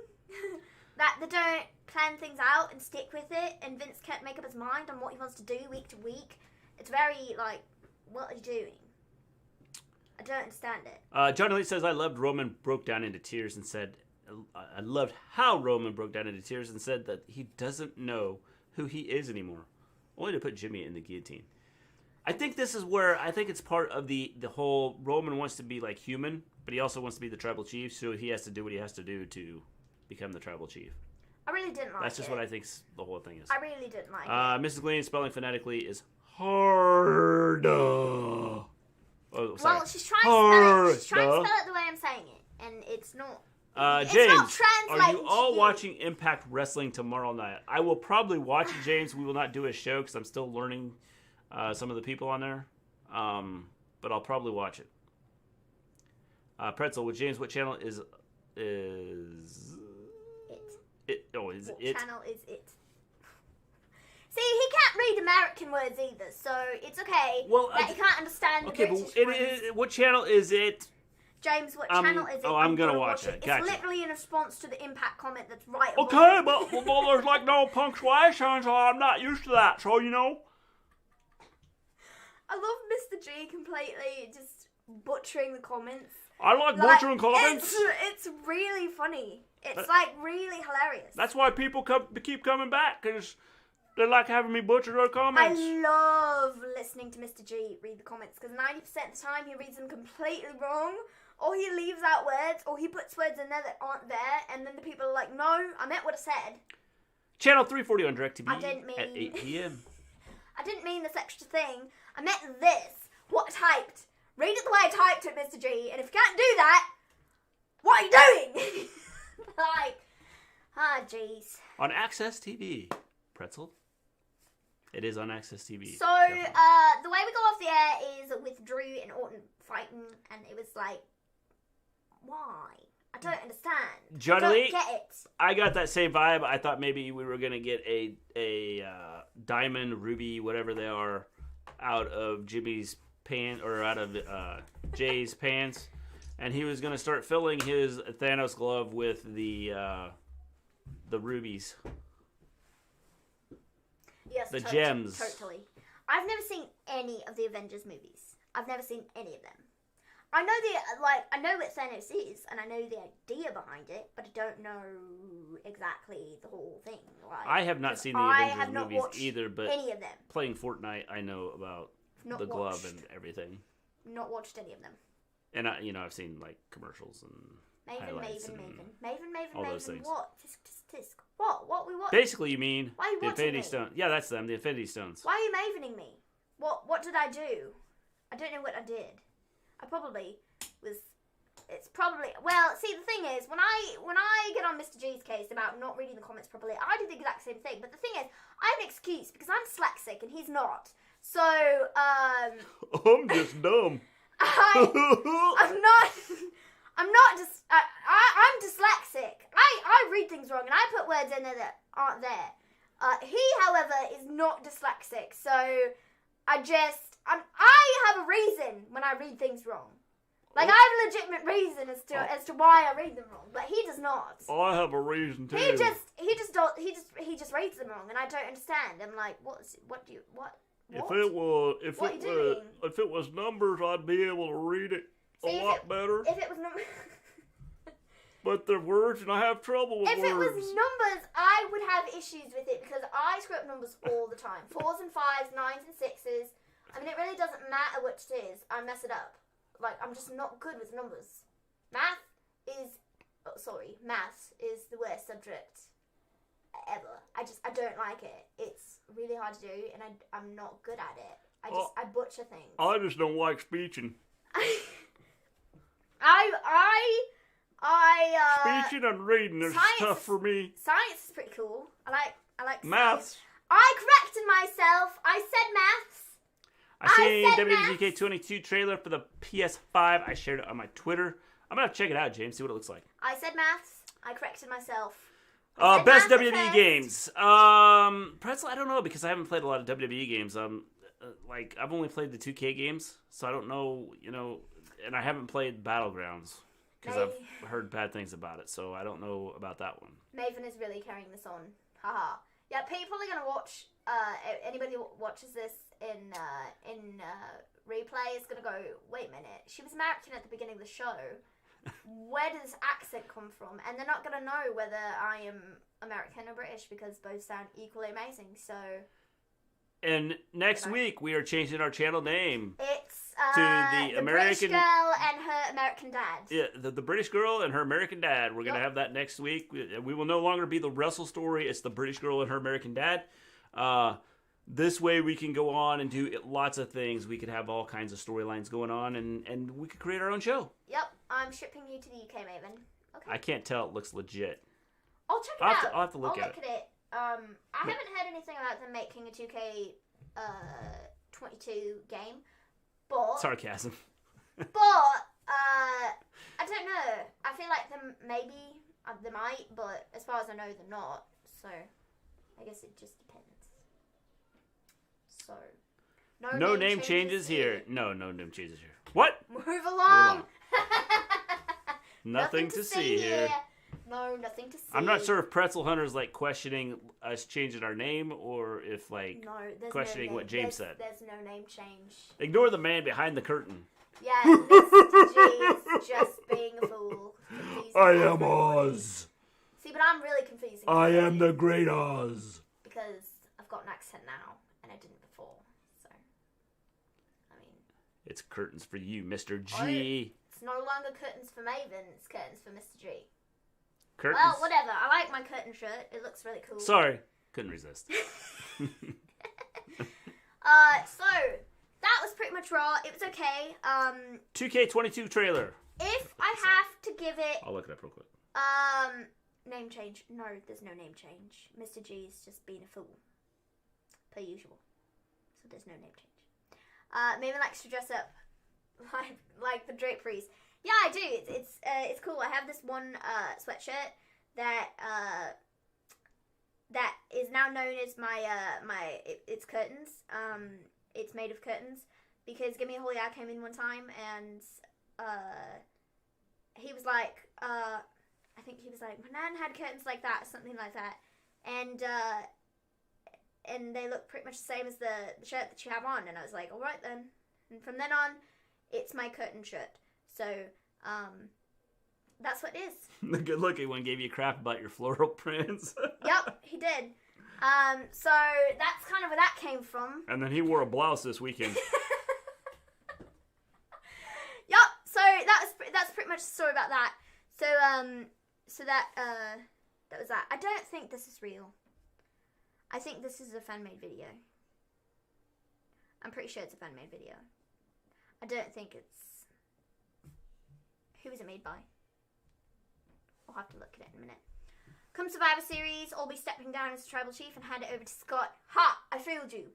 That they don't plan things out and stick with it, and Vince can't make up his mind on what he wants to do week to week. It's very, like, what are you doing? I don't understand it. John Elite says, I loved Roman broke down into tears and said, I loved how Roman broke down into tears and said that he doesn't know who he is anymore. Only to put Jimmy in the guillotine. I think this is where, I think it's part of the whole, Roman wants to be like human, but he also wants to be the tribal chief, so he has to do what he has to do to become the tribal chief. I really didn't like it. That's just what I think the whole thing is. I really didn't like it. Mrs. Gleen spelling phonetically is hard. Oh, sorry. Well, she's trying to spell it the way I'm saying it, and it's not. James, it's not are you all watching Impact Wrestling tomorrow night? I will probably watch it, James. We will not do a show because I'm still learning some of the people on there, but I'll probably watch it. Pretzel with James, what channel is it? Oh, is what it? Channel is it? See, he can't read American words either, so it's okay that he can't understand the British words. What channel is it? James, what channel is it? Oh, I'm gonna watch it. Gotcha. It's literally in response to the Impact comment that's right above Okay, but there's like no punctuation, so I'm not used to that, so you know. I love Mr. G completely just butchering the comments. I like butchering comments. It's really funny. It's like really hilarious. That's why people keep coming back, because they like having me butcher their comments. I love listening to Mr. G read the comments, because 90% of the time he reads them completely wrong, or he leaves out words, or he puts words in there that aren't there, and then the people are like, no, I meant what I said. Channel 340 on DirecTV at 8 p.m. I didn't mean this extra thing. I meant this. What I typed. Read it the way I typed it, Mr. G, and if you can't do that, what are you doing? Jeez. On Access TV. Pretzel. It is on Access TV. So, the way we go off the air is with Drew and Orton fighting, and it was like, why? I don't understand. John I Lee, don't get it. I got that same vibe. I thought maybe we were going to get a diamond, ruby, whatever they are, out of Jimmy's pants, or out of Jay's pants, and he was going to start filling his Thanos glove with the rubies. Yes, the gems. Totally. I've never seen any of the Avengers movies. I've never seen any of them. I know what Thanos is, and I know the idea behind it, but I don't know exactly the whole thing. I have not seen the Avengers movies either, but any of them. Playing Fortnite, I know about the glove and everything. Not watched any of them. And I've seen like commercials and Maven. all those things. What? Tisk. What we watch? Basically, you mean the Infinity Stones? Yeah, that's them. The Infinity Stones. Why are you mavening me? What did I do? I don't know what I did. I probably was. It's probably see, the thing is, when I get on Mr. G's case about not reading the comments properly, I do the exact same thing. But the thing is, I have an excuse because I'm dyslexic and he's not. So I'm just dumb. I'm dyslexic. I read things wrong and I put words in there that aren't there. He, however, is not dyslexic. So I have a reason when I read things wrong. Like, I have a legitimate reason as to why I read them wrong, but he does not. I have a reason too. He just reads them wrong, and I don't understand. I'm like, what? If it was numbers, I'd be able to read it a lot better. If it was numbers. But they're words, and I have trouble with words. If it was numbers, I would have issues with it because I screw up numbers all the time. 4s and 5s, 9s and 6s. I mean, it really doesn't matter which it is. I mess it up. Like, I'm just not good with numbers. Math is the worst subject ever. I don't like it. It's really hard to do, and I'm not good at it. I butcher things. I just don't like speeching. I Speaking and reading is tough for me. Science is pretty cool. I like Maths. Science. I corrected myself. I said maths. I seen WWGK 22 trailer for the PS5. I shared it on my Twitter. I'm gonna have to check it out, James. See what it looks like. I said maths. I corrected myself. Best WWE games. Pretzel, I don't know because I haven't played a lot of WWE games. Like I've only played the 2K games, so I don't know. And I haven't played Battlegrounds because I've heard bad things about it. So I don't know about that one. Maven is really carrying this on. Haha. Yeah, people are gonna watch. Anybody who watches this in replay is gonna go, wait a minute, she was American at the beginning of the show. Where did this accent come from? And they're not gonna know whether I am American or British because both sound equally amazing. So. And next week we are changing our channel name. It's to the American British girl and her American dad. Yeah, the British girl and her American dad. We're gonna have that next week. We will no longer be the Wrestle story. It's the British girl and her American dad. This way we can go on and do lots of things. We could have all kinds of storylines going on, and we could create our own show. Yep, I'm shipping you to the UK, Maven. Okay. I can't tell. It looks legit. I'll check it out. I'll have to look at it. I haven't heard anything about them making a 2K 22 game, but sarcasm. But I don't know. I feel like maybe they might, but as far as I know, they're not. So I guess it just depends. So no name changes here. No name changes here. What? Move along. Nothing to see here. No, nothing to see. I'm not sure if Pretzel Hunter's like questioning us changing our name or if like questioning what James said. There's no name change. Ignore the man behind the curtain. Yeah, Mr. G is just being a fool. I am Oz. See, but I'm really confusing. I am the Great Oz. Because I've got an accent now, and I didn't before. So, I mean... It's curtains for you, Mr. G. It's no longer curtains for Maven, it's curtains for Mr. G. Curtains? Well, whatever. I like my curtain shirt. It looks really cool. Sorry. Couldn't resist. So, that was pretty much Raw. It was okay. 2K22 trailer. If I have to give it... I'll look it up real quick. Name change. No, there's no name change. Mr. G is just being a fool. Per usual. So there's no name change. Maven likes to dress up like the draperies. Yeah, I do. It's cool. I have this one sweatshirt that that is now known as it's curtains. It's made of curtains because Gimme a Holy I came in one time and he was like I think he was like, my nan had curtains like that, or something like that, and they look pretty much the same as the shirt that you have on, and I was like, all right then. And from then on, it's my curtain shirt. So, that's what it is. The good-looking one gave you crap about your floral prints. Yep, he did. So that's kind of where that came from. And then he wore a blouse this weekend. Yep. So that's pretty much the story about that. So that was that. I don't think this is real. I think this is a fan-made video. I'm pretty sure it's a fan-made video. I don't think it's... Who was it made by? I'll have to look at it in a minute. Come Survivor Series, I'll be stepping down as Tribal Chief and hand it over to Scott. Ha! I fooled you.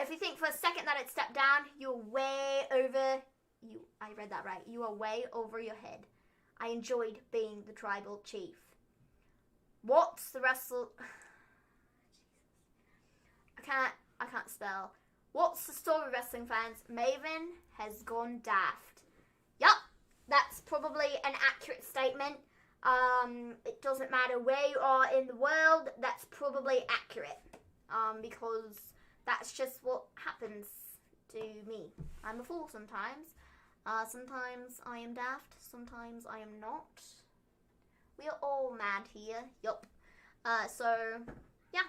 If you think for a second that it stepped down, you're way over... I read that right. You are way over your head. I enjoyed being the Tribal Chief. What's the wrestle... I can't spell. What's the story, wrestling fans? Maven has gone daft. Yup, that's probably an accurate statement. It doesn't matter where you are in the world, that's probably accurate. Because that's just what happens to me. I'm a fool sometimes. Sometimes I am daft, sometimes I am not. We are all mad here. Yup. So, yeah.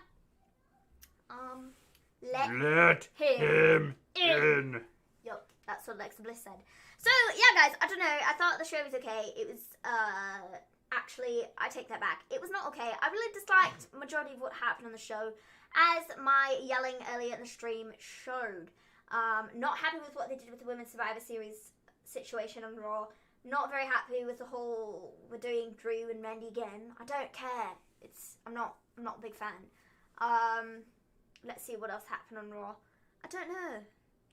Let him in. Yup, that's what Alexa Bliss said. So, yeah, guys, I don't know. I thought the show was okay. It was, actually, I take that back. It was not okay. I really disliked majority of what happened on the show, as my yelling earlier in the stream showed. Not happy with what they did with the Women's Survivor Series situation on Raw. Not very happy with the whole we're doing Drew and Randy again. I don't care. I'm not a big fan. Let's see what else happened on Raw. I don't know.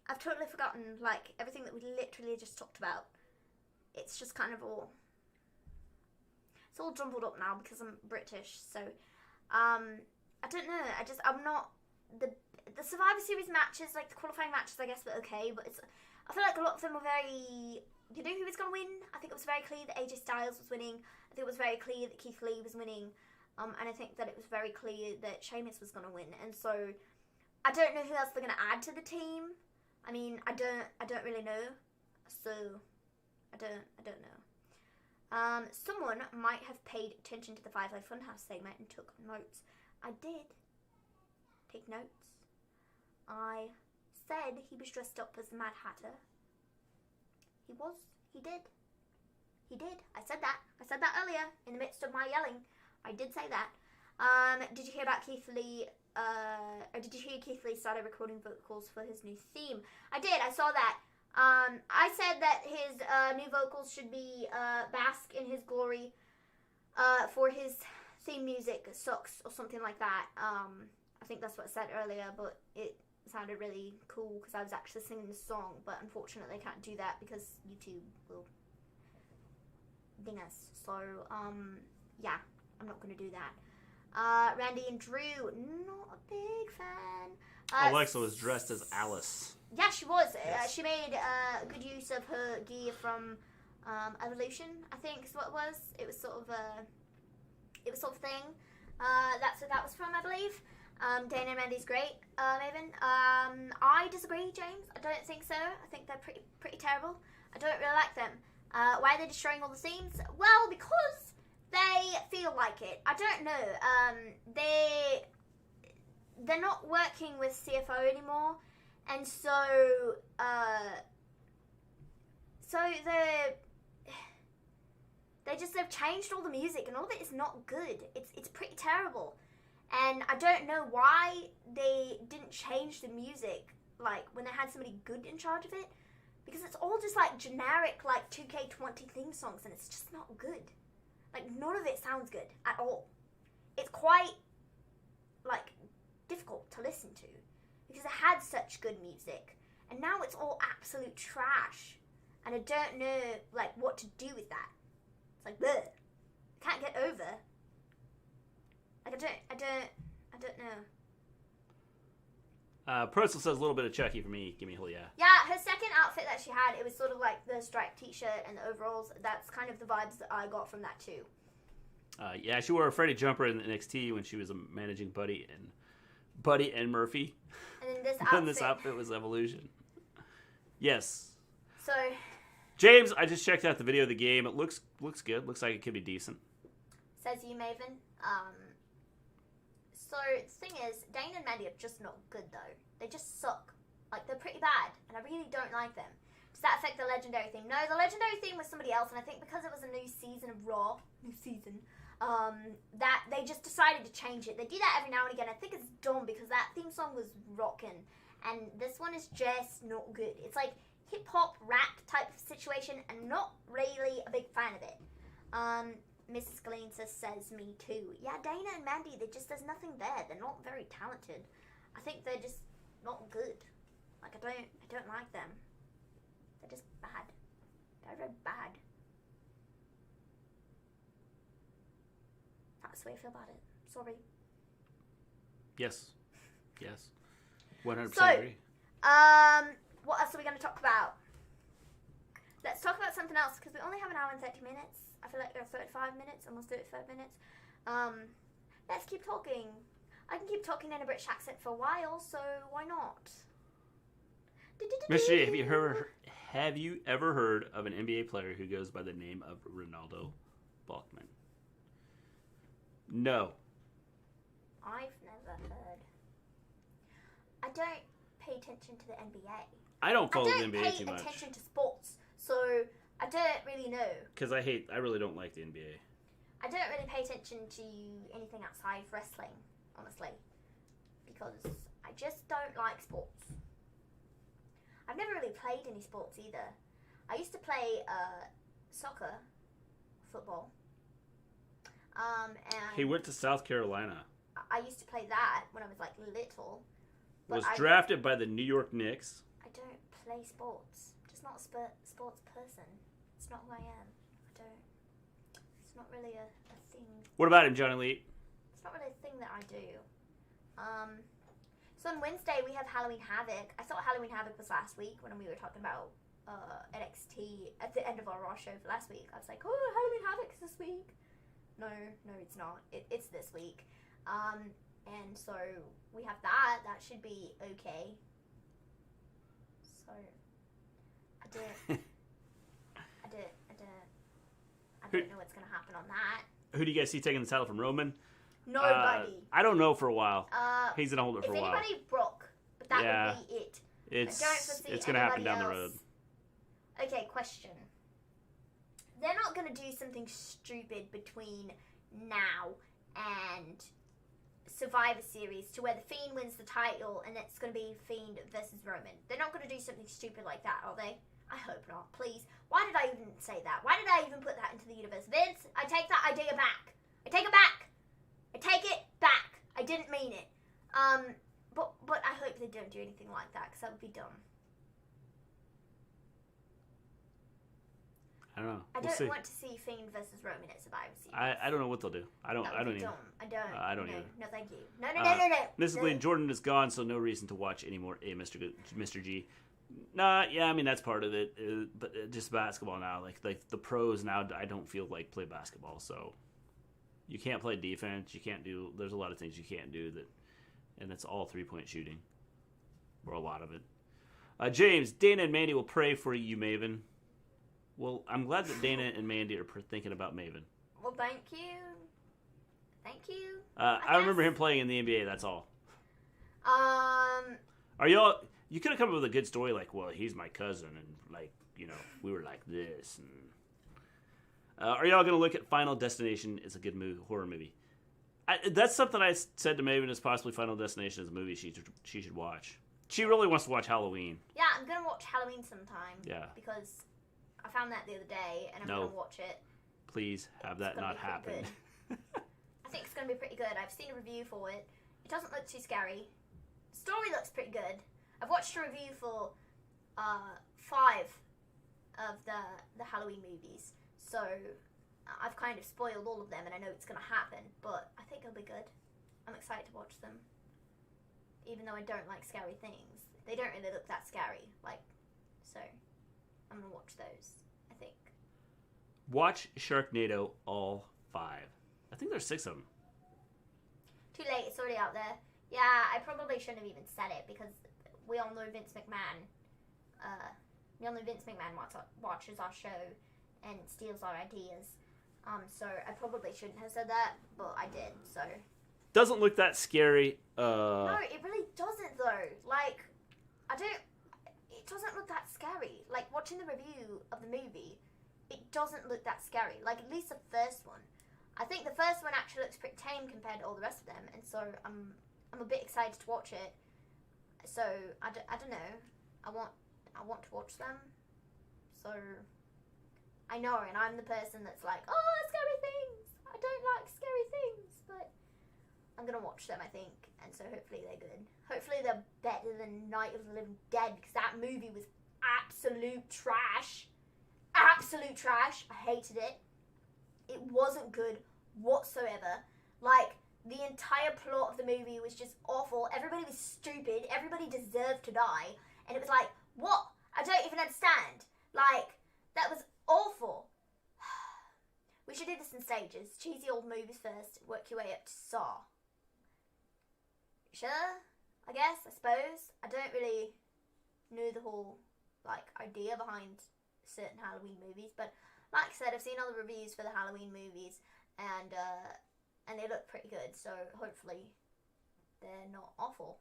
I've totally forgotten like everything that we literally just talked about. It's just kind of all. It's all jumbled up now because I'm British. So, I don't know. I'm not the Survivor Series matches, like the qualifying matches, I guess, were okay. But I feel like a lot of them were very. You know who was going to win? I think it was very clear that AJ Styles was winning. I think it was very clear that Keith Lee was winning. And I think that it was very clear that Sheamus was going to win. And so, I don't know who else they're going to add to the team. I mean, I don't really know. So, I don't know. Someone might have paid attention to the Five Live Funhouse segment and took notes. I did take notes. I said he was dressed up as the Mad Hatter. He was. He did. I said that earlier in the midst of my yelling. I did say that. Did you hear about Keith Lee? Or did you hear Keith Lee started recording vocals for his new theme? I did. I saw that. I said that his new vocals should be bask in his glory for his theme music sucks or something like that. I think that's what I said earlier, but it sounded really cool because I was actually singing the song, but unfortunately I can't do that because YouTube will ding us. So, yeah, I'm not going to do that. Randy and Drew, not a big fan. Alexa was dressed as Alice. Yeah, she was. Yes. She made good use of her gear from Evolution, I think is what it was. It was sort of a thing. That's what that was from, I believe. Dana and Randy's great, Maven. I disagree, James. I don't think so. I think they're pretty terrible. I don't really like them. Why are they destroying all the themes? Well, because they feel like it. I don't know. They're not working with CFO anymore, and so they've changed all the music, and all of it is not good. It's pretty terrible. And I don't know why they didn't change the music, like, when they had somebody good in charge of it. Because it's all just, like, generic, like, 2K20 theme songs, and it's just not good. Like, none of it sounds good at all. It's quite, like, difficult to listen to. Because it had such good music. And now it's all absolute trash. And I don't know, like, what to do with that. It's like, bleh. I can't get over. Like, I don't know. Pretzel says a little bit of Chucky for me. Give me a whole yeah. Yeah, her second outfit that she had, it was sort of like the striped t-shirt and the overalls. That's kind of the vibes that I got from that too. Yeah, she wore a Freddy jumper in NXT when she was managing Buddy and Murphy. And then this outfit. And this outfit was Evolution. Yes. So. James, I just checked out the video of the game. It looks good. Looks like it could be decent. Says you, Maven. So, the thing is, Dane and Maddie are just not good, though. They just suck. Like, they're pretty bad, and I really don't like them. Does that affect the Legendary theme? No, the Legendary theme was somebody else, and I think because it was a new season of Raw, that they just decided to change it. They do that every now and again. I think it's dumb, because that theme song was rocking, and this one is just not good. It's like hip-hop, rap type of situation, and not really a big fan of it. Mrs. Gleen says me too. Yeah, Dana and Mandy, there's nothing there. They're not very talented. I think they're just not good. Like, I don't like them. They're just bad. They're very bad. That's the way I feel about it. Sorry. Yes. 100% so, agree. What else are we going to talk about? Let's talk about something else, because we only have an hour and 30 minutes. I feel like there are 35 minutes, almost 35 minutes. Let's keep talking. I can keep talking in a British accent for a while, so why not? Mr. J, have you ever heard of an NBA player who goes by the name of Ronaldo Bachman? No. I've never heard. I don't pay attention to the NBA. I don't follow the NBA too much. I don't pay attention to sports, so I don't really know. Because I really don't like the NBA. I don't really pay attention to anything outside of wrestling, honestly. Because I just don't like sports. I've never really played any sports either. I used to play soccer, football. And He went to South Carolina. I used to play that when I was like little. Was drafted by the New York Knicks. I don't play sports. I'm just not a sports person. It's not who I am. It's not really a thing. What about him, Johnny Lee? It's not really a thing that I do. So on Wednesday we have Halloween Havoc. I thought Halloween Havoc was last week when we were talking about NXT at the end of our Raw show for last week. I was like, oh, Halloween Havoc is this week. No, it's not. It's this week. And so we have that. That should be okay. So I don't know what's going to happen on that. Who do you guys see taking the title from Roman? Nobody. I don't know for a while. He's going to hold it for a while. If anybody, Brock. But that would be it. It's going to happen down the road. Okay, question. They're not going to do something stupid between now and Survivor Series to where the Fiend wins the title and it's going to be Fiend versus Roman. They're not going to do something stupid like that, are they? I hope not, please. Why did I even say that? Why did I even put that into the universe? Vince, I take that idea back. I take it back. I take it back. I didn't mean it. But I hope they don't do anything like that because that would be dumb. I don't know. I don't want to see Fiend versus Roman at Survivor Series. I don't know what they'll do. I don't even. I don't either. No, thank you. No. Mrs. Gleen, Jordan is gone, so no reason to watch anymore. Mr. G. Nah, yeah, I mean that's part of it. But just basketball now, like the pros now, I don't feel like play basketball. So you can't play defense. You can't do. There's a lot of things you can't do that, and it's all 3-point shooting, or a lot of it. James, Dana and Mandy will pray for you, Maven. Well, I'm glad that Dana and Mandy are thinking about Maven. Well, thank you. Thank you. I remember him playing in the NBA, that's all. Are y'all... You could have come up with a good story like, well, he's my cousin, and, like, you know, we were like this. And are y'all going to look at Final Destination? It's a good horror movie. That's something I said to Maven is possibly Final Destination is a movie she should watch. She really wants to watch Halloween. Yeah, I'm going to watch Halloween sometime. Yeah. Because I found that the other day, and I'm going to watch it. Please have that not happen. I think it's going to be pretty good. I've seen a review for it. It doesn't look too scary. The story looks pretty good. I've watched a review for 5 of the Halloween movies, so I've kind of spoiled all of them, and I know it's going to happen, but I think it'll be good. I'm excited to watch them, even though I don't like scary things. They don't really look that scary, so I'm going to watch those, I think. Watch Sharknado all 5. I think there's 6 of them. Too late, it's already out there. Yeah, I probably shouldn't have even said it, because we all know Vince McMahon. Watches our show and steals our ideas. So I probably shouldn't have said that, but I did, so. Doesn't look that scary. No, it really doesn't, though. It doesn't look that scary. Like, watching the review of the movie, it doesn't look that scary. Like, at least the first one. I think the first one actually looks pretty tame compared to all the rest of them, and so I'm a bit excited to watch it. So, I don't know. I want to watch them. So, I know, and I'm the person that's like, oh, scary things. I don't like scary things, but I'm going to watch them, I think. And so hopefully they're good. Hopefully they're better than Night of the Living Dead, because that movie was absolute trash. Absolute trash. I hated it. It wasn't good whatsoever. Like, the entire plot of the movie was just awful. Everybody was stupid. Everybody deserved to die. And it was like, what? I don't even understand. Like, that was awful. We should do this in stages. Cheesy old movies first. Work your way up to Saw. Sure? I guess, I suppose. I don't really know the whole, idea behind certain Halloween movies. But, like I said, I've seen all the reviews for the Halloween movies. And they look pretty good, so hopefully they're not awful.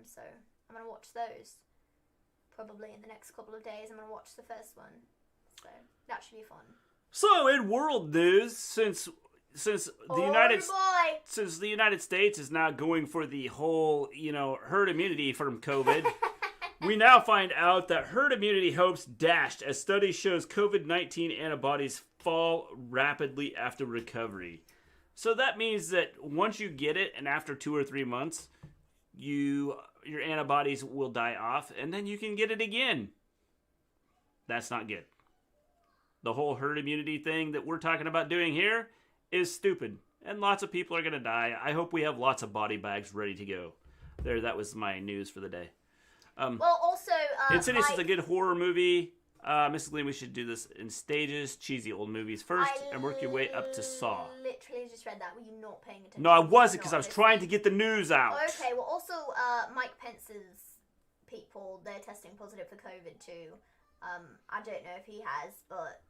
So I'm going to watch those probably in the next couple of days. I'm going to watch the first one, so that should be fun. So in world news, since the United States is now going for the whole, herd immunity from COVID, We now find out that herd immunity hopes dashed as study shows COVID-19 antibodies fall rapidly after recovery. So that means that once you get it and after 2 or 3 months, your antibodies will die off and then you can get it again. That's not good. The whole herd immunity thing that we're talking about doing here is stupid. And lots of people are going to die. I hope we have lots of body bags ready to go. There, that was my news for the day. Well, also, Insidious is a good horror movie. Mrs. Gleen, we should do this in stages. Cheesy old movies first, and work your way up to Saw. I literally just read that. Were you not paying attention? No, I wasn't, because I was trying to get the news out. Okay, well, also, Mike Pence's people, they're testing positive for COVID, too. I don't know if he has, but...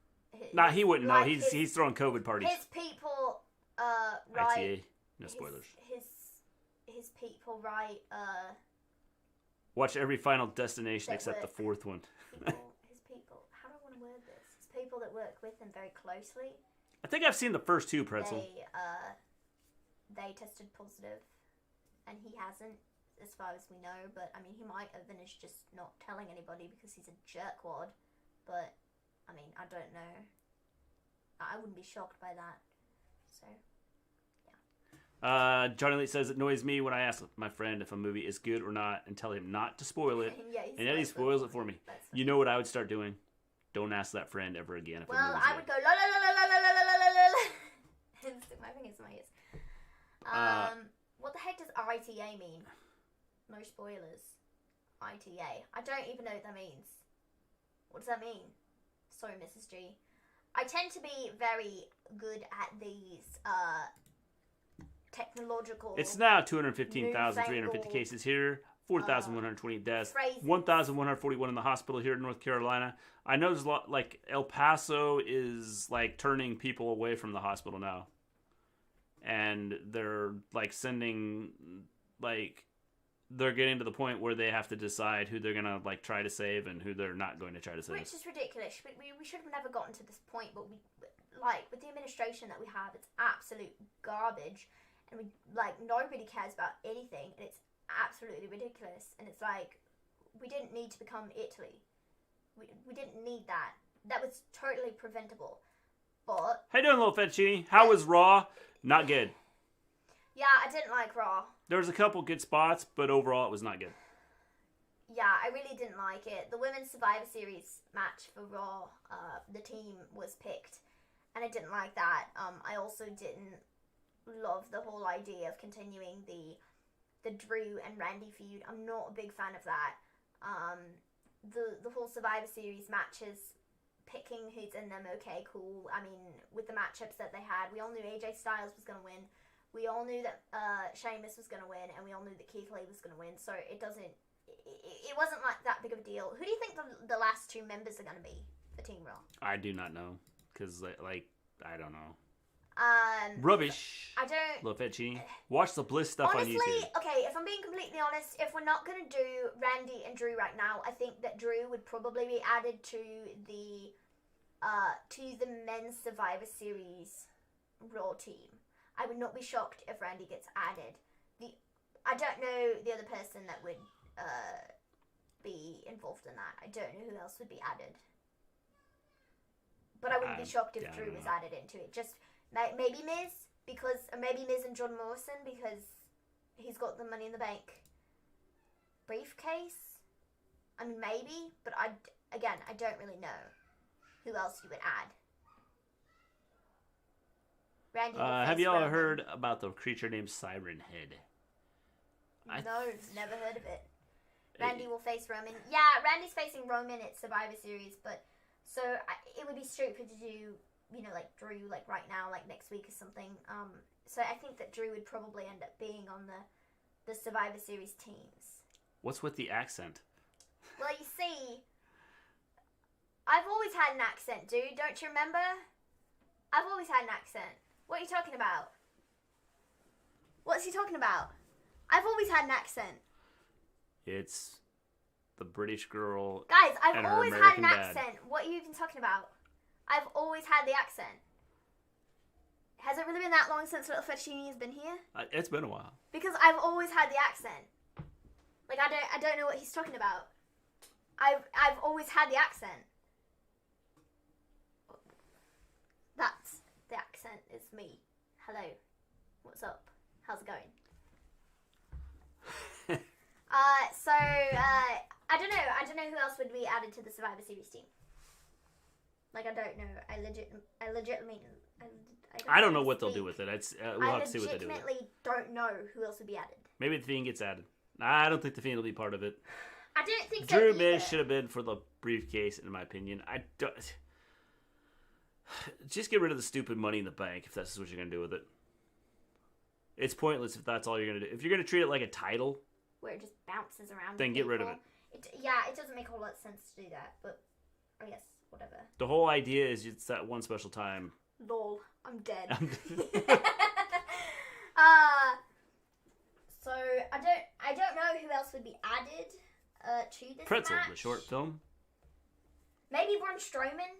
He wouldn't know. He's throwing COVID parties. His people, right... ITA. No spoilers. His people, right, Watch every Final Destination except the fourth one. His people. How do I want to word this? His people that work with him very closely. I think I've seen the first two, Pretzel. They tested positive, and he hasn't, as far as we know. But I mean, he might have finished just not telling anybody because he's a jerkwad. But I mean, I don't know. I wouldn't be shocked by that. So. Johnny Lee says it annoys me when I ask my friend if a movie is good or not and tell him not to spoil it. And yet he spoils it for me. You know what I would start doing? Don't ask that friend ever again. If I would go la la la la la la la la la la and stick my fingers in my ears. What the heck does ITA mean? No spoilers. ITA. I don't even know what that means. What does that mean? Sorry, Mrs. G. I tend to be very good at these technological. It's now 215,350 cases here, 4,120 deaths, 1,141 in the hospital here in North Carolina. I know there's a lot, like El Paso is like turning people away from the hospital now, and they're like sending they're getting to the point where they have to decide who they're gonna like try to save and who they're not going to try to save. Which is ridiculous. We should have never gotten to this point, but with the administration that we have, it's absolute garbage. And nobody cares about anything, and it's absolutely ridiculous. And it's like, we didn't need to become Italy. We didn't need that. That was totally preventable. But how you doing, little fettuccine? How was Raw? Not good. Yeah, I didn't like Raw. There was a couple good spots, but overall it was not good. Yeah, I really didn't like it. The Women's Survivor Series match for Raw, the team was picked, and I didn't like that. I also didn't love the whole idea of continuing the Drew and Randy feud. I'm not a big fan of that. The whole Survivor Series matches, picking who's in them, okay, cool. I mean, with the matchups that they had, we all knew AJ Styles was going to win. We all knew that Sheamus was going to win, and we all knew that Keith Lee was going to win. So it wasn't like that big of a deal. Who do you think the last two members are going to be for Team Raw? I do not know, because I don't know. Rubbish. I don't. Little fettuccine. Watch the Bliss stuff honestly, on YouTube. Okay, if I'm being completely honest, if we're not going to do Randy and Drew right now, I think that Drew would probably be added to the men's Survivor Series Raw team. I would not be shocked if Randy gets added. I don't know the other person that would be involved in that. I don't know who else would be added. But I wouldn't be shocked if Drew was added into it. Just maybe Miz, maybe Miz and John Morrison, because he's got the Money in the Bank briefcase. I mean, maybe, but I don't really know who else you would add. Randy have you all heard about the creature named Siren Head? No, never heard of it. Randy will face Roman. Yeah, Randy's facing Roman at Survivor Series, but so it would be stupid to do, Drew, right now, next week or something. So I think that Drew would probably end up being on the Survivor Series teams. What's with the accent? Well, you see, I've always had an accent, dude. Don't you remember? I've always had an accent. What are you talking about? What's he talking about? I've always had an accent. It's the British girl. Guys, I've always had an dad. accent. What are you even talking about? I've always had the accent. Has it really been that long since Little Fettuccine has been here? It's been a while. Because I've always had the accent. I don't know what he's talking about. I've always had the accent. That's the accent. It's me. Hello. What's up? How's it going? I don't know. I don't know who else would be added to the Survivor Series team. Like, I don't know. I don't know what they'll do with it. We'll have to see what they do with it. I legitimately don't know who else would be added. Maybe the Fiend gets added. I don't think the Fiend will be part of it. I don't think so Drew either. Miz should have been for the briefcase, in my opinion. I don't. Just get rid of the stupid Money in the Bank if that's what you're going to do with it. It's pointless if that's all you're going to do. If you're going to treat it like a title, where it just bounces around, then get rid of it. It doesn't make a whole lot of sense to do that, but I guess whatever. The whole idea is it's that one special time. Lol, I'm dead. So I don't know who else would be added to this Pretzel, match. the short film. Maybe Braun Strowman.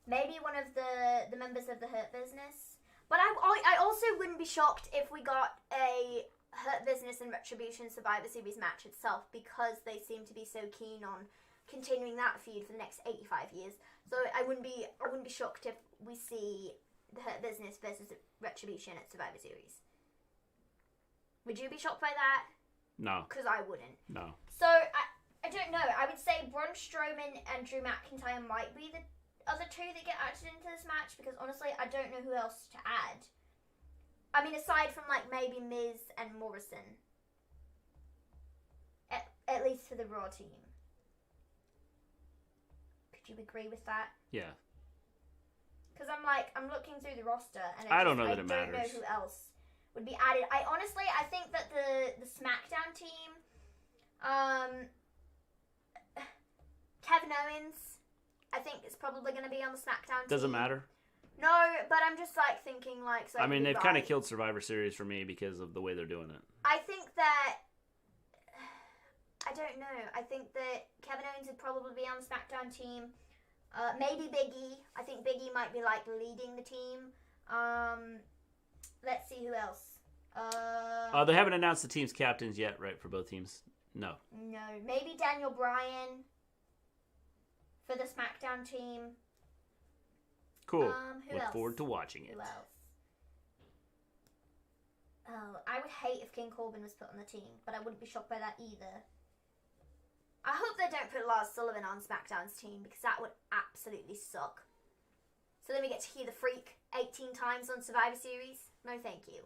Maybe one of the members of the Hurt Business. But I also wouldn't be shocked if we got a Hurt Business and Retribution Survivor Series match itself, because they seem to be so keen on continuing that feud for the next 85 years. So I wouldn't be shocked if we see the Hurt Business versus Retribution at Survivor Series. Would you be shocked by that? No. Because I wouldn't. No. So I don't know. I would say Braun Strowman and Drew McIntyre might be the other two that get added into this match, because honestly, I don't know who else to add. I mean, aside from like maybe Miz and Morrison. At least for the Raw team. Could you agree with that? Yeah. Because I'm looking through the roster, and I don't know that it I don't matters. know who else would be added. I think that the SmackDown team, Kevin Owens, I think is probably going to be on the SmackDown team. Doesn't matter. No, but I'm just thinking So I mean, they've kind of killed Survivor Series for me because of the way they're doing it. I think that I don't know. I think that Kevin Owens would probably be on the SmackDown team. Maybe Big E. I think Big E might be leading the team. Let's see who else. They haven't announced the team's captains yet, right? For both teams. No. No, maybe Daniel Bryan for the SmackDown team. Cool. Who Look else? forward to watching it. Who else? Oh, I would hate if King Corbin was put on the team, but I wouldn't be shocked by that either. I hope they don't put Lars Sullivan on SmackDown's team, because that would absolutely suck. So then we get to hear the Freak 18 times on Survivor Series. No, thank you.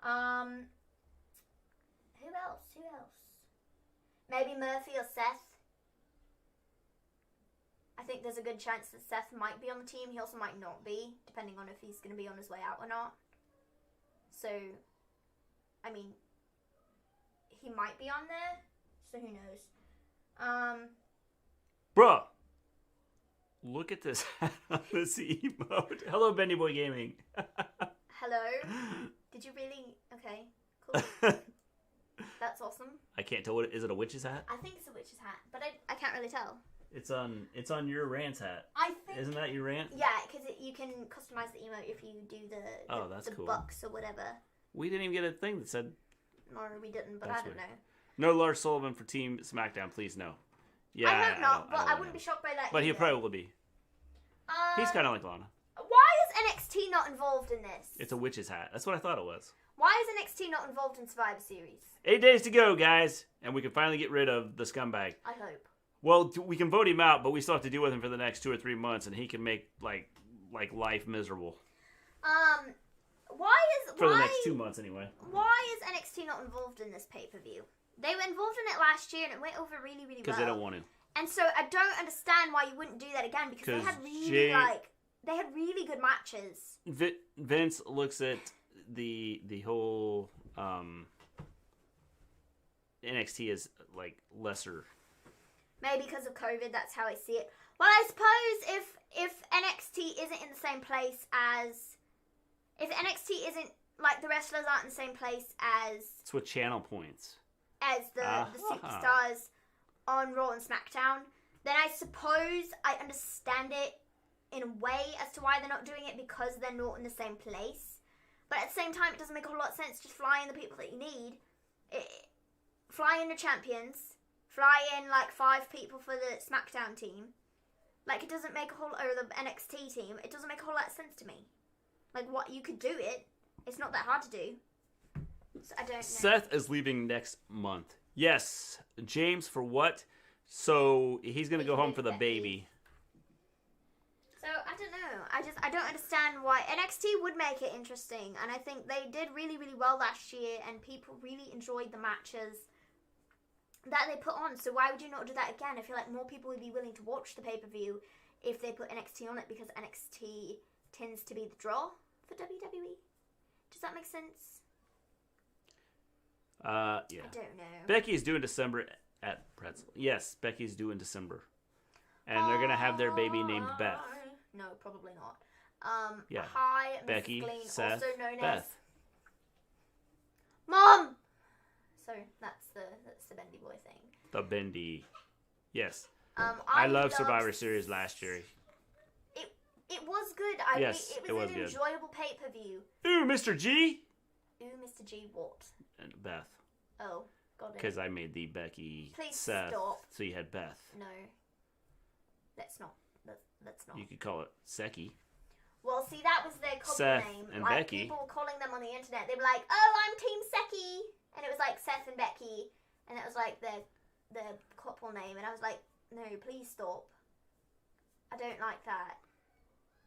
Who else? Maybe Murphy or Seth. I think there's a good chance that Seth might be on the team. He also might not be, depending on if he's going to be on his way out or not. So, I mean, he might be on there. So who knows? Bruh! Look at this this emote. Hello, Bendy Boy Gaming. Hello? Did you really? Okay, cool. That's awesome. I can't tell is it a witch's hat? I think it's a witch's hat, but I can't really tell. It's on your Wrants hat. I think. Isn't that your rant? Yeah, because you can customize the emote if you do the cool. bucks or whatever. We didn't even get a thing that said. No, we didn't, but That's I don't weird. know. No Lars Sullivan for Team SmackDown, please no. Yeah, I hope not, but I don't wouldn't know. be shocked by that. But he either. probably will be. He's kind of like Lana. Why is NXT not involved in this? It's a witch's hat. That's what I thought it was. Why is NXT not involved in Survivor Series? 8 days to go, guys, and we can finally get rid of the scumbag. I hope. Well, we can vote him out, but we still have to deal with him for the next 2 or 3 months, and he can make like life miserable. For the next 2 months, anyway. Why is NXT not involved in this pay-per-view? They were involved in it last year, and it went over really, really well. Because they don't want to. And so I don't understand why you wouldn't do that again, because they had really good matches. Vince looks at the whole NXT as like lesser. Maybe because of COVID, that's how I see it. Well, I suppose if NXT isn't in the same place as... If NXT isn't... Like, the wrestlers aren't in the same place as... It's with channel points. As the superstars on Raw and SmackDown, then I suppose I understand it in a way as to why they're not doing it, because they're not in the same place. But at the same time, it doesn't make a whole lot of sense. Just fly in the people that you need. Fly in the champions. fly in like 5 people for the SmackDown team. Like, it doesn't make a whole, or the NXT team, it doesn't make a whole lot of sense to me. Like, what, you could do it. It's not that hard to do. So I don't know. Seth is leaving next month. Yes. James, for what? So he's going to go home for the baby. So I don't know. I don't understand why. NXT would make it interesting, and I think they did really, really well last year, and people really enjoyed the matches that they put on. So why would you not do that again? I feel like more people would be willing to watch the pay-per-view if they put NXT on it, because NXT tends to be the draw for WWE. Does that make sense? Yeah. I don't know. Becky's due in December at Pretzel. Yes, Becky's due in December. And they're going to have their baby named Beth. No, probably not. Yeah. Hi, Mister Becky, Gleen, Seth, also known as Beth. Mom. So that's the Bendy Boy thing. The Bendy. Yes. I love Survivor Series last year. It was good. Yes, it was good. an enjoyable pay-per-view. Ooh, Mr. G. Ooh, Mr. G, what? And Beth. Oh, got it. Because I made the Becky, Please Seth, stop. so you had Beth. No. Let's not. Let's not. You could call it Seki. Well, see, that was their couple Seth name. and like, Becky. People were calling them on the internet. They were like, "Oh, I'm Team Seki," and it was like Seth and Becky, and it was like their couple name. And I was like, "No, please stop. I don't like that.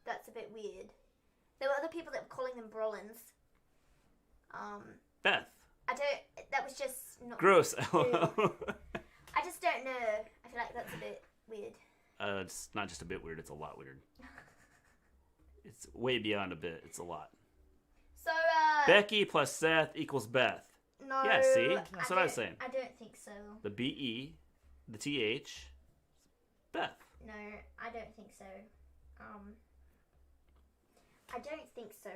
That's a bit weird." There were other people that were calling them Brolins. Beth. That was just not Gross. I just don't know. I feel like that's a bit weird. It's not just a bit weird, it's a lot weird. It's way beyond a bit, it's a lot. So, Becky plus Seth equals Beth. No. Yeah, see? That's what I was saying. I don't think so. The BE, the TH, Beth. No, I don't think so. I don't think so.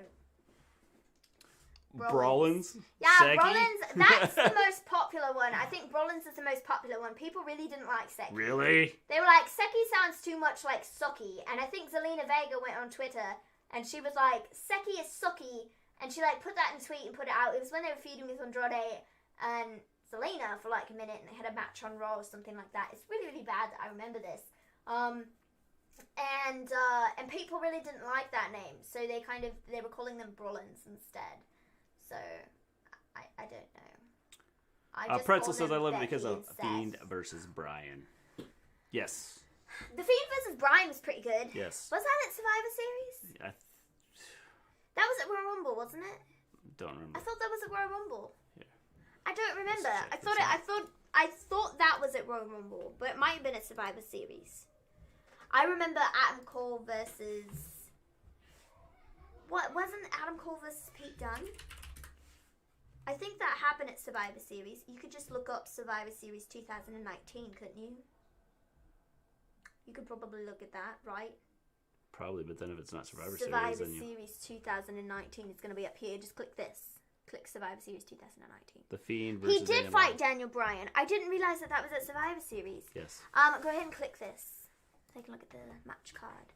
Brawlins? Yeah, Seki? Brolins, that's the most popular one. I think Brolins is the most popular one. People really didn't like Seki. Really? They were like, Seki sounds too much like sucky. And I think Zelina Vega went on Twitter and she was like, Seki is sucky. And she like put that in a tweet and put it out. It was when they were feuding with Andrade and Zelina for like a minute, and they had a match on Raw or something like that. It's really, really bad. I remember this. And people really didn't like that name. So they were calling them Brolins instead. So, I don't know. Pretzel says I love it because of Fiend versus Bryan. Yes. The Fiend versus Bryan was pretty good. Yes. Was that at Survivor Series? That was at Royal Rumble, wasn't it? Don't remember. I thought that was at Royal Rumble. Yeah. I don't remember. Check I thought that was at Royal Rumble, but it might have been at Survivor Series. I remember Adam Cole versus... What, wasn't Adam Cole versus Pete Dunne? I think that happened at Survivor Series. You could just look up Survivor Series 2019, couldn't you? You could probably look at that, right? Probably, but then if it's not Survivor Series, then you... Series 2019 is going to be up here. Just click this. Click Survivor Series 2019. The Fiend versus He did fight Daniel Bryan. I didn't realize that was at Survivor Series. Yes. Go ahead and click this. Take a look at the match card.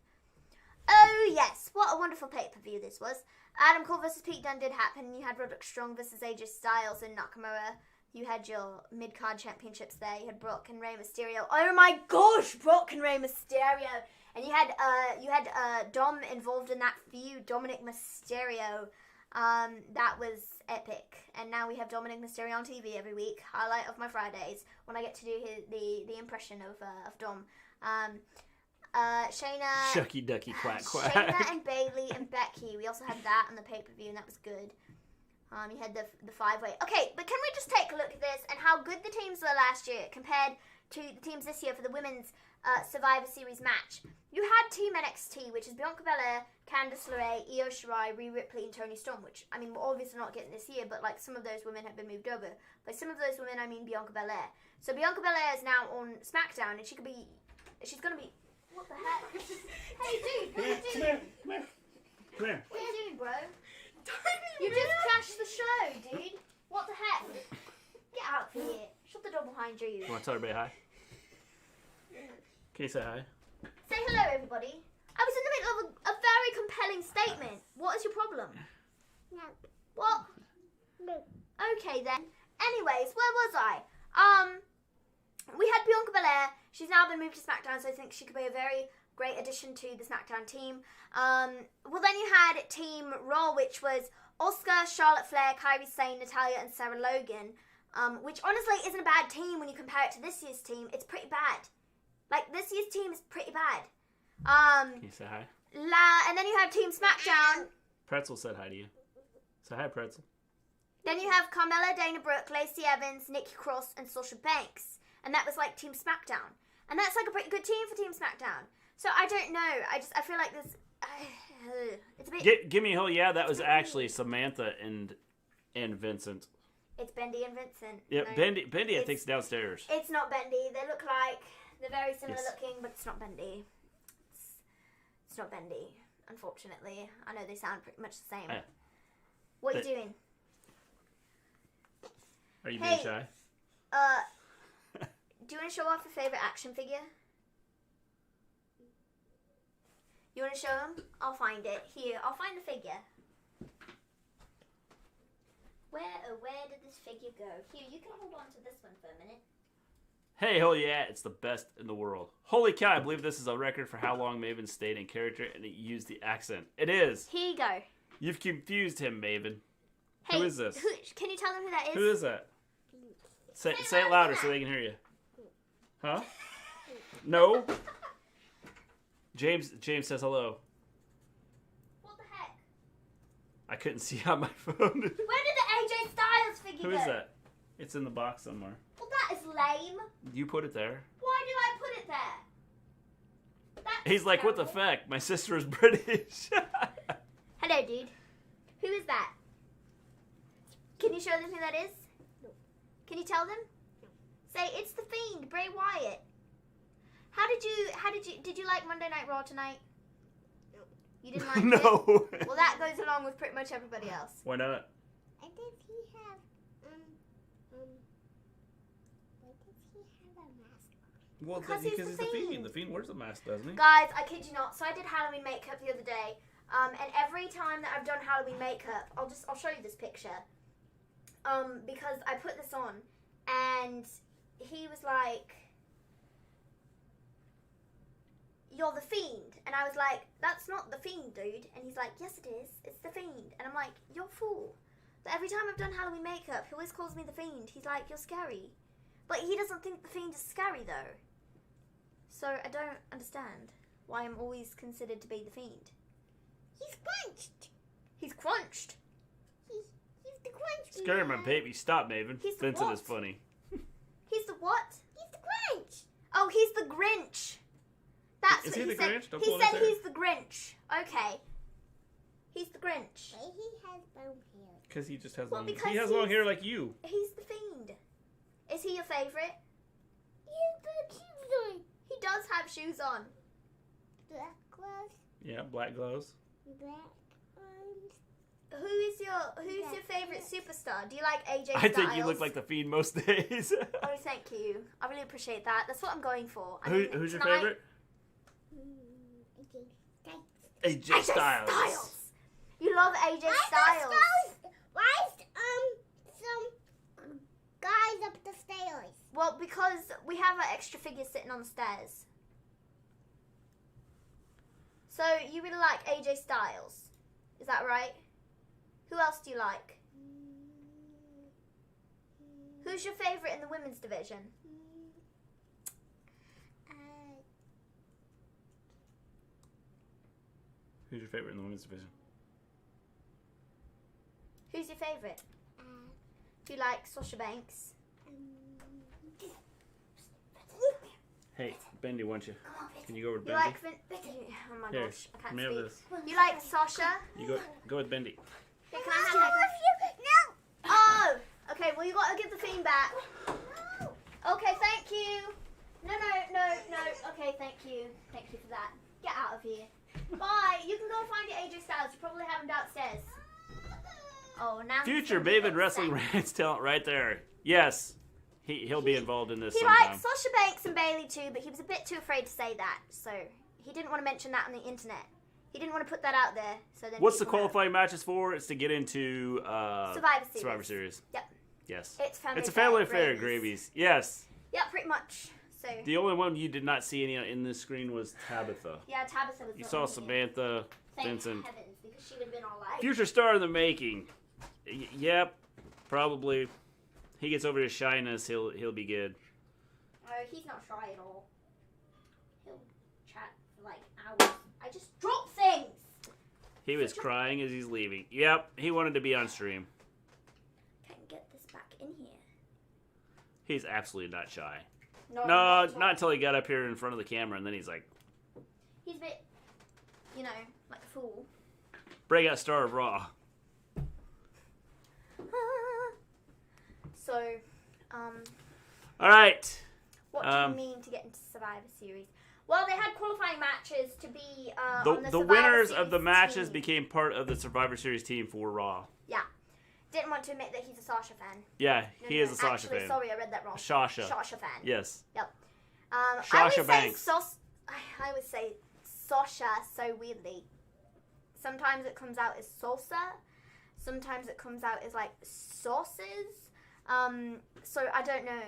Oh, yes. What a wonderful pay-per-view this was. Adam Cole versus Pete Dunne did happen. You had Roderick Strong versus AJ Styles and Nakamura. You had your mid-card championships there. You had Brock and Rey Mysterio. Oh my gosh, Brock and Rey Mysterio. And you had Dom involved in that feud, Dominic Mysterio. That was epic. And now we have Dominic Mysterio on TV every week. Highlight of my Fridays when I get to do the impression of Dom. Shayna, Shucky Ducky Quack Quack. Shayna and Bayley and Becky. We also had that on the pay-per-view, and that was good. You had the 5-way. Okay, but can we just take a look at this and how good the teams were last year compared to the teams this year for the women's Survivor Series match? You had Team NXT, which is Bianca Belair, Candice LeRae, Io Shirai, Rhea Ripley, and Toni Storm, which, I mean, we're obviously not getting this year, but, like, some of those women have been moved over. By some of those women, I mean Bianca Belair. So Bianca Belair is now on SmackDown, and she's going to be... What the heck? Hey, dude, what are you doing? Come here. What are you doing, bro? You just crashed the show, dude. What the heck? Get out of here. Shut the door behind you. You want to tell everybody hi? Can you say hi? Say hello, everybody. I was in the middle of a very compelling statement. What is your problem? No. What? No. Okay, then. Anyways, where was I? We She's now been moved to SmackDown, so I think she could be a very great addition to the SmackDown team. Well, then you had Team Raw, which was Asuka, Charlotte Flair, Kairi Sane, Natalya, and Sarah Logan, which honestly isn't a bad team when you compare it to this year's team. It's pretty bad. Like, this year's team is pretty bad. Can you say hi? And then you have Team SmackDown. Pretzel said hi to you. Say hi, Pretzel. Then you have Carmella, Dana Brooke, Lacey Evans, Nikki Cross, and Sasha Banks. And that was like Team SmackDown. And that's like a pretty good team for Team SmackDown. So I don't know. I feel like this. It's a bit. Give me a hell yeah. That was actually Samantha and Vincent. It's Bendy and Vincent. Yeah, no, Bendy I think's downstairs. It's not Bendy. They look like they're very similar looking, but it's not Bendy. It's not Bendy, unfortunately. I know they sound pretty much the same. What are you doing? Are you being shy? Do you want to show off your favorite action figure? You want to show them? I'll find it. Here, I'll find the figure. Where did this figure go? Here, you can hold on to this one for a minute. Hey, hell yeah, it's the best in the world. Holy cow, I believe this is a record for how long Maven stayed in character and it used the accent. It is. Here you go. You've confused him, Maven. Hey, who is this? Can you tell them who that is? Who is that? Say it louder so they can hear you. Huh? No? James says hello. What the heck? I couldn't see on my phone. Where did the AJ Styles figure go? Who is that? It's in the box somewhere. Well, that is lame. You put it there. Why did I put it there? That's He's like, terrible. what the fuck? My sister is British. Hello, dude. Who is that? Can you show them who that is? No. Can you tell them? No. Say, it's the Fiend, Bray Wyatt. Did you like Monday Night Raw tonight? No. You didn't like it? No. Well, that goes along with pretty much everybody else. Why not? Why does he have a mask on? Well, Because he's he's the the Fiend. Fiend. The Fiend wears a mask, doesn't he? Guys, I kid you not. So I did Halloween makeup the other day. And every time that I've done Halloween makeup, I'll show you this picture. Because I put this on, and he was like, "You're the Fiend," and I was like, "That's not the Fiend, dude." And he's like, "Yes, it is. It's the Fiend." And I'm like, "You're a fool." But every time I've done Halloween makeup, he always calls me the Fiend. He's like, "You're scary," but he doesn't think the Fiend is scary though. So I don't understand why I'm always considered to be the Fiend. He's crunched. He's crunched. He's the crunch. Scare my baby. Stop, Maven. He's the Vincent what? is funny. He's the what? He's the crunch. Oh, he's the Grinch. That's Is what he he the said. Grinch? Don't He pull it said there. he's the Grinch. Okay. He's the Grinch. Why he has brown hair? Because he just has Well, long. because He has long he's- hair like you. He's the Fiend. Is he your favorite? He's the shoes on. He does have shoes on. Black gloves. Yeah, black gloves. Black arms. Who's your favorite superstar? Do you like AJ Styles? I think you look like the Fiend most days. Oh, thank you. I really appreciate that. That's what I'm going for. I Who, mean, who's your tonight- favorite? AJ AJ Styles. You love AJ Styles. Why is some guys up the stairs? Well, because we have an extra figure sitting on the stairs. So you really like AJ Styles, is that right? Who else do you like? Who's your favorite in the women's division? Who's your favorite in the women's division? Who's your favorite? Do you like Sasha Banks? Hey, Bendy, why don't you? Come on, Vicky. Can you go over to You Bendy? like Oh my Here, gosh, I come can't here speak. with this. You like Sasha? You go with Bendy. Here, can I have that? No. Oh, okay. Well, you got to give the Fiend back. Okay, thank you. No. Okay, thank you. Thank you for that. Get out of here. Bye. You can go find your AJ Styles. You probably have him downstairs. Oh, now. he's Future gonna be Maven Wrestling upset. Rants talent right there. Yes, he'll be involved in this He sometime. likes Sasha Banks and Bailey too, but he was a bit too afraid to say that, so he didn't want to mention that on the internet. He didn't want to put that out there. So then. What's the people know. qualifying matches for? It's to get into Survivor Series. Yep. Yes. It's family It's a family affair, Gravies. Gravies. Yes. Yeah, pretty much. So The only one you did not see any in this screen was Tabitha. yeah, Tabitha was. You not saw on here. Samantha, Thank Vincent. heavens, because she would have been all like. Future star in the making. Yep, probably. He gets over his shyness, he'll be good. Oh, he's not shy at all. He'll chat for like hours. I just drop things. He was crying as he's leaving. Yep, he wanted to be on stream. Can get this back in here. He's absolutely not shy. No, No, at all. not until he got up here in front of the camera, and then he's like, He's a bit, you know, like a fool. breakout star of Raw. So, All right. what do you mean to get into Survivor Series? Well, they had qualifying matches to be on The the Survivor winners Series of the matches team. became part of the Survivor Series team for Raw. Yeah. Didn't want to admit that he's a Sasha fan. Yeah, No, he no, is a Sasha actually, fan. Sorry, I read that wrong. Sasha. Sasha fan. Yes. Yep. I Sasha would Banks. say I would say Sasha so weirdly. Sometimes it comes out as salsa. Sometimes it comes out as like sauces. So I don't know.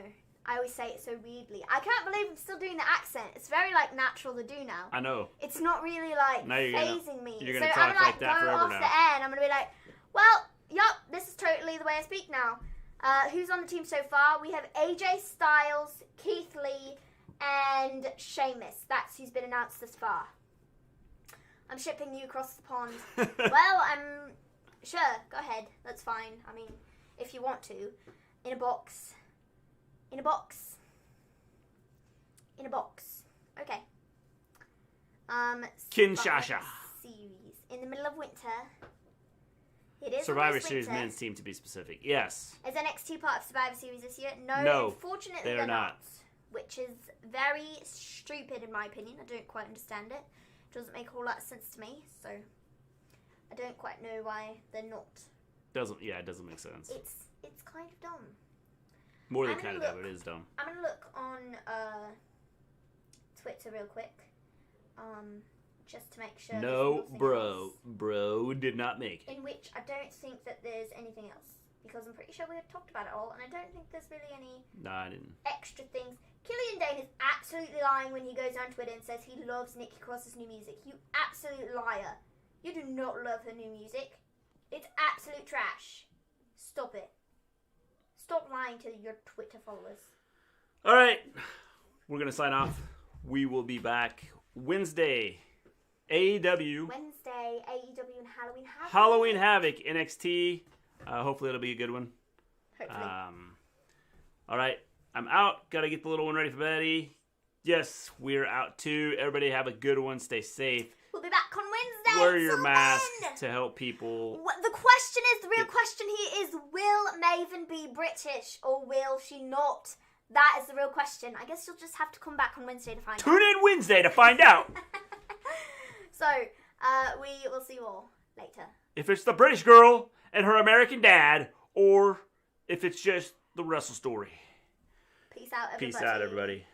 I always say it so weirdly. I can't believe I'm still doing the accent. It's very like natural to do now. I know. It's not really like Now you're gonna- phasing me. you're So gonna I'm talk gonna like that go forever off now. the air and I'm gonna be like, well, yup, this is totally the way I speak now. Who's on the team so far? We have AJ Styles, Keith Lee, and Sheamus. That's who's been announced thus far. I'm shipping you across the pond. Well, I'm sure. Go ahead. That's fine. I mean, if you want to, in a box. In a box. In a box. Okay. Kinshasa. Survivor Series in the middle of winter. It is Survivor almost Series winter. men's team to be specific. Yes. Is NXT part of Survivor Series this year? No, unfortunately they are they're not. Which is very stupid in my opinion. I don't quite understand it. It doesn't make a whole lot of sense to me. So I don't quite know why they're not. It doesn't make sense. It's kind of dumb. More than I'm kind of gonna dumb, look. it is dumb. I'm gonna look on Twitter real quick. Just to make sure. No, there's nothing bro. else. Bro did not make it. In which I don't think that there's anything else. Because I'm pretty sure we have talked about it all, and I don't think there's really any No, I didn't. extra things. Killian Dane is absolutely lying when he goes on Twitter and says he loves Nikki Cross's new music. You absolute liar. You do not love her new music. It's absolute trash. Stop it. Stop lying to your Twitter followers. All right. We're going to sign off. We will be back Wednesday. AEW. Wednesday, AEW and Halloween Havoc. Halloween Havoc. NXT. Hopefully it'll be a good one. Hopefully. All right. I'm out. Got to get the little one ready for Betty. Yes, we're out too. Everybody have a good one. Stay safe. We'll be back on Wednesday. Wear your Till mask then. to help people. The question is, the real question here is, will Maven be British or will she not? That is the real question. I guess you'll just have to come back on Wednesday to find out. Tune in Wednesday to find out. So, we will see you all later. If it's the British girl and her American dad, or if it's just the Wrestle story. Peace out, everybody. Peace out, everybody.